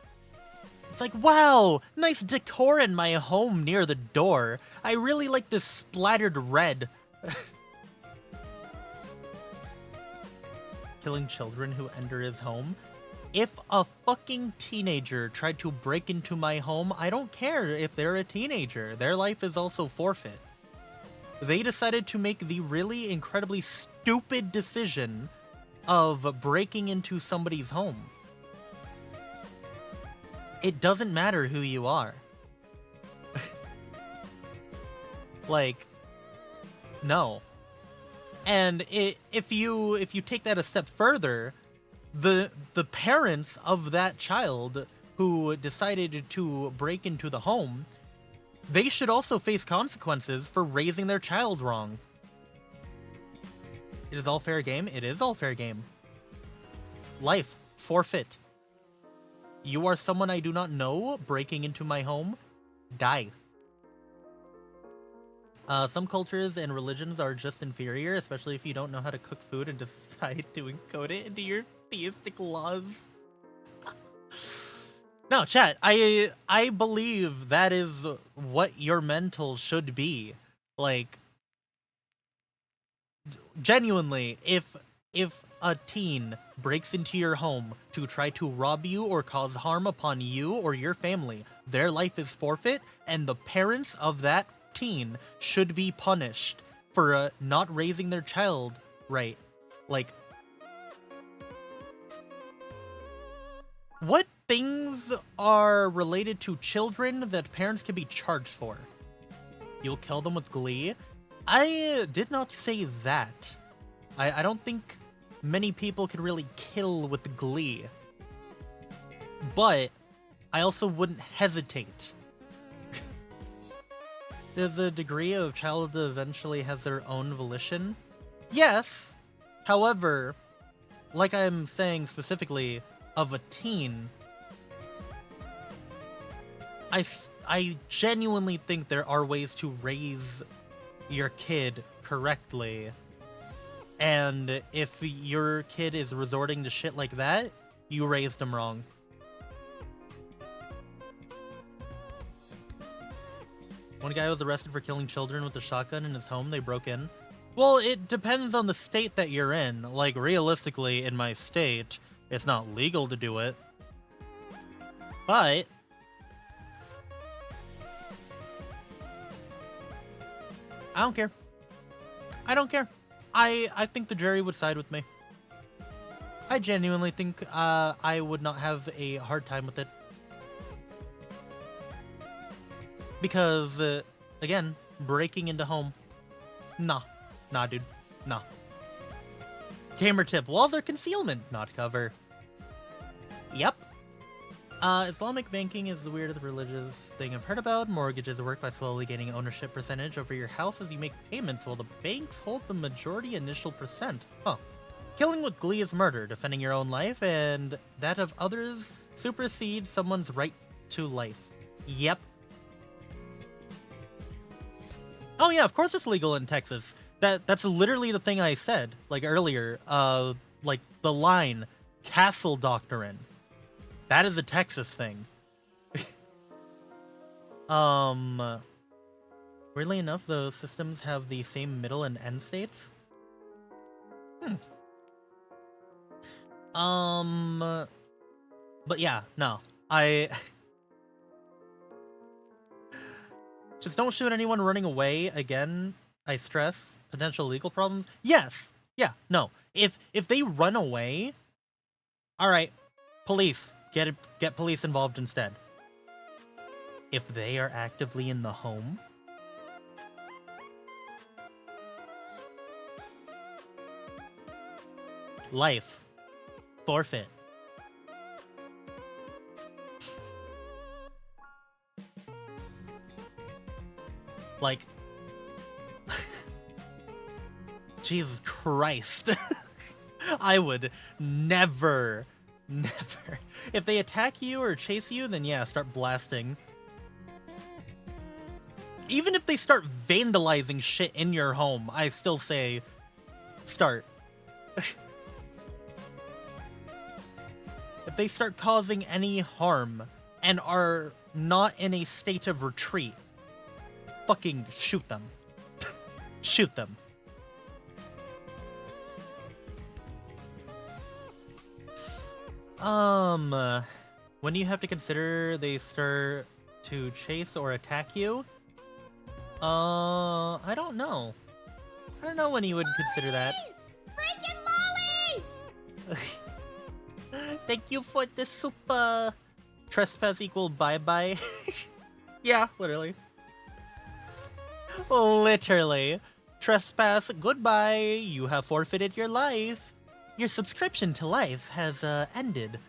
It's like, wow, nice decor in my home near the door. I really like this splattered red. killing children who enter his home. If a fucking teenager tried to break into my home, I don't care if they're a teenager. Their life is also forfeit. They decided to make the really incredibly stupid decision of breaking into somebody's home. It doesn't matter who you are. Like, no. And if you take that a step further, the parents of that child who decided to break into the home, they should also face consequences for raising their child wrong. It is all fair game. It is all fair game. Life, forfeit. You are someone I do not know breaking into my home. Die. Some cultures and religions are just inferior, especially if you don't know how to cook food and decide to encode it into your theistic laws. No, chat, I believe that is what your mental should be. Like, genuinely, if a teen breaks into your home to try to rob you or cause harm upon you or your family, their life is forfeit, and the parents of that teen should be punished for not raising their child right. Like, what things are related to children that parents can be charged for? You'll kill them with glee? I did not say that. I don't think many people could really kill with glee. But I also wouldn't hesitate. Does a degree of child eventually has their own volition? Yes. However, like I'm saying specifically of a teen, I genuinely think there are ways to raise your kid correctly. And if your kid is resorting to shit like that, you raised them wrong. One guy was arrested for killing children with a shotgun in his home. They broke in. Well, it depends on the state that you're in. Like, realistically, in my state, it's not legal to do it. But I don't care. I don't care. I think the jury would side with me. I genuinely think I would not have a hard time with it. Because, again, breaking into home. Nah, dude. Nah. Gamer tip, walls are concealment, not cover. Yep. Islamic banking is the weirdest religious thing I've heard about. Mortgages work by slowly gaining ownership percentage over your house as you make payments, while the banks hold the majority initial percent. Huh. Killing with glee is murder. Defending your own life and that of others supersedes someone's right to life. Yep. Oh yeah, of course it's legal in Texas. That's literally the thing I said, like earlier. Like the line, castle doctrine. That is a Texas thing. Weirdly enough, those systems have the same middle and end states. But yeah, no. Just don't shoot anyone running away. Again, I stress potential legal problems. Yes. Yeah, no. If they run away, all right, police, get police involved instead. If they are actively in the home, life, forfeit. Like, Jesus Christ. I would never. If they attack you or chase you, then yeah, start blasting. Even if they start vandalizing shit in your home, I still say start. If they start causing any harm and are not in a state of retreat, fucking shoot them. Shoot them. When do you have to consider they start to chase or attack you? I don't know. I don't know when you would consider that. Freaking lollies! Thank you for the super. Trespass equal bye-bye. Yeah, literally. Literally. Trespass, goodbye. You have forfeited your life. Your subscription to life has ended.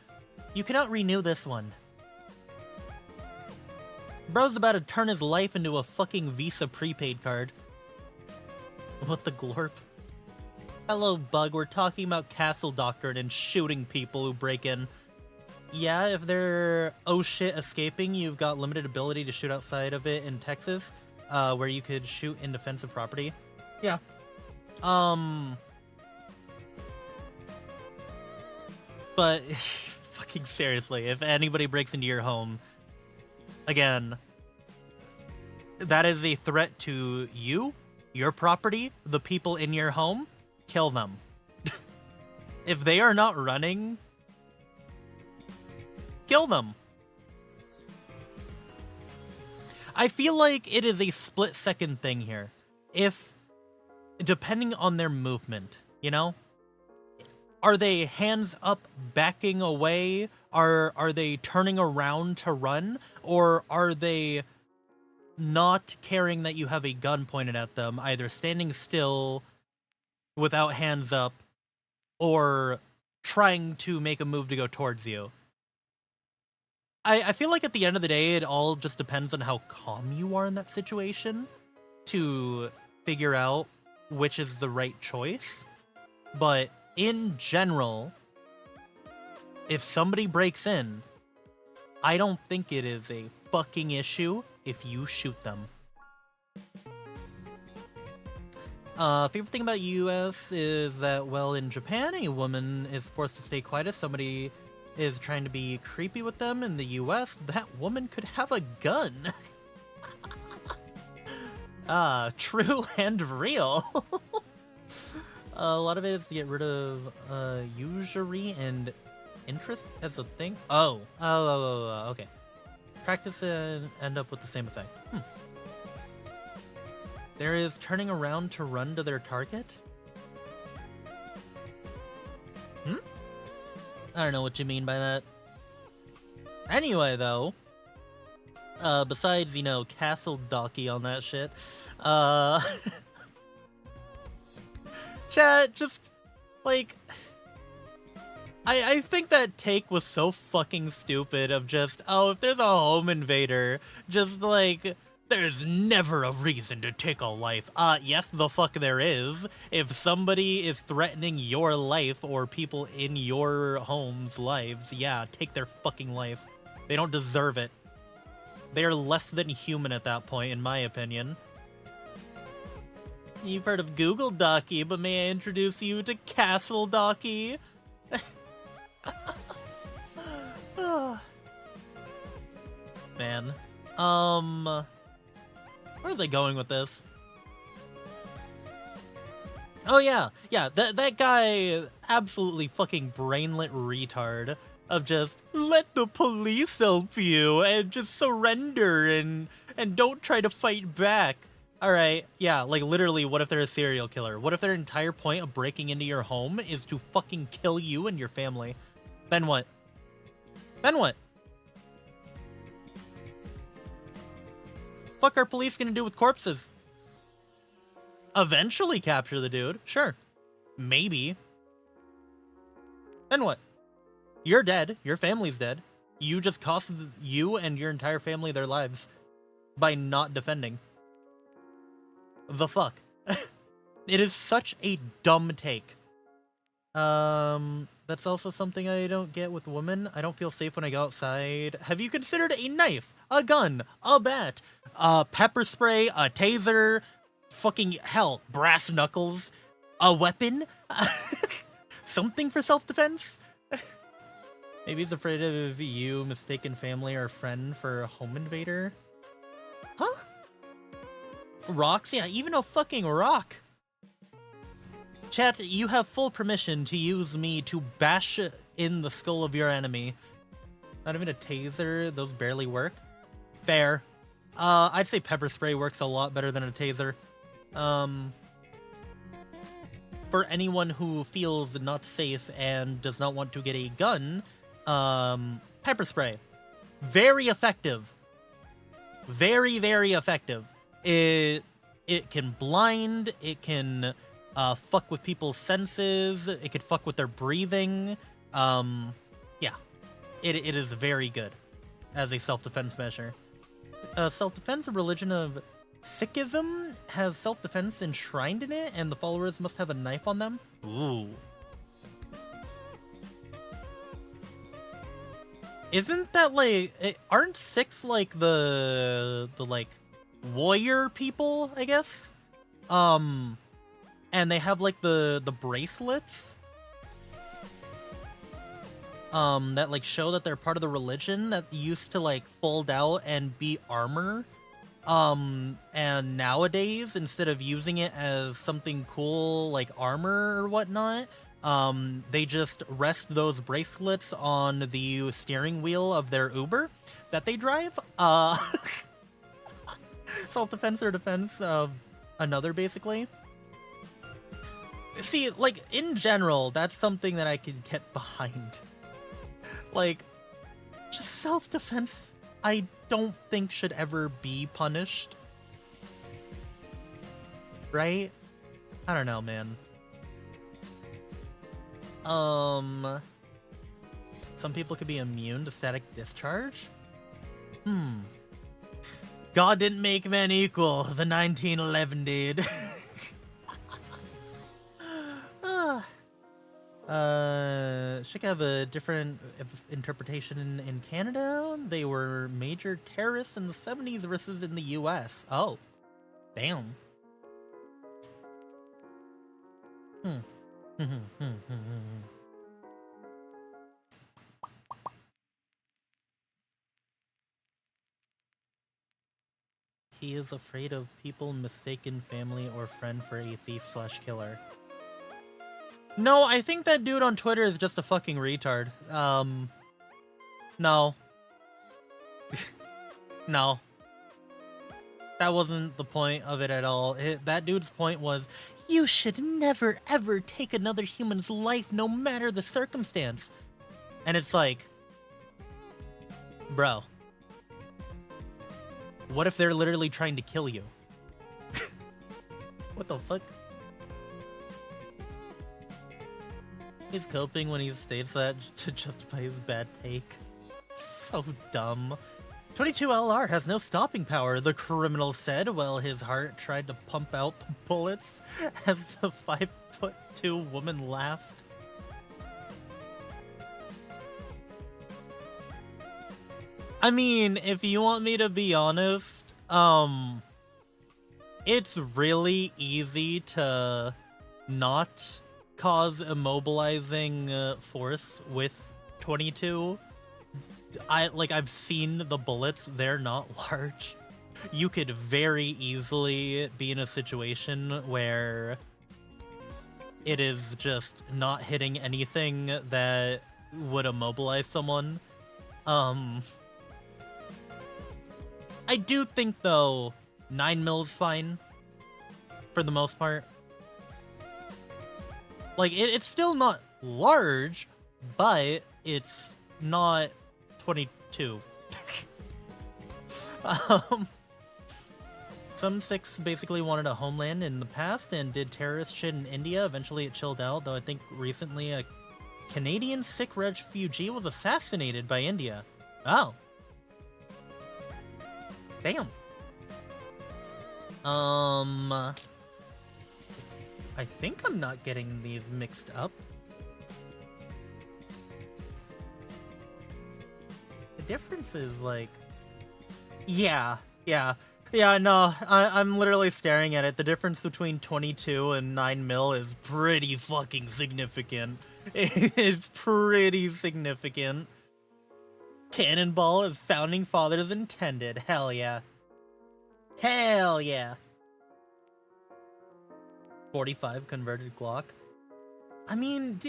You cannot renew this one. Bro's about to turn his life into a fucking Visa prepaid card. What the glorp? Hello, Bug. We're talking about castle doctrine and shooting people who break in. Yeah, if they're oh shit escaping, you've got limited ability to shoot outside of it in Texas, where you could shoot in defensive property. Yeah. But fucking seriously, if anybody breaks into your home, again, that is a threat to you, your property, the people in your home. Kill them. If they are not running, kill them. I feel like it is a split-second thing here. If, depending on their movement, you know? Are they hands up backing away? Are they turning around to run? Or are they not caring that you have a gun pointed at them, either standing still without hands up, or trying to make a move to go towards you? I feel like at the end of the day, it all just depends on how calm you are in that situation to figure out which is the right choice. But in general, if somebody breaks in, I don't think it is a fucking issue if you shoot them. Favorite thing about US is that, well, in Japan, a woman is forced to stay quiet if somebody is trying to be creepy with them. In the US, that woman could have a gun. True and real. A lot of it is to get rid of usury and interest as a thing. Oh, okay. Practice and end up with the same effect. There is turning around to run to their target? I don't know what you mean by that. Anyway, though, besides, you know, castle docky on that shit, chat, just, like, I think that take was so fucking stupid of just, oh, if there's a home invader, just, like, there's never a reason to take a life. Yes, the fuck there is. If somebody is threatening your life or people in your home's lives, yeah, take their fucking life. They don't deserve it. They're less than human at that point, in my opinion. You've heard of Google Docky, but may I introduce you to Castle Docky? Man. Where was I going with this? Oh yeah, that guy, absolutely fucking brainlet retard of just, let the police help you, and just surrender, and don't try to fight back. Alright, yeah, like literally, what if they're a serial killer? What if their entire point of breaking into your home is to fucking kill you and your family? Then what? Then what? Fuck are police gonna do with corpses? Eventually capture the dude, sure. Maybe. Then what? You're dead, your family's dead. You just cost you and your entire family their lives by not defending. The fuck? It is such a dumb take. That's also something I don't get with women. I don't feel safe when I go outside. Have you considered a knife, a gun, a bat, a pepper spray, a taser, fucking hell, brass knuckles, a weapon? Something for self-defense? Maybe he's afraid of you mistaken family or friend for a home invader? Huh? Rocks? Yeah, even a fucking rock. Chat, you have full permission to use me to bash in the skull of your enemy. Not even a taser, those barely work. Fair. I'd say pepper spray works a lot better than a taser. For anyone who feels not safe and does not want to get a gun, pepper spray. Very effective. Very, very effective. It can blind, it can fuck with people's senses, it can fuck with their breathing. Yeah. It is very good as a self-defense measure. Self-defense, a religion of Sekism, has self-defense enshrined in it, and the followers must have a knife on them. Ooh. Isn't that like... aren't Sikhs like the like warrior people, I guess? And they have like the bracelets that like show that they're part of the religion that used to like fold out and be armor. And nowadays, instead of using it as something cool like armor or whatnot, they just rest those bracelets on the steering wheel of their Uber that they drive. Self-defense or defense of another, basically. See, like, in general, that's something that I could get behind. Like, just self-defense, I don't think should ever be punished. Right? I don't know, man. Some people could be immune to static discharge? God didn't make men equal. The 1911 did. Should have a different interpretation in Canada. They were major terrorists in the 70s versus in the US. Oh. Damn. He is afraid of people mistaken family or friend for a thief/killer. No, I think that dude on Twitter is just a fucking retard. No. No. That wasn't the point of it at all. That dude's point was, you should never ever take another human's life no matter the circumstance. And it's like, bro, what if they're literally trying to kill you? What the fuck? He's coping when he states that to justify his bad take. So dumb. 22LR has no stopping power, the criminal said, while his heart tried to pump out the bullets as the 5'2" woman laughed. I mean, if you want me to be honest, it's really easy to not cause immobilizing force with 22. I've seen the bullets, they're not large. You could very easily be in a situation where it is just not hitting anything that would immobilize someone. I do think, though, 9mm is fine, for the most part. Like, it's still not large, but it's not 22. Some Sikhs basically wanted a homeland in the past and did terrorist shit in India. Eventually it chilled out, though I think recently a Canadian Sikh refugee was assassinated by India. Oh. Damn. I think I'm not getting these mixed up. The difference is like... Yeah, no, I'm literally staring at it. The difference between 22 and 9mm is pretty fucking significant. It's pretty significant. Cannonball as founding fathers intended. Hell yeah. Hell yeah. 45 converted Glock. I mean,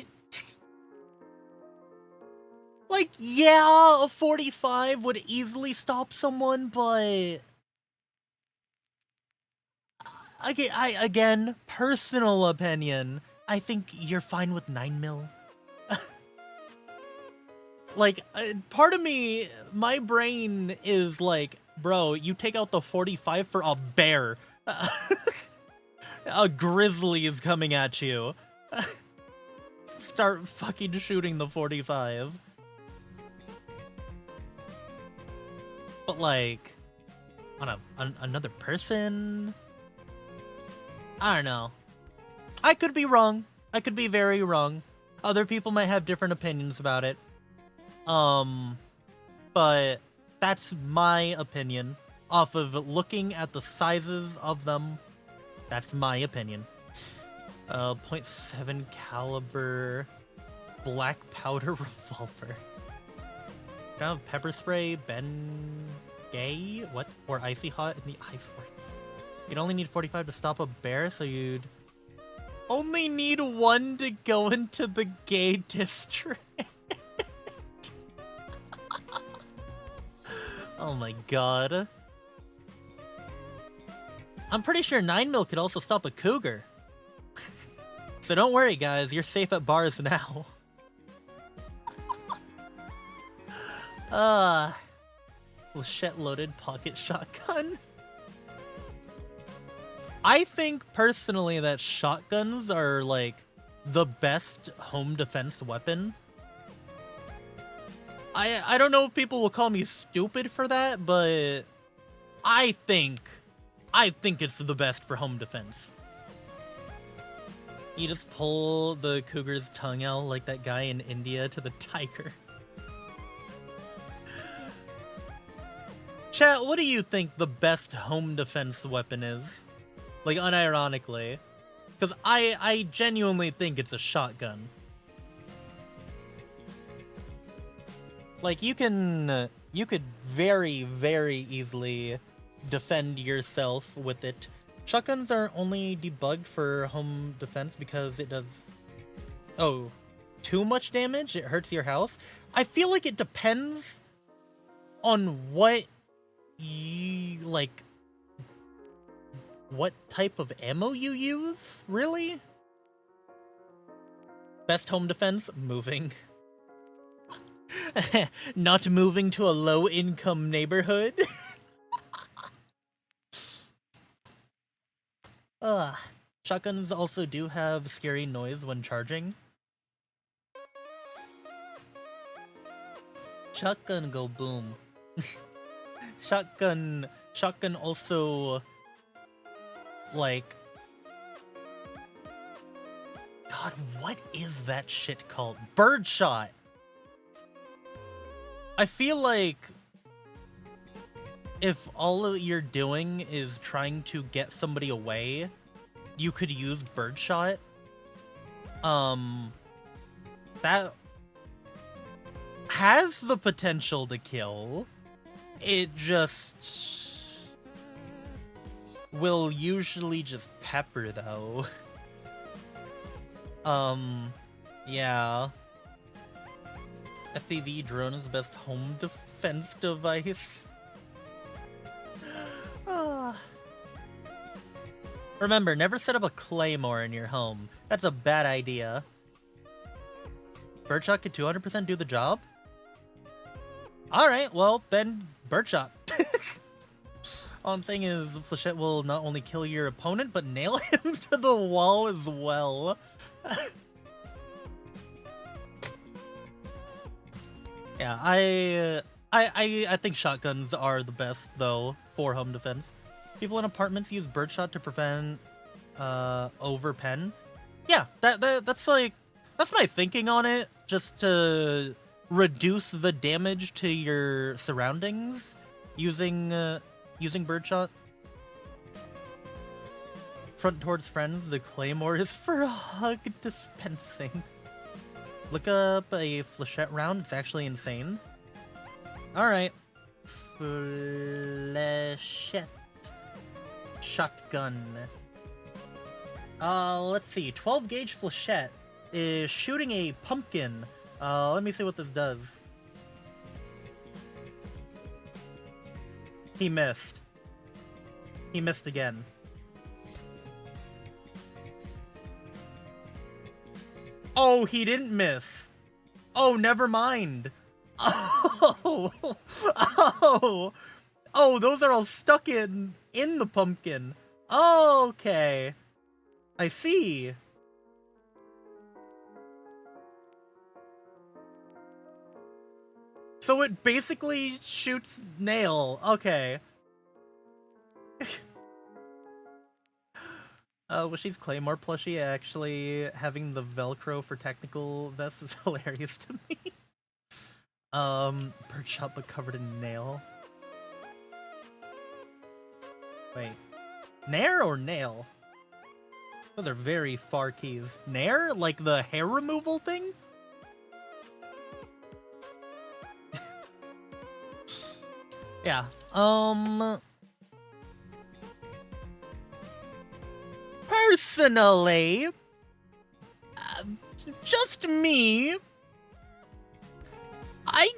Like, yeah, a 45 would easily stop someone, but... Again, personal opinion, I think you're fine with 9mm. Like, part of me, my brain is like, bro, you take out the 45 for a bear. A grizzly is coming at you. Start fucking shooting the 45. But like, on another person? I don't know. I could be wrong. I could be very wrong. Other people might have different opinions about it. But that's my opinion. Off of looking at the sizes of them, that's my opinion. .7 caliber black powder revolver. Can I have pepper spray, Gay? What? Or icy hot in the ice works. You'd only need 45 to stop a bear, so you'd only need 1 to go into the gay district. Oh my god. I'm pretty sure 9mm could also stop a cougar. So don't worry, guys, you're safe at bars now. Flechette-loaded pocket shotgun. I think, personally, that shotguns are, like, the best home defense weapon. I don't know if people will call me stupid for that, but I think it's the best for home defense. You just pull the cougar's tongue out like that guy in India to the tiger. Chat, what do you think the best home defense weapon is? Like, unironically. Because I genuinely think it's a shotgun. Like, you could very, very easily defend yourself with it. Shotguns are only debugged for home defense because it does... Oh, too much damage? It hurts your house? I feel like it depends on what you, like, what type of ammo you use, really? Best home defense? Moving. Not moving to a low-income neighborhood? Shotguns also do have scary noise when charging. Shotgun go boom. Shotgun also, like... God, what is that shit called? Birdshot! I feel like if all you're doing is trying to get somebody away, you could use birdshot. That has the potential to kill. It just will usually just pepper, though. Yeah. FPV drone is the best home defense device. Remember, never set up a claymore in your home. That's a bad idea. Birdshot could 200% do the job? Alright, well, then birdshot. All I'm saying is Flechette will not only kill your opponent, but nail him to the wall as well. Yeah, I think shotguns are the best, though, for home defense. People in apartments use birdshot to prevent overpen. Yeah, that's my thinking on it, just to reduce the damage to your surroundings using birdshot. Front towards friends, the claymore is for hug dispensing. Look up a flechette round, it's actually insane. Alright. Flechette. Shotgun. Let's see. 12 gauge flechette is shooting a pumpkin. Let me see what this does. He missed. He missed again. Oh, he didn't miss. Oh, never mind. Oh, oh, those are all stuck in the pumpkin. Okay, I see. So it basically shoots nail. Okay. Wishy's Claymore plushie actually having the Velcro for technical vests is hilarious to me. Birdshot but covered in nail. Wait. Nair or nail? Those are very far keys. Nair? Like the hair removal thing? Yeah. Personally, just me, I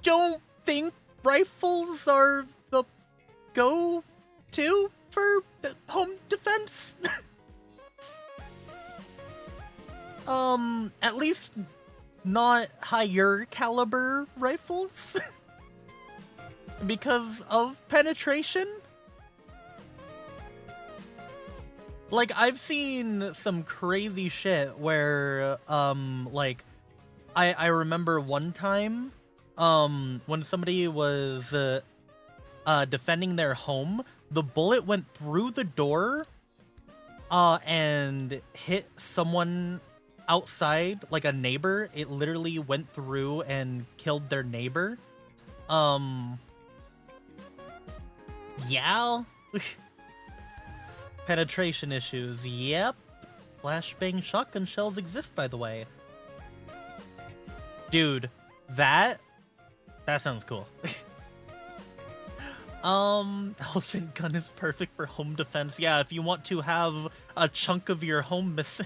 don't think rifles are the go-to for home defense. At least not higher caliber rifles. Because of penetration? Like, I've seen some crazy shit where, like, I remember one time, when somebody was, defending their home, the bullet went through the door, and hit someone outside, like a neighbor. It literally went through and killed their neighbor. Yeah. Penetration issues. Yep. Flashbang shotgun shells exist, by the way. Dude, that sounds cool. Elephant gun is perfect for home defense. Yeah, if you want to have a chunk of your home missing.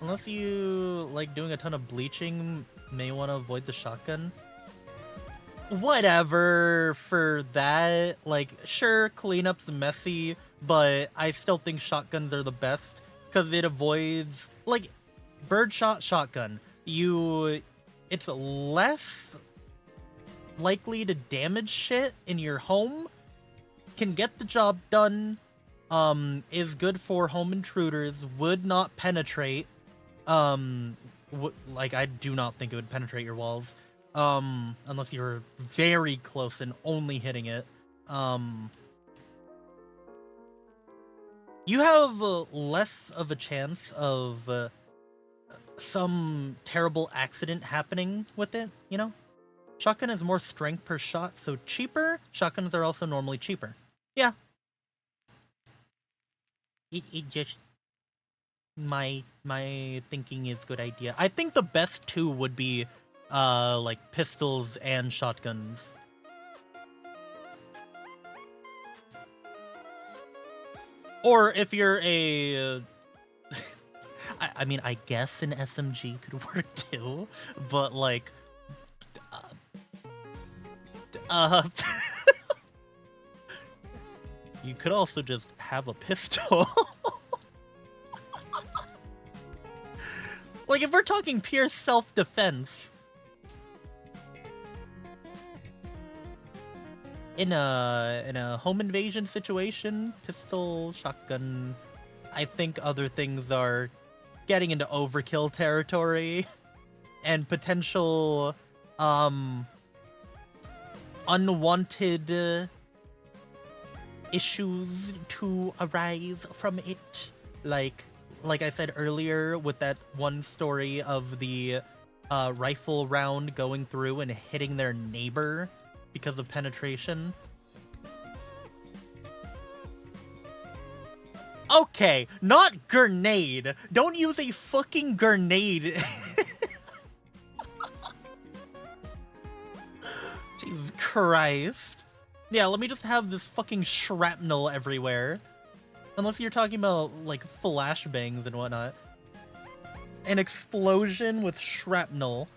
Unless you like doing a ton of bleaching, may want to avoid the shotgun. Whatever for that. Like, sure, cleanup's messy, but I still think shotguns are the best because it avoids, like, birdshot shotgun. It's less likely to damage shit in your home, can get the job done, is good for home intruders, would not penetrate. Like, I do not think it would penetrate your walls, unless you're very close and only hitting it. You have less of a chance of some terrible accident happening with it, you know? Shotgun has more strength per shot, so cheaper. Shotguns are also normally cheaper. Yeah. It just... My thinking is good idea. I think the best two would be, like, pistols and shotguns. Or if you're a... I mean, I guess an SMG could work too, but, like... you could also just have a pistol. Like, if we're talking pure self-defense, in a home invasion situation, pistol, shotgun, I think other things are getting into overkill territory and potential unwanted issues to arise from it, like I said earlier, with that one story of the rifle round going through and hitting their neighbor because of penetration. Okay, not grenade. Don't use a fucking grenade. Jesus Christ. Yeah, let me just have this fucking shrapnel everywhere. Unless you're talking about, like, flashbangs and whatnot. an explosion with shrapnel.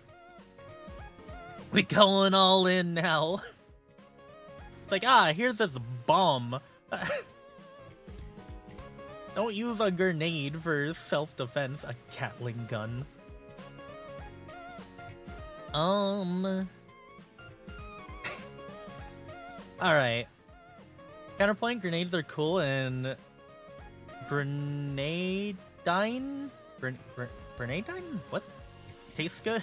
We going all in now. It's like, here's this bomb. Don't use a grenade for self-defense. A Gatling gun. Alright. Counterpoint grenades are cool, and grenadine? Grenadine? What? Tastes good?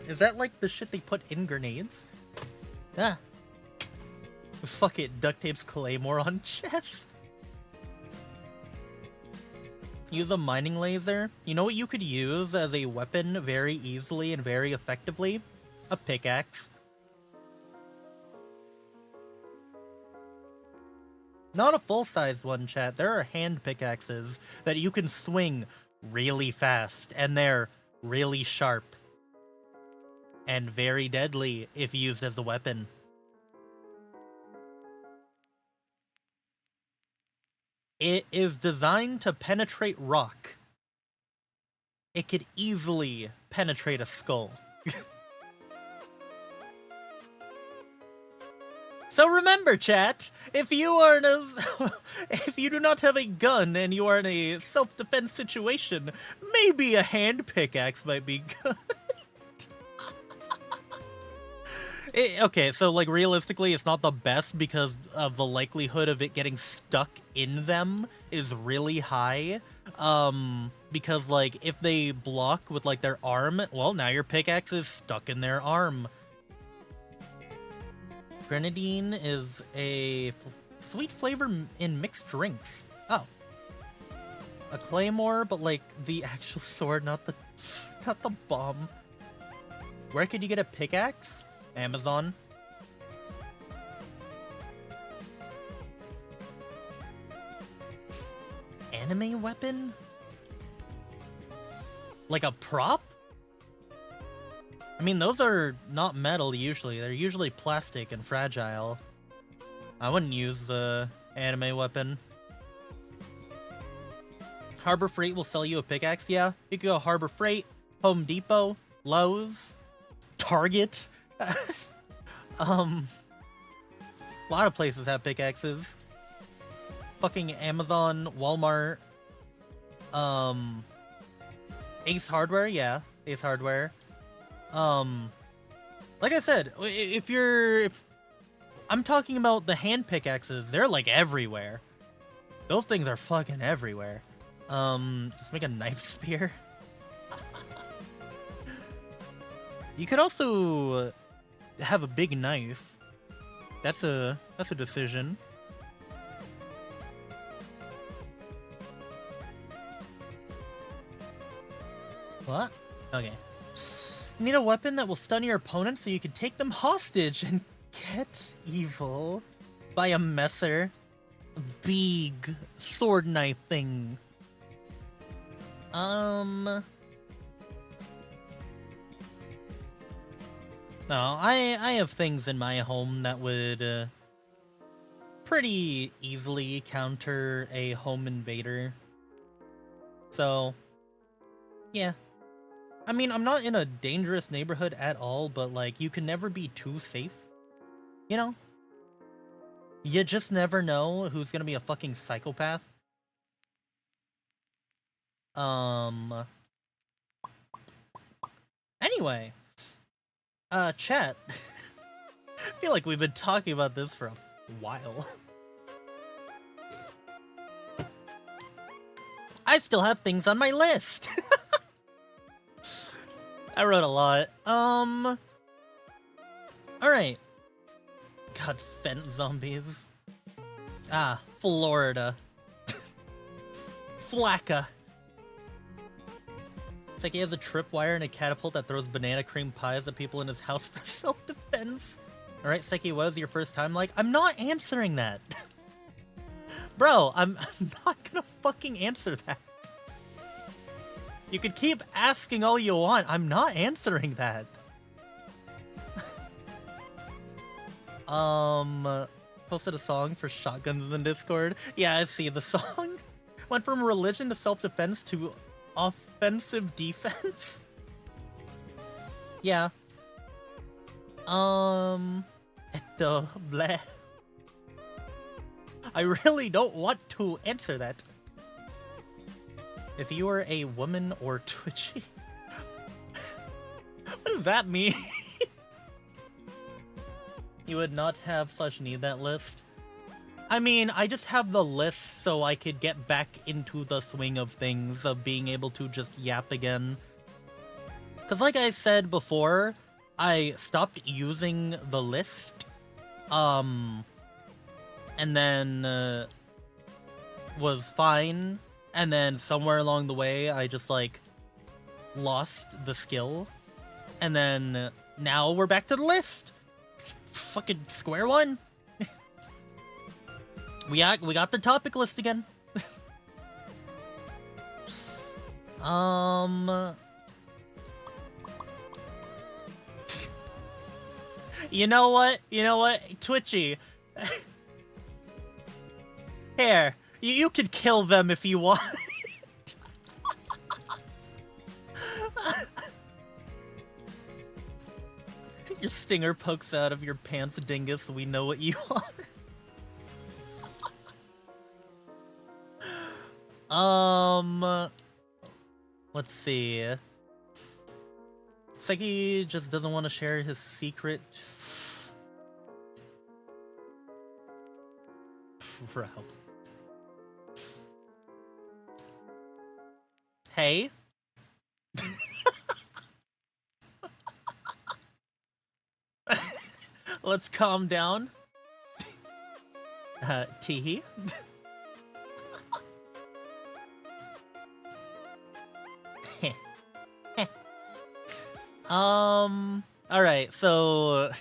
Is that like the shit they put in grenades? Ah. Fuck it, duct tapes claymore on chest. Use a mining laser. You know what you could use as a weapon very easily and very effectively? A pickaxe. Not a full-sized one, chat. There are hand pickaxes that you can swing really fast, and they're really sharp. And very deadly if used as a weapon. It is designed to penetrate rock. It could easily penetrate a skull. So remember, chat, if you are if you do not have a gun and you are in a self-defense situation, maybe a hand pickaxe might be good. Okay, so like realistically, it's not the best because of the likelihood of it getting stuck in them is really high. Because like if they block with like their arm, well, now your pickaxe is stuck in their arm. Grenadine is a sweet flavor in mixed drinks. Oh. A claymore, but like the actual sword, not the bomb. Where could you get a pickaxe? Amazon. Anime weapon? Like a prop? I mean, those are not metal usually. They're usually plastic and fragile. I wouldn't use the anime weapon. Harbor Freight will sell you a pickaxe, yeah. You could go Harbor Freight, Home Depot, Lowe's, Target. A lot of places have pickaxes. Fucking Amazon, Walmart, Ace Hardware, yeah. Ace Hardware. Like I said, if I'm talking about the hand pickaxes, they're like everywhere. Those things are fucking everywhere. Just make a knife spear. You could also have a big knife. That's a decision. What? Okay. You need a weapon that will stun your opponent so you can take them hostage and get evil. Buy a messer. A big sword knife thing. No, I have things in my home that would pretty easily counter a home invader. So, yeah. I mean, I'm not in a dangerous neighborhood at all, but like, you can never be too safe. You know? You just never know who's gonna be a fucking psychopath. Anyway. Chat. I feel like we've been talking about this for a while. I still have things on my list. I wrote a lot. Alright. God, fent zombies. Ah, Florida. Flacca. Seki has a tripwire and a catapult that throws banana cream pies at people in his house for self-defense. Alright, Seki, what is your first time like? I'm not answering that. Bro, I'm not gonna fucking answer that. You could keep asking all you want. I'm not answering that. Posted a song for shotguns in Discord. Yeah, I see the song. Went from religion to self-defense to offensive defense. Yeah. Bleh. I really don't want to answer that. If you were a woman or twitchy. What does that mean? You would not have / need that list. I mean, I just have the list so I could get back into the swing of things, of being able to just yap again. Because like I said before, I stopped using the list, and then was fine, and then somewhere along the way I just like lost the skill, and then now we're back to the list. Fucking square one. We got the topic list again. You know what? Twitchy. Here, you could kill them if you want. Your stinger pokes out of your pants, dingus. We know what you are. Let's see. Seki just doesn't want to share his secret. Bro. Hey. Let's calm down. Teehee. Alright, so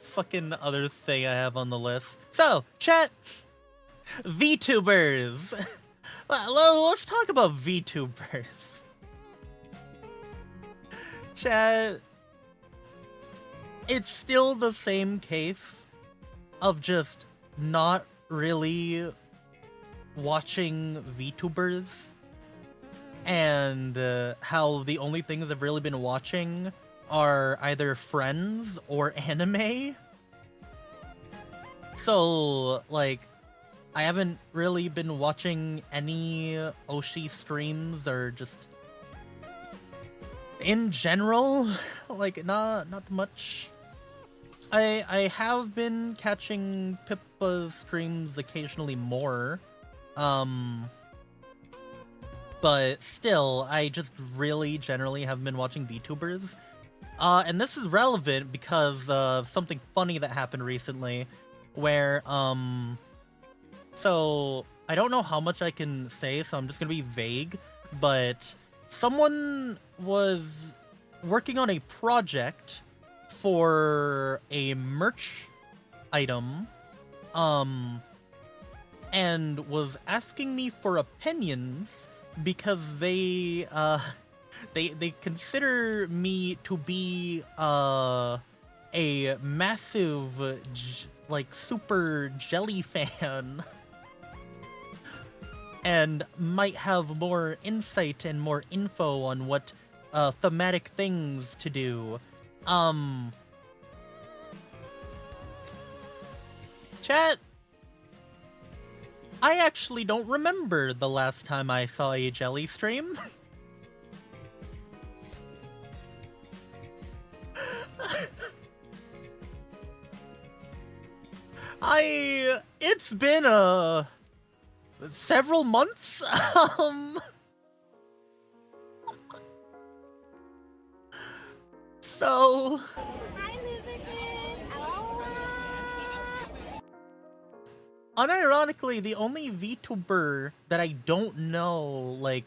fucking other thing I have on the list. So, chat, VTubers. Let's talk about VTubers. Chat, it's still the same case of just not really watching VTubers, and how the only things I've really been watching are either Friends or anime. So, like, I haven't really been watching any Oshi streams, or just in general, like, not much. I have been catching Pippa's streams occasionally more, but still, I just really generally have been watching VTubers. And this is relevant because of something funny that happened recently, where, so, I don't know how much I can say, so I'm just gonna be vague, but someone was working on a project for a merch item, and was asking me for opinions because they consider me to be a massive like super jelly fan and might have more insight and more info on what thematic things to do. Chat, I actually don't remember the last time I saw a jelly stream. It's been several months. So Hi, Lizardman. Aloha. unironically, the only VTuber that I don't know, like,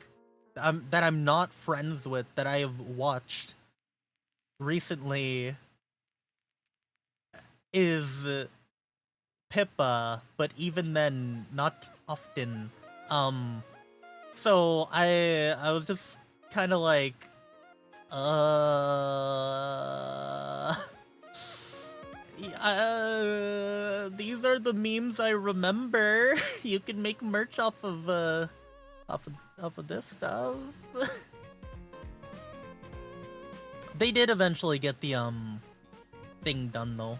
that I'm not friends with, that I have watched recently is Pippa, but even then, not often. So I was just kind of like, these are the memes I remember. You can make merch off of off of this stuff. They did eventually get the thing done though.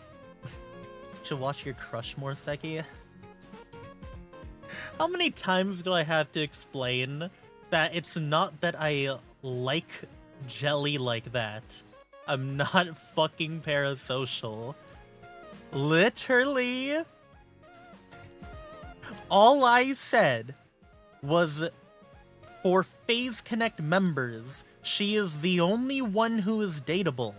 Should watch your crush more, Seki. How many times do I have to explain that it's not that I like jelly like that? I'm not fucking parasocial. Literally, all I said was for Phase Connect members, she is the only one who is dateable.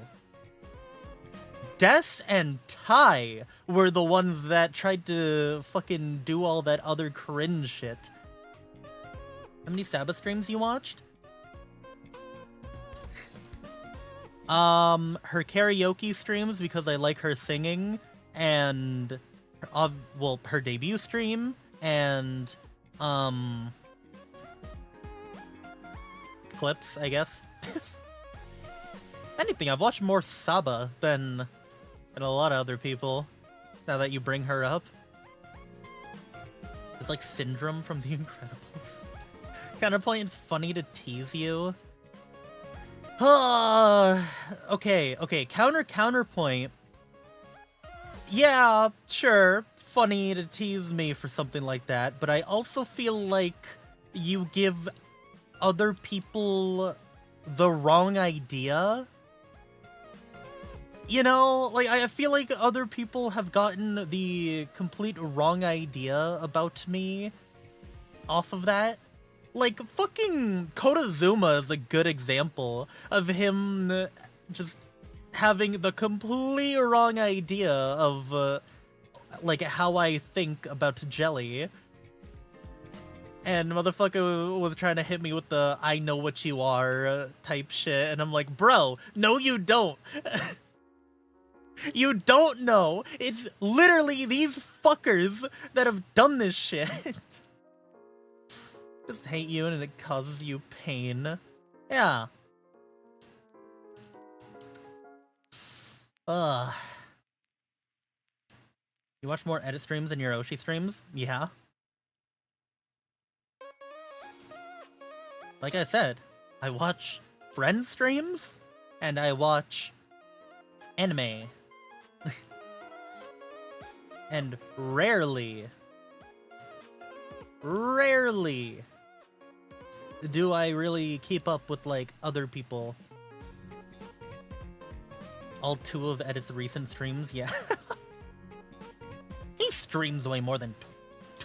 Des and Ty were the ones that tried to fucking do all that other cringe shit. How many Sabbath streams you watched? Her karaoke streams because I like her singing, and well, her debut stream, and clips, I guess. Anything. I've watched more Saba than a lot of other people, now that you bring her up. It's like Syndrome from The Incredibles. Counterpoint, it's funny to tease you. Okay, counterpoint. Yeah, sure, it's funny to tease me for something like that, but I also feel like you give other people the wrong idea. You know, like, I feel like other people have gotten the complete wrong idea about me off of that. Like, fucking Kodazuma is a good example of him just having the complete wrong idea of, like, how I think about jelly. And motherfucker was trying to hit me with the I know what you are type shit, and I'm like, bro, no you don't. You don't know. It's literally these fuckers that have done this shit. Just hate you and it causes you pain. Yeah. Ugh. You watch more edit streams than your Oshi streams? Yeah. Like I said, I watch friend streams and I watch anime. And rarely do I really keep up with, like, other people. All two of Edit's recent streams, yeah. He streams way more than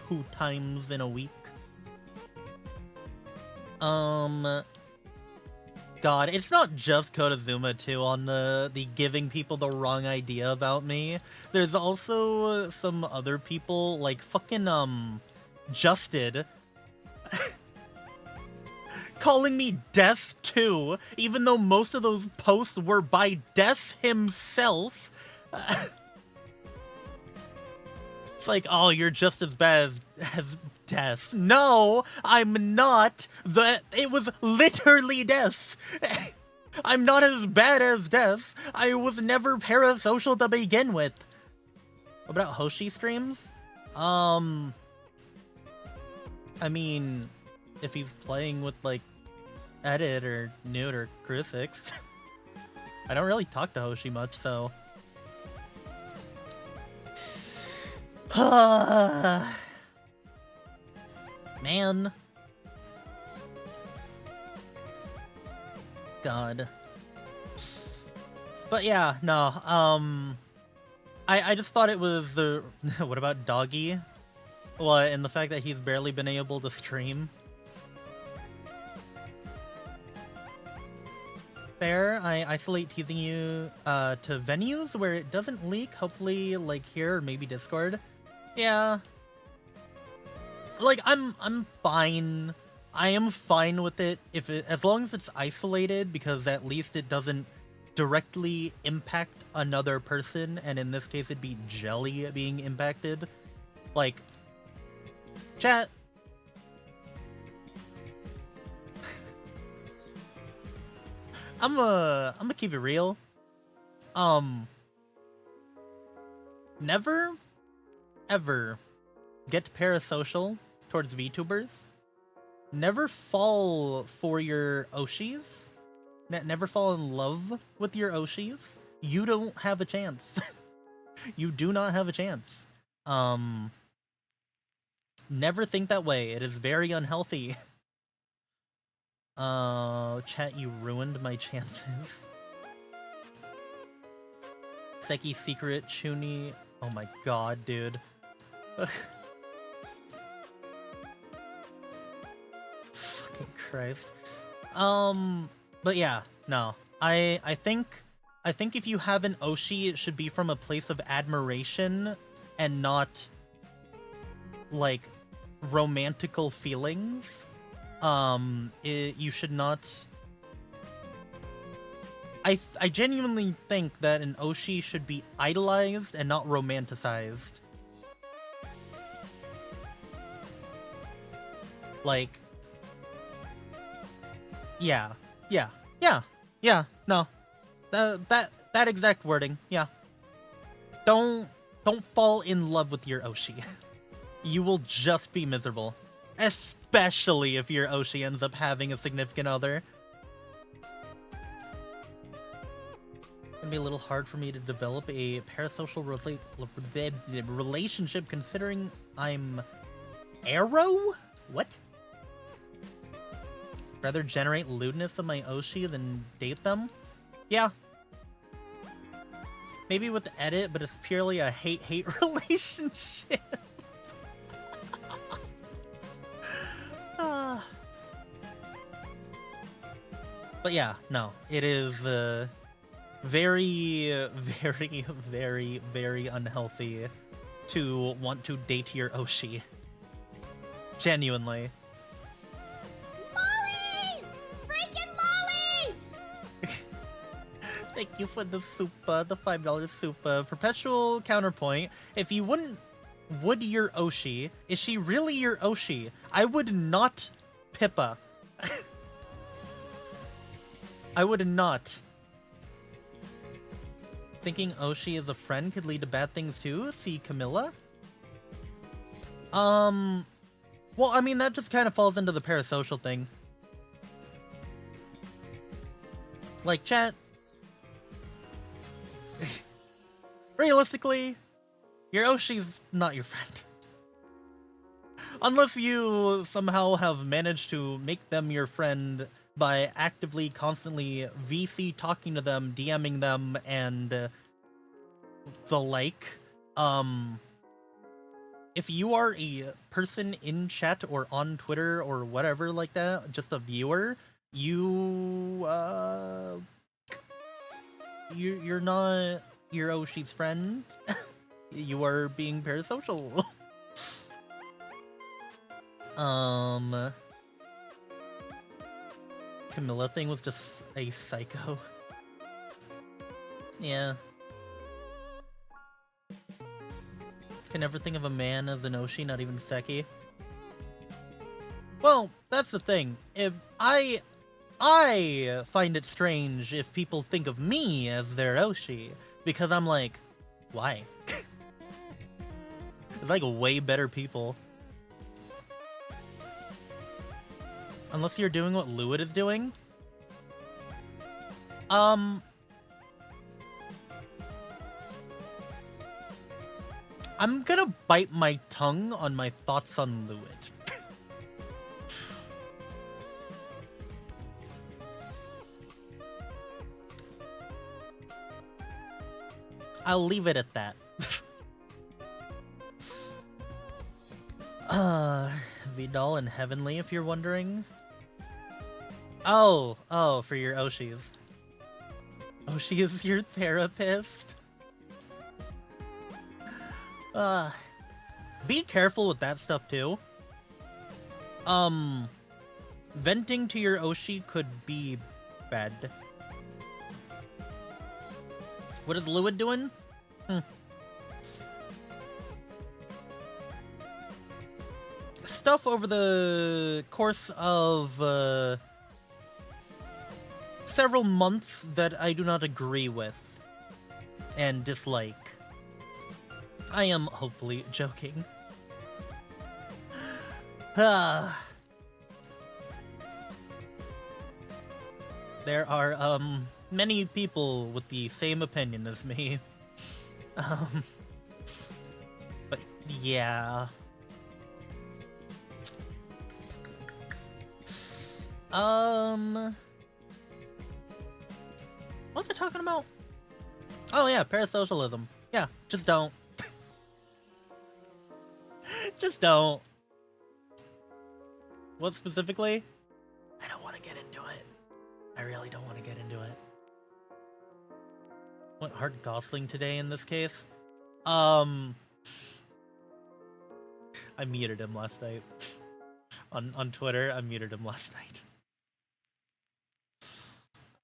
2 times in a week. God, it's not just Kodazuma, too, on the giving people the wrong idea about me. There's also some other people, like fucking, Justed, calling me Des, too, even though most of those posts were by Des himself. It's like, oh, you're just as bad as Des. No, I'm not. It was literally Des. I'm not as bad as Des. I was never parasocial to begin with. What about Hoshi streams? I mean, if he's playing with, like, Edit or Newt or Crucix. I don't really talk to Hoshi much, so... Man. God. But yeah, no, I just thought it was the... What about Doggy? What, and the fact that he's barely been able to stream? Fair, I isolate teasing you to venues where it doesn't leak, hopefully, like, here or maybe Discord. Yeah. Like, I'm fine. I am fine with it as long as it's isolated, because at least it doesn't directly impact another person, and in this case it'd be Jelly being impacted. Like, chat. I'm gonna keep it real. Never, ever get parasocial towards VTubers. never fall for your Oshis. Never fall in love with your Oshis. You don't have a chance. You do not have a chance. Never think that way. It is very unhealthy. Chat, you ruined my chances. Seki secret, Chuni. Oh my god, dude. Fucking Christ. But yeah, no. I think if you have an Oshi, it should be from a place of admiration and not like romantical feelings. You should not. I genuinely think that an Oshi should be idolized and not romanticized. Like, yeah, no, that exact wording, yeah. Don't fall in love with your Oshi. You will just be miserable, especially if your Oshi ends up having a significant other. It'd be a little hard for me to develop a parasocial relationship considering I'm Arrow? What? Rather generate lewdness of my Oshi than date them? Yeah. Maybe with the edit, but it's purely a hate-hate relationship. But yeah, no. It is, very, very, very, very unhealthy to want to date your Oshi. Genuinely. Lollies! Freaking lollies! Thank you for the super, the $5 super. Perpetual counterpoint. If you would your Oshi, is she really your Oshi? I would not Pippa. I would not. Thinking Oshi as a friend could lead to bad things too? See Camilla? Well, I mean, that just kind of falls into the parasocial thing. Like, chat. Realistically, your Oshi's not your friend. Unless you somehow have managed to make them your friend by actively, constantly VC talking to them, DMing them, and the like. If you are a person in chat or on Twitter or whatever like that, just a viewer, you're not your Oshi's friend. You are being parasocial. Camilla thing was just a psycho. Yeah. Can never think of a man as an Oshi, not even Seki. Well, that's the thing. If I find it strange if people think of me as their Oshi, because I'm like, why? There's like way better people. Unless you're doing what Lewitt is doing. I'm gonna bite my tongue on my thoughts on Lewitt. I'll leave it at that. Vidal and Heavenly, if you're wondering. Oh, for your Oshis. Oshi is your therapist? Be careful with that stuff too. Venting to your Oshi could be bad. What is Lewitt doing? Stuff over the course of several months that I do not agree with and dislike. I am hopefully joking. there are many people with the same opinion as me. But yeah. What's it talking about? Oh yeah, parasocialism. Yeah, just don't. Just don't. What specifically? I don't want to get into it. I really don't want to get into it. Went hard Gosling today in this case. I muted him last night. On Twitter, I muted him last night.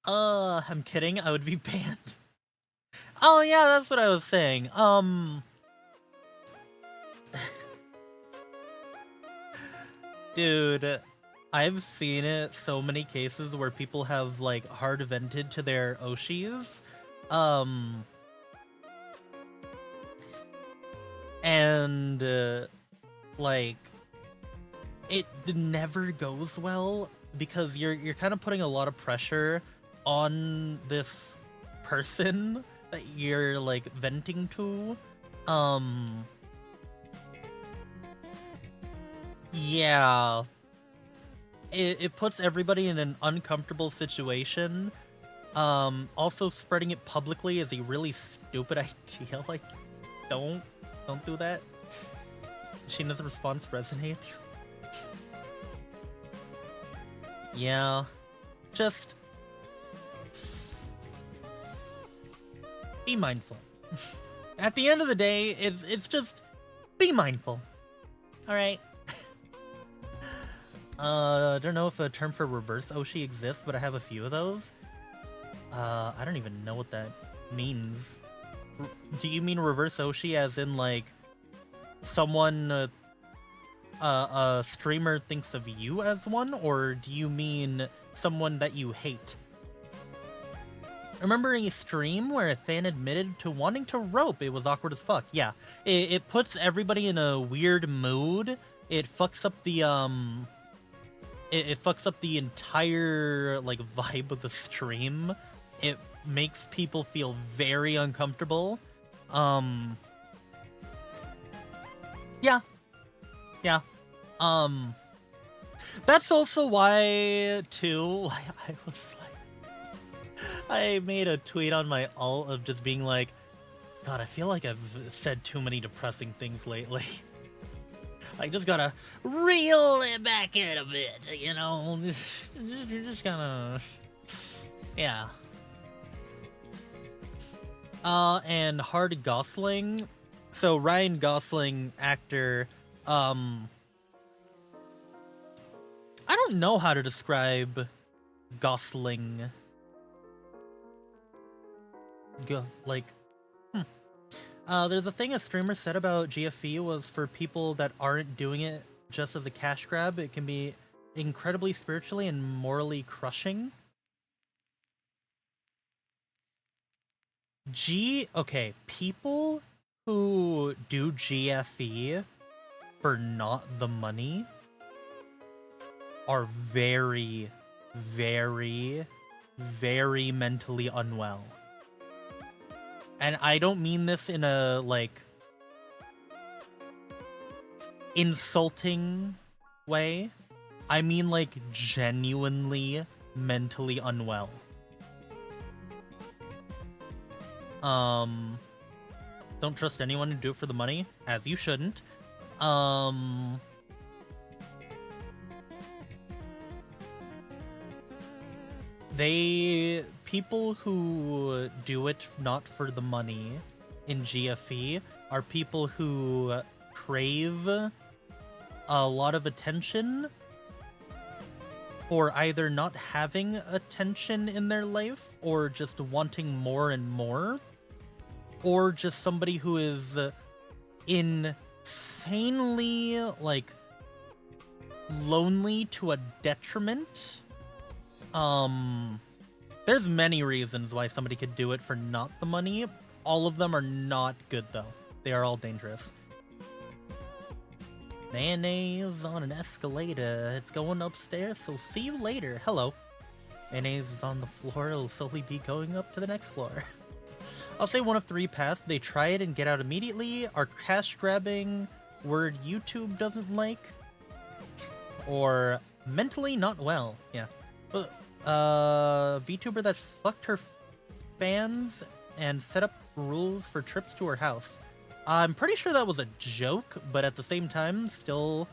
I'm kidding, I would be banned. Oh yeah, that's what I was saying. Dude, I've seen it so many cases where people have like hard vented to their Oshis. Like it never goes well because you're kind of putting a lot of pressure on this person that you're like venting to. Yeah. It puts everybody in an uncomfortable situation. Also spreading it publicly is a really stupid idea. Like, don't do that. Sheena's response resonates. Yeah. Just be mindful. At the end of the day, it's just be mindful. Alright. I don't know if a term for reverse Oshi exists, but I have a few of those. I don't even know what that means. Do you mean reverse Oshi as in, like, someone, a streamer thinks of you as one? Or do you mean someone that you hate? Remember a stream where a fan admitted to wanting to rope? It was awkward as fuck. Yeah, it puts everybody in a weird mood. It fucks up the, It fucks up the entire, like, vibe of the stream. It makes people feel very uncomfortable. Yeah. Yeah. That's also why, too, I was like... I made a tweet on my alt of just being like, God, I feel like I've said too many depressing things lately. I just gotta reel it back in a bit, you know? You're just gonna... Yeah. And hard Gosling. So Ryan Gosling, actor, I don't know how to describe Gosling. There's a thing a streamer said about GFE was for people that aren't doing it just as a cash grab, it can be incredibly spiritually and morally crushing. Okay, people who do GFE for not the money are very, very, very mentally unwell. And I don't mean this in a, like, insulting way. I mean, like, genuinely mentally unwell. Don't trust anyone to do it for the money, as you shouldn't. People who do it not for the money in GFE are people who crave a lot of attention for either not having attention in their life or just wanting more and more, or just somebody who is insanely, like, lonely to a detriment. There's many reasons why somebody could do it for not the money. All of them are not good, though. They are all dangerous. Mayonnaise on an escalator. It's going upstairs, so see you later. Hello. Mayonnaise is on the floor, it'll slowly be going up to the next floor. I'll say one of 3 paths. They try it and get out immediately, are cash grabbing, word YouTube doesn't like, or mentally not well. Yeah. VTuber that fucked her fans and set up rules for trips to her house. I'm pretty sure that was a joke, but at the same time, still...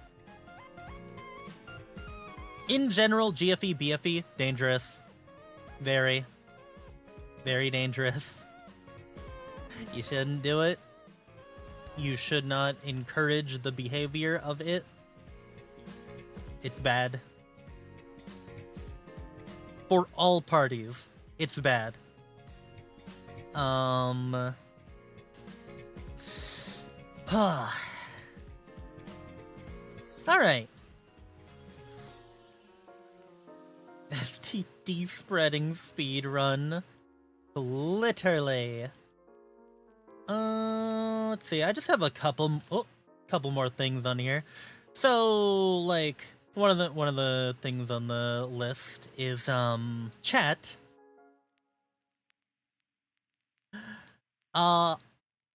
In general, GFE, BFE, dangerous. Very. Very dangerous. You shouldn't do it. You should not encourage the behavior of it. It's bad. For all parties, it's bad. Alright. STD spreading speed run. Literally. Let's see. I just have a couple more things on here. So, like, one of the things on the list is chat. I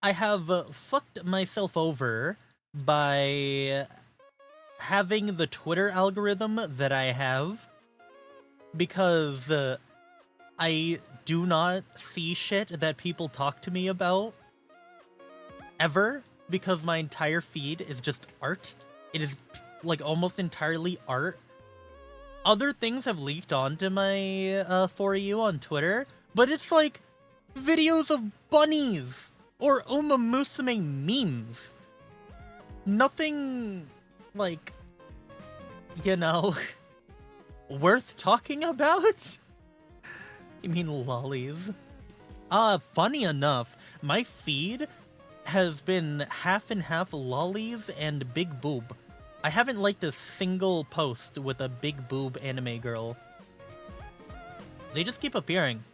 have fucked myself over by having the Twitter algorithm that I have, because I do not see shit that people talk to me about ever, because my entire feed is just art. It is like almost entirely art. Other things have leaked onto my For You on Twitter, but it's like videos of bunnies or Uma Musume memes. Nothing, like, you know, worth talking about? You mean lollies? Funny enough, my feed has been half and half lollies and big boob. I haven't liked a single post with a big boob anime girl. They just keep appearing.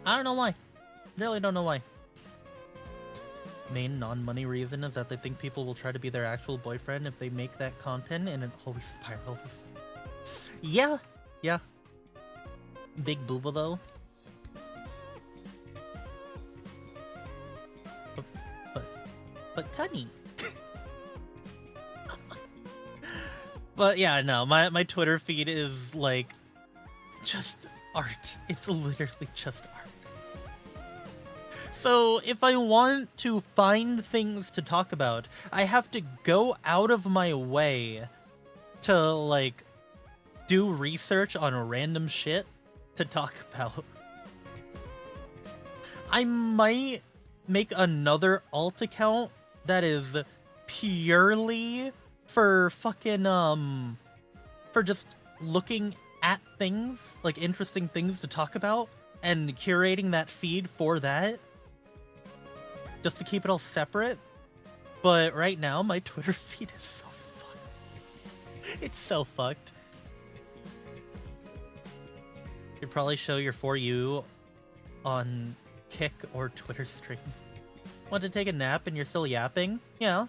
I don't know why. Really don't know why. Main non-money reason is that they think people will try to be their actual boyfriend if they make that content, and it always spirals. Yeah. Big booba though. But Cunny. But yeah, no, my Twitter feed is like just art. It's literally just art. So if I want to find things to talk about, I have to go out of my way to like do research on random shit to talk about. I might make another alt account that is purely for fucking for just looking at things, like interesting things to talk about, and curating that feed for that, just to keep it all separate. But right now my Twitter feed is so fucked. It's so fucked. You'd probably show your For You on Kick or Twitter stream. Want to take a nap and you're still yapping? Yeah.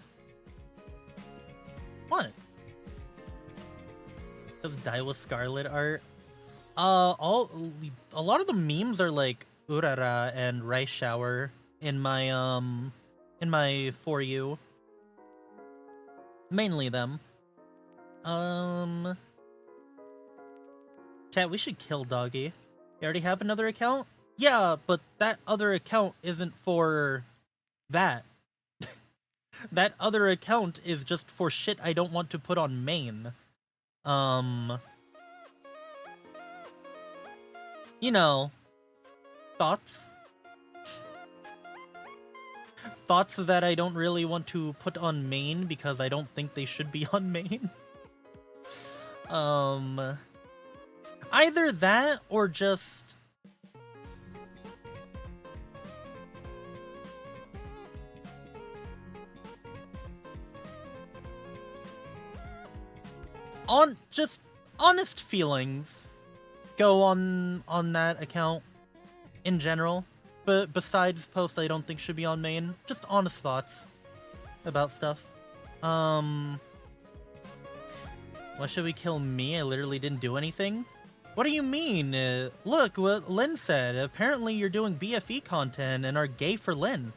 What? Does die with Scarlet art? A lot of the memes are like Urara and Rice Shower in my For You. Mainly them. Chat, we should kill Doggy. You already have another account? Yeah, but that other account isn't for that. That other account is just for shit I don't want to put on main. You know, thoughts? Thoughts that I don't really want to put on main because I don't think they should be on main. Either that or just... just honest feelings go on that account in general. But besides posts I don't think should be on main, just honest thoughts about stuff. Why should we kill me? I literally didn't do anything. What do you mean? Look what Lynn said. Apparently you're doing BFE content and are gay for Lynn.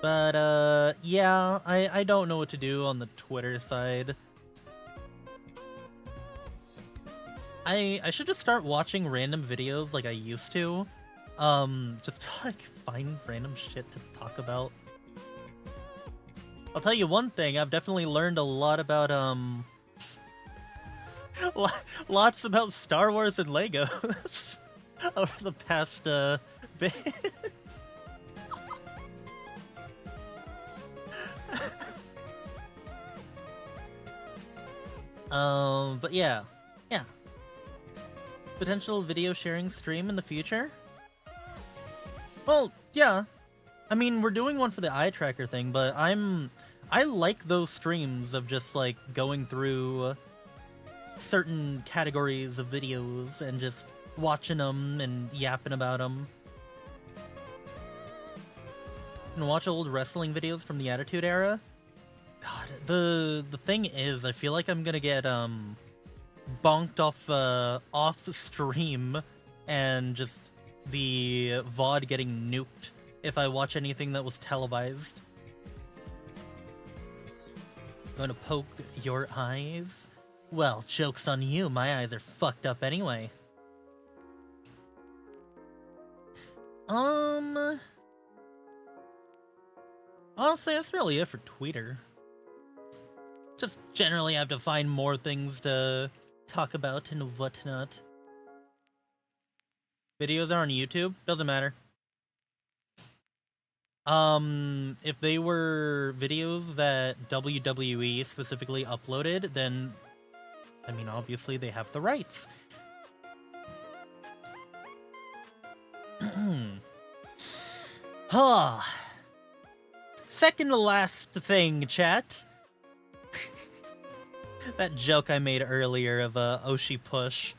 But, yeah, I don't know what to do on the Twitter side. I should just start watching random videos like I used to. Just to, like, find random shit to talk about. I'll tell you one thing, I've definitely learned a lot about, lots about Star Wars and Legos over the past, bit. But yeah. Potential video sharing stream in the future? Well, yeah. I mean, we're doing one for the eye tracker thing, but I like those streams of just, like, going through certain categories of videos and just watching them and yapping about them. And watch old wrestling videos from the Attitude Era. God, the thing is, I feel like I'm gonna get, bonked off stream and just the VOD getting nuked if I watch anything that was televised. Going to poke your eyes? Well, joke's on you, my eyes are fucked up anyway. Honestly, that's really it for Twitter. Just generally have to find more things to talk about and whatnot. Videos are on YouTube, doesn't matter. If they were videos that WWE specifically uploaded, then, I mean, obviously they have the rights. Second to last thing, chat. That joke I made earlier of Oshi push.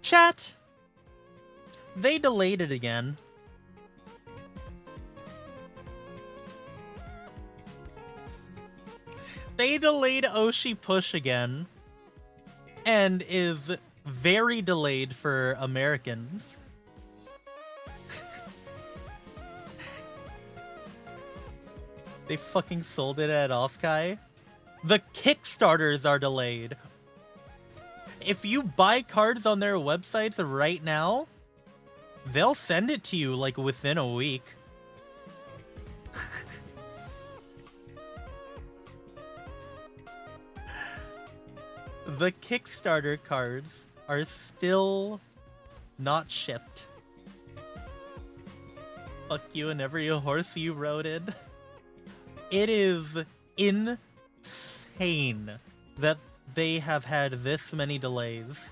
Chat! They delayed it again. They delayed Oshi push again. And is very delayed for Americans. They fucking sold it at Offkai. The Kickstarters are delayed. If you buy cards on their websites right now, they'll send it to you like within a week. The Kickstarter cards are still not shipped. Fuck you and every horse you rode. It is insane that they have had this many delays.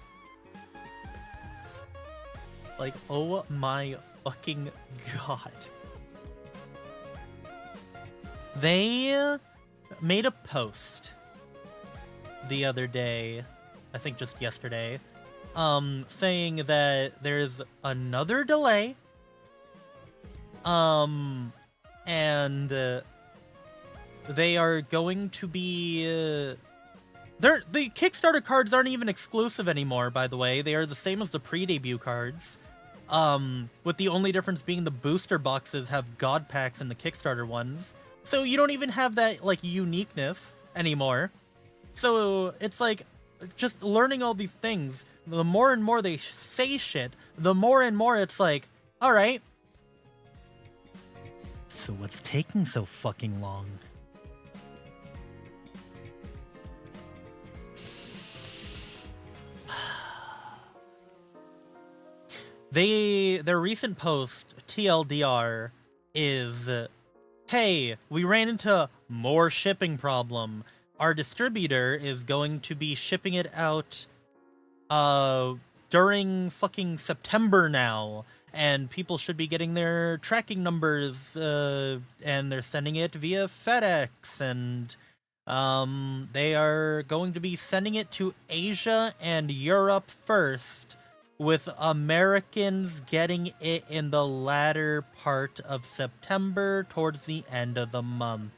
Like, oh my fucking god. They made a post the other day, I think just yesterday, saying that there's another delay, and they are going to be, the Kickstarter cards aren't even exclusive anymore, by the way. They are the same as the pre-debut cards, with the only difference being the booster boxes have God packs in the Kickstarter ones. So you don't even have that, like, uniqueness anymore. So it's like, just learning all these things, the more and more they say shit, the more and more it's like, alright. So what's taking so fucking long? Their recent post, TLDR, is, hey, we ran into more shipping problem. Our distributor is going to be shipping it out, during fucking September now. And people should be getting their tracking numbers, and they're sending it via FedEx, and, they are going to be sending it to Asia and Europe first, with Americans getting it in the latter part of September, towards the end of the month.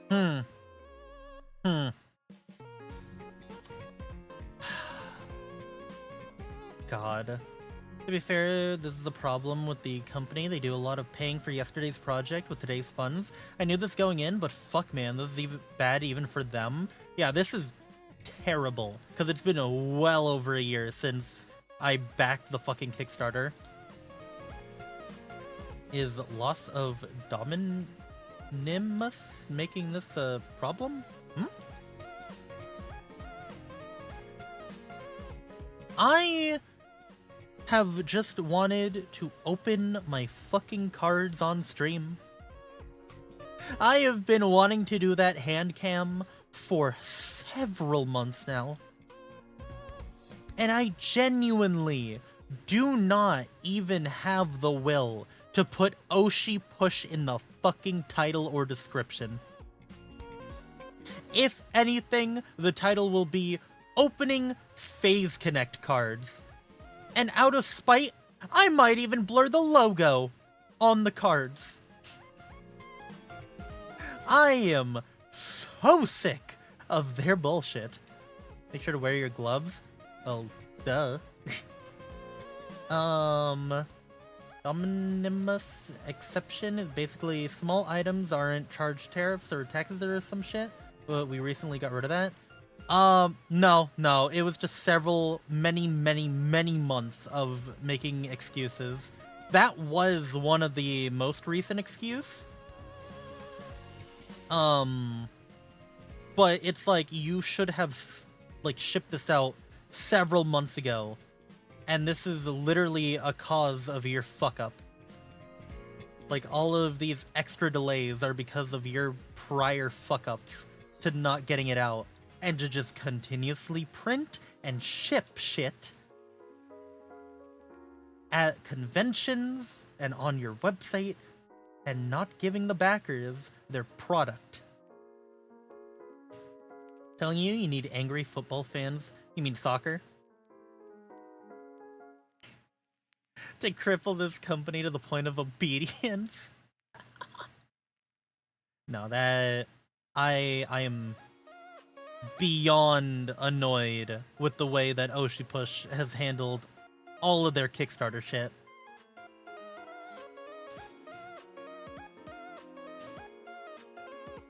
Hmm. Hmm. God. To be fair, this is a problem with the company. They do a lot of paying for yesterday's project with today's funds. I knew this going in, but fuck man, this is even bad even for them. Yeah, this is terrible, because it's been well over a year since I backed the fucking Kickstarter. Is loss of Dominimus making this a problem? I have just wanted to open my fucking cards on stream. I have been wanting to do that hand cam for several months now. And I genuinely do not even have the will to put Oshi Push in the fucking title or description. If anything, the title will be Opening Phase Connect Cards. And out of spite, I might even blur the logo on the cards. I am so sick of their bullshit. Make sure to wear your gloves. Oh, duh. Dominimus exception is basically small items aren't charged tariffs or taxes or some shit. But we recently got rid of that. No. It was just many months of making excuses. That was one of the most recent excuse. But it's like, you should have, like, shipped this out several months ago. And this is literally a cause of your fuck-up. Like, all of these extra delays are because of your prior fuck-ups to not getting it out. And to just continuously print and ship shit at conventions and on your website and not giving the backers their product. Telling you need angry football fans. You mean soccer? To cripple this company to the point of obedience? No, that... I am beyond annoyed with the way that Oshi Push has handled all of their Kickstarter shit.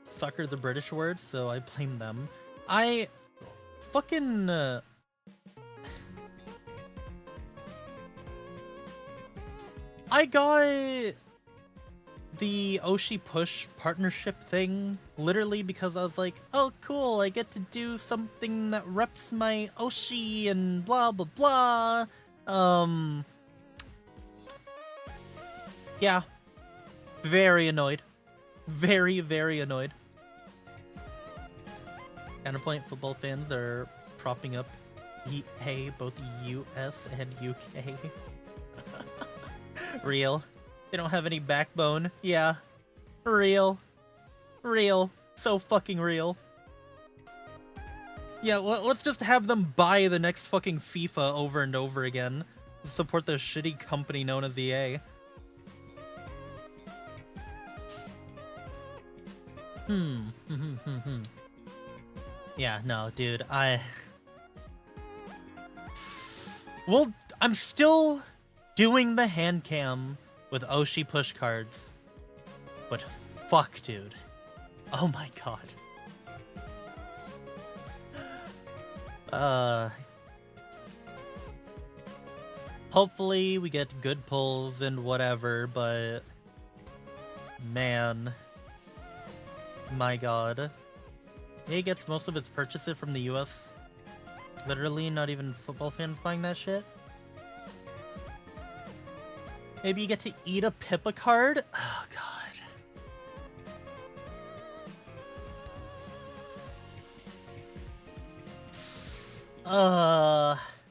Soccer is a British word, so I blame them. I fucking... I got the Oshi Push partnership thing literally because I was like, oh cool, I get to do something that reps my Oshi and blah blah blah. Yeah. Very annoyed. Very annoyed. Counterpoint, football fans are propping up EA, both US and UK. Real. They don't have any backbone. Yeah. Real. So fucking real. Yeah, let's just have them buy the next fucking FIFA over and over again. Support the shitty company known as EA. Yeah, no, dude, well, I'm still doing the hand cam with Oshi Push cards. But fuck, dude. Oh my god. Hopefully we get good pulls and whatever, but... Man. My god. He gets most of his purchases from the US. Literally, not even football fans buying that shit. Maybe you get to eat a Pippa card? Oh, God.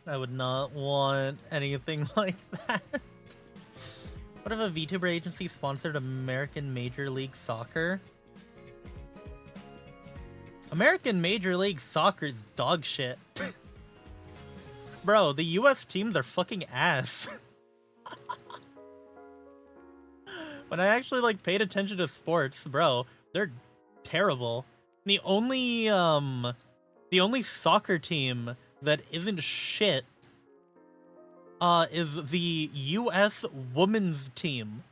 I would not want anything like that. What if a VTuber agency sponsored American Major League Soccer? American Major League Soccer is dog shit. Bro, the US teams are fucking ass. When I actually, like, paid attention to sports, bro, they're terrible. The only soccer team that isn't shit is the US women's team.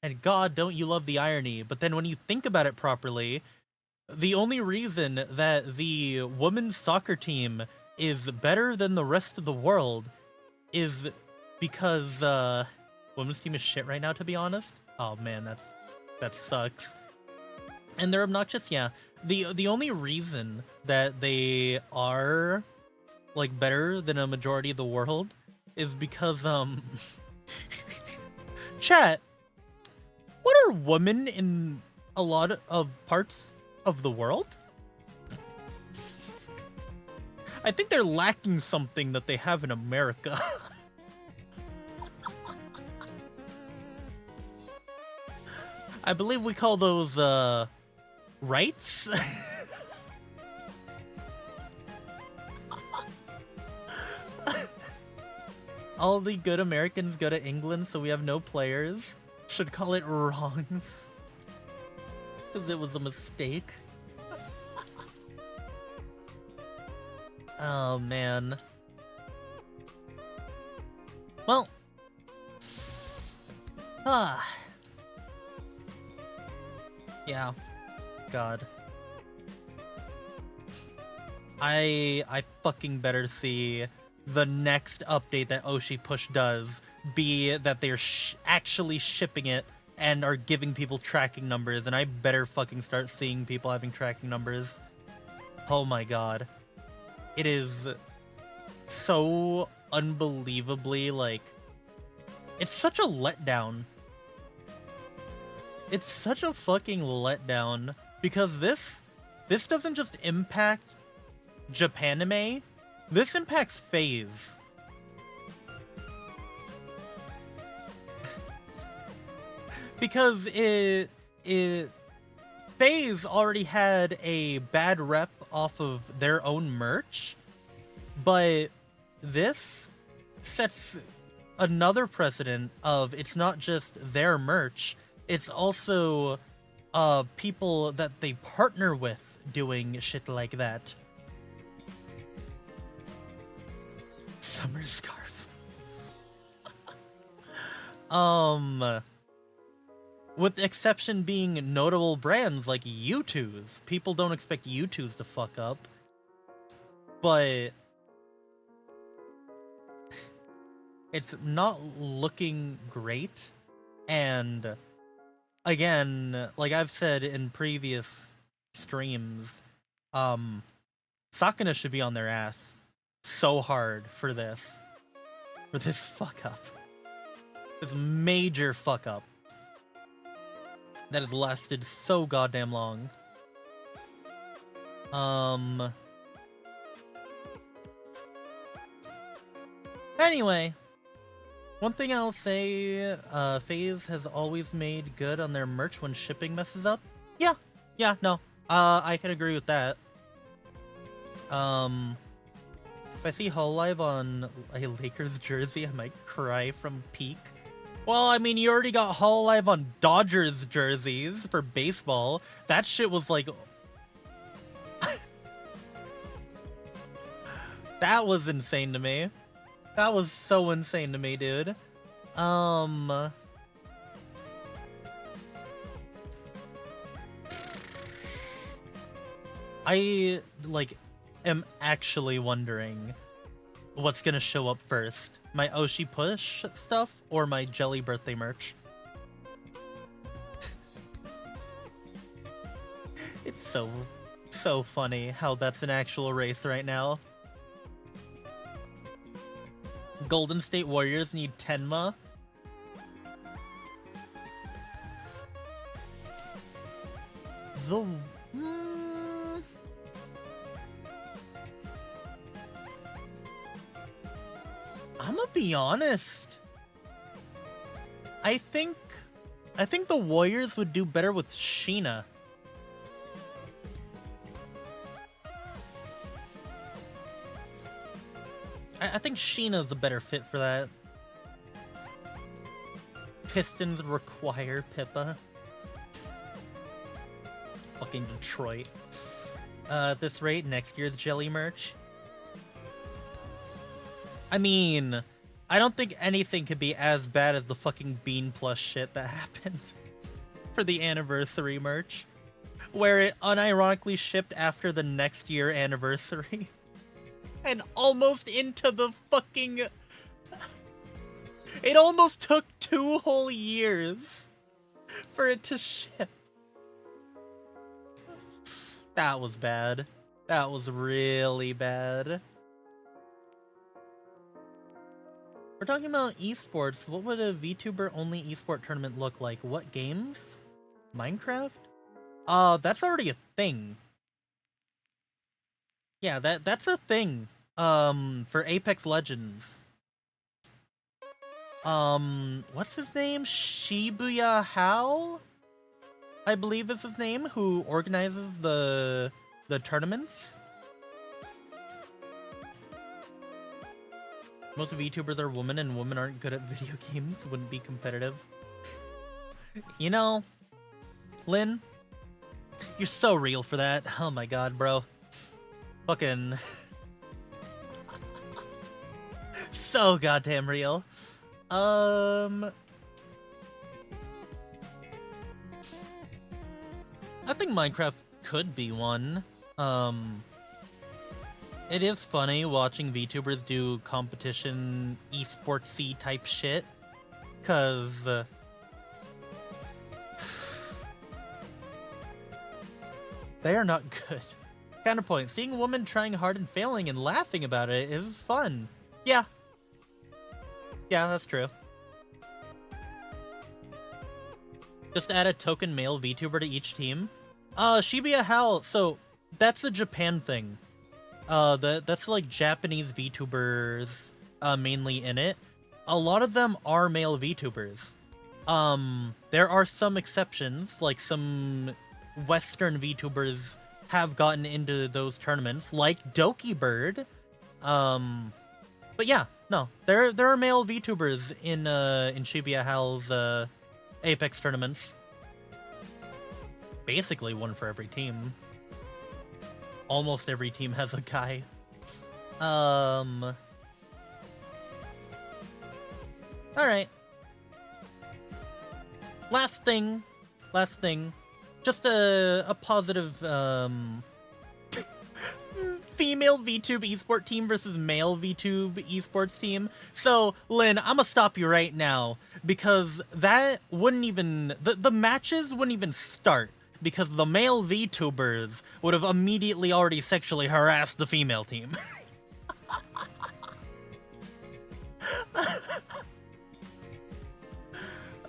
And God, don't you love the irony. But then when you think about it properly, the only reason that the women's soccer team is better than the rest of the world is because women's team is shit right now, to be honest. Oh man, that sucks. And they're obnoxious, yeah. The only reason that they are like better than a majority of the world is because chat, what are women in a lot of parts of the world? I think they're lacking something that they have in America. I believe we call those rights. All the good Americans go to England, so we have no players. Should call it wrongs. Because it was a mistake. Oh, man. Well. Yeah. God. I fucking better see the next update that Oshi Push does be that they're actually shipping it and are giving people tracking numbers, and I better fucking start seeing people having tracking numbers. Oh my god. It is so unbelievably, like, it's such a letdown. It's such a fucking letdown, because this doesn't just impact Japanime, this impacts FaZe. Because FaZe already had a bad rep off of their own merch, but this sets another precedent of it's not just their merch, it's also people that they partner with doing shit like that. Summer scarf. With the exception being notable brands like U2's. People don't expect U2's to fuck up. But it's not looking great. And again, like I've said in previous streams, Sakuna should be on their ass so hard for this fuck up. This major fuck up that has lasted so goddamn long. Anyway, one thing I'll say, FaZe has always made good on their merch when shipping messes up. Yeah, no, I can agree with that. If I see Hololive on a Lakers jersey, I might cry from peak. Well, I mean, you already got Hololive on Dodgers jerseys for baseball. That shit was like... That was insane to me. That was so insane to me, dude. I, like, am actually wondering what's gonna show up first. My Oshi Push stuff or my Jelly birthday merch? It's so funny how that's an actual race right now. Golden State Warriors need Tenma. I'm gonna be honest. I think the Warriors would do better with Sheena. I think Sheena's a better fit for that. Pistons require Pippa. Fucking Detroit. At this rate, next year's jelly merch. I mean, I don't think anything could be as bad as the fucking Bean Plus shit that happened for the anniversary merch, where it unironically shipped after the next year anniversary. And almost into the fucking... It almost took 2 whole years for it to ship. That was bad. That was really bad. We're talking about esports. What would a VTuber only esport tournament look like? What games? Minecraft? That's already a thing. Yeah, that's a thing. For Apex Legends. What's his name? Shibuya Hao? I believe is his name, who organizes the tournaments. Most VTubers are women, and women aren't good at video games. Wouldn't be competitive. You know, Lynn, you're so real for that. Oh my god, bro. Fucking... so goddamn real. I think Minecraft could be one. It is funny watching VTubers do competition esportsy type shit, cause they are not good. Counterpoint, seeing a woman trying hard and failing and laughing about it is fun. Yeah. Yeah, that's true. Just add a token male VTuber to each team. Shibuya Hao, so that's a Japan thing. That's like Japanese VTubers, mainly in it. A lot of them are male VTubers. There are some exceptions, like some Western VTubers have gotten into those tournaments, like Doki Bird. But yeah, no, there are male VTubers in Shibuya Hao's Apex tournaments. Basically one for every team. Almost every team has a guy. Alright. Last thing. Just a positive, female VTube esport team versus male VTube esports team. So, Lynn, I'm gonna stop you right now, because that wouldn't even... The matches wouldn't even start, because the male VTubers would have immediately already sexually harassed the female team.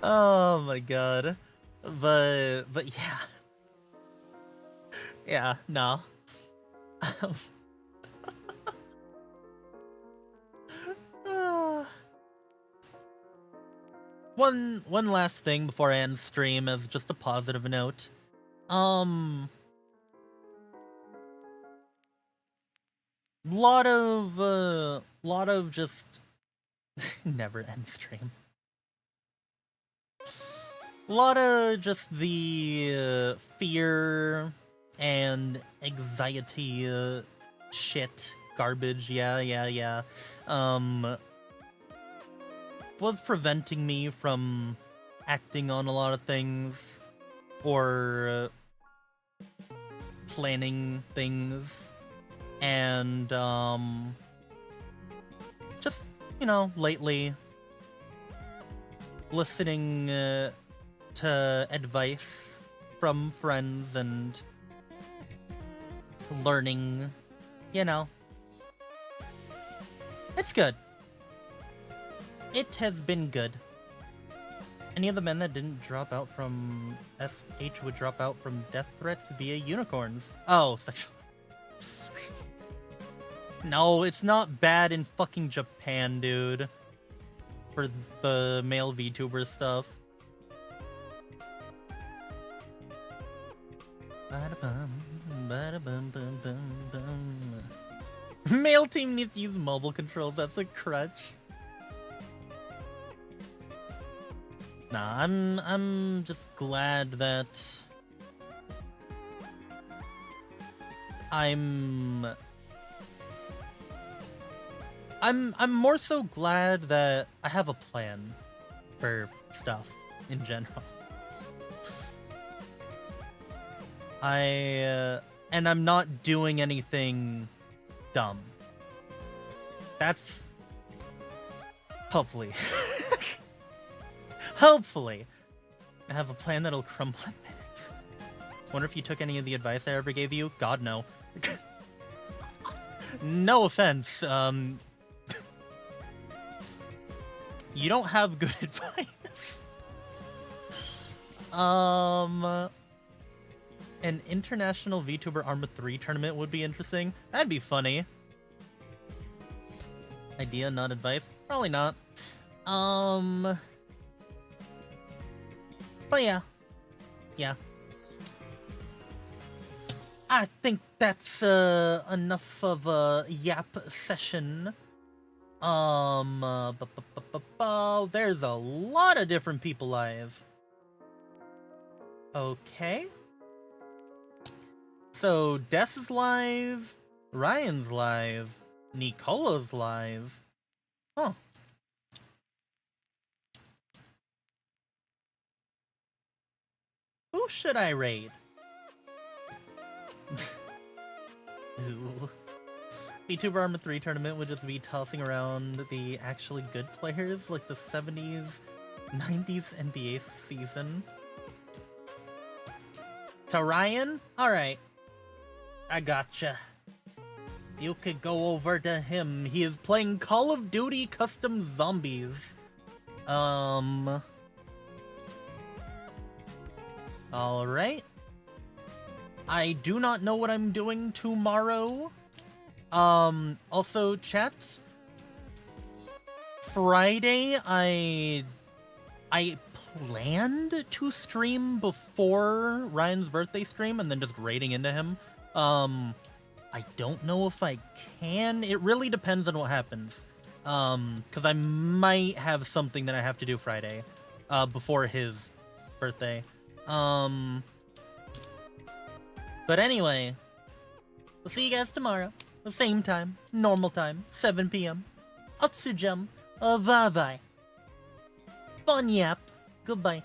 Oh my god. But yeah. Yeah, no. One last thing before I end stream as just a positive note. Lot of just never end stream. Lot of just the fear and anxiety shit garbage. Yeah. Was preventing me from acting on a lot of things or planning things, and just, you know, lately listening to advice from friends and learning, you know, it's good. It has been good. Any of the men that didn't drop out from SH would drop out from death threats via unicorns. Oh, sexual. No, it's not bad in fucking Japan, dude. For the male VTuber stuff. Male team needs to use mobile controls, that's a crutch. Nah, I'm just glad that I'm more so glad that I have a plan for stuff in general. And I'm not doing anything dumb. That's hopefully. Hopefully. I have a plan that'll crumble in minutes. Wonder if you took any of the advice I ever gave you? God, no. No offense, you don't have good advice. An international VTuber Arma 3 tournament would be interesting. That'd be funny. Idea, not advice? Probably not. But yeah. Yeah. I think that's enough of a yap session. There's a lot of different people live. Okay. So Des is live, Ryan's live, Nicola's live. Huh. Who should I raid? Ooh. VTuber Arma 3 tournament would just be tossing around the actually good players, like the 70s, 90s NBA season. To Ryan? Alright. I gotcha. You could go over to him. He is playing Call of Duty Custom Zombies. Alright. I do not know what I'm doing tomorrow. Also, chat. Friday, I planned to stream before Ryan's birthday stream and then just raiding into him. I don't know if I can. It really depends on what happens. Because I might have something that I have to do Friday, before his birthday. But anyway, we'll see you guys tomorrow. The same time, normal time, 7 p.m. Otsujam, bye-bye. Fun yap. Goodbye.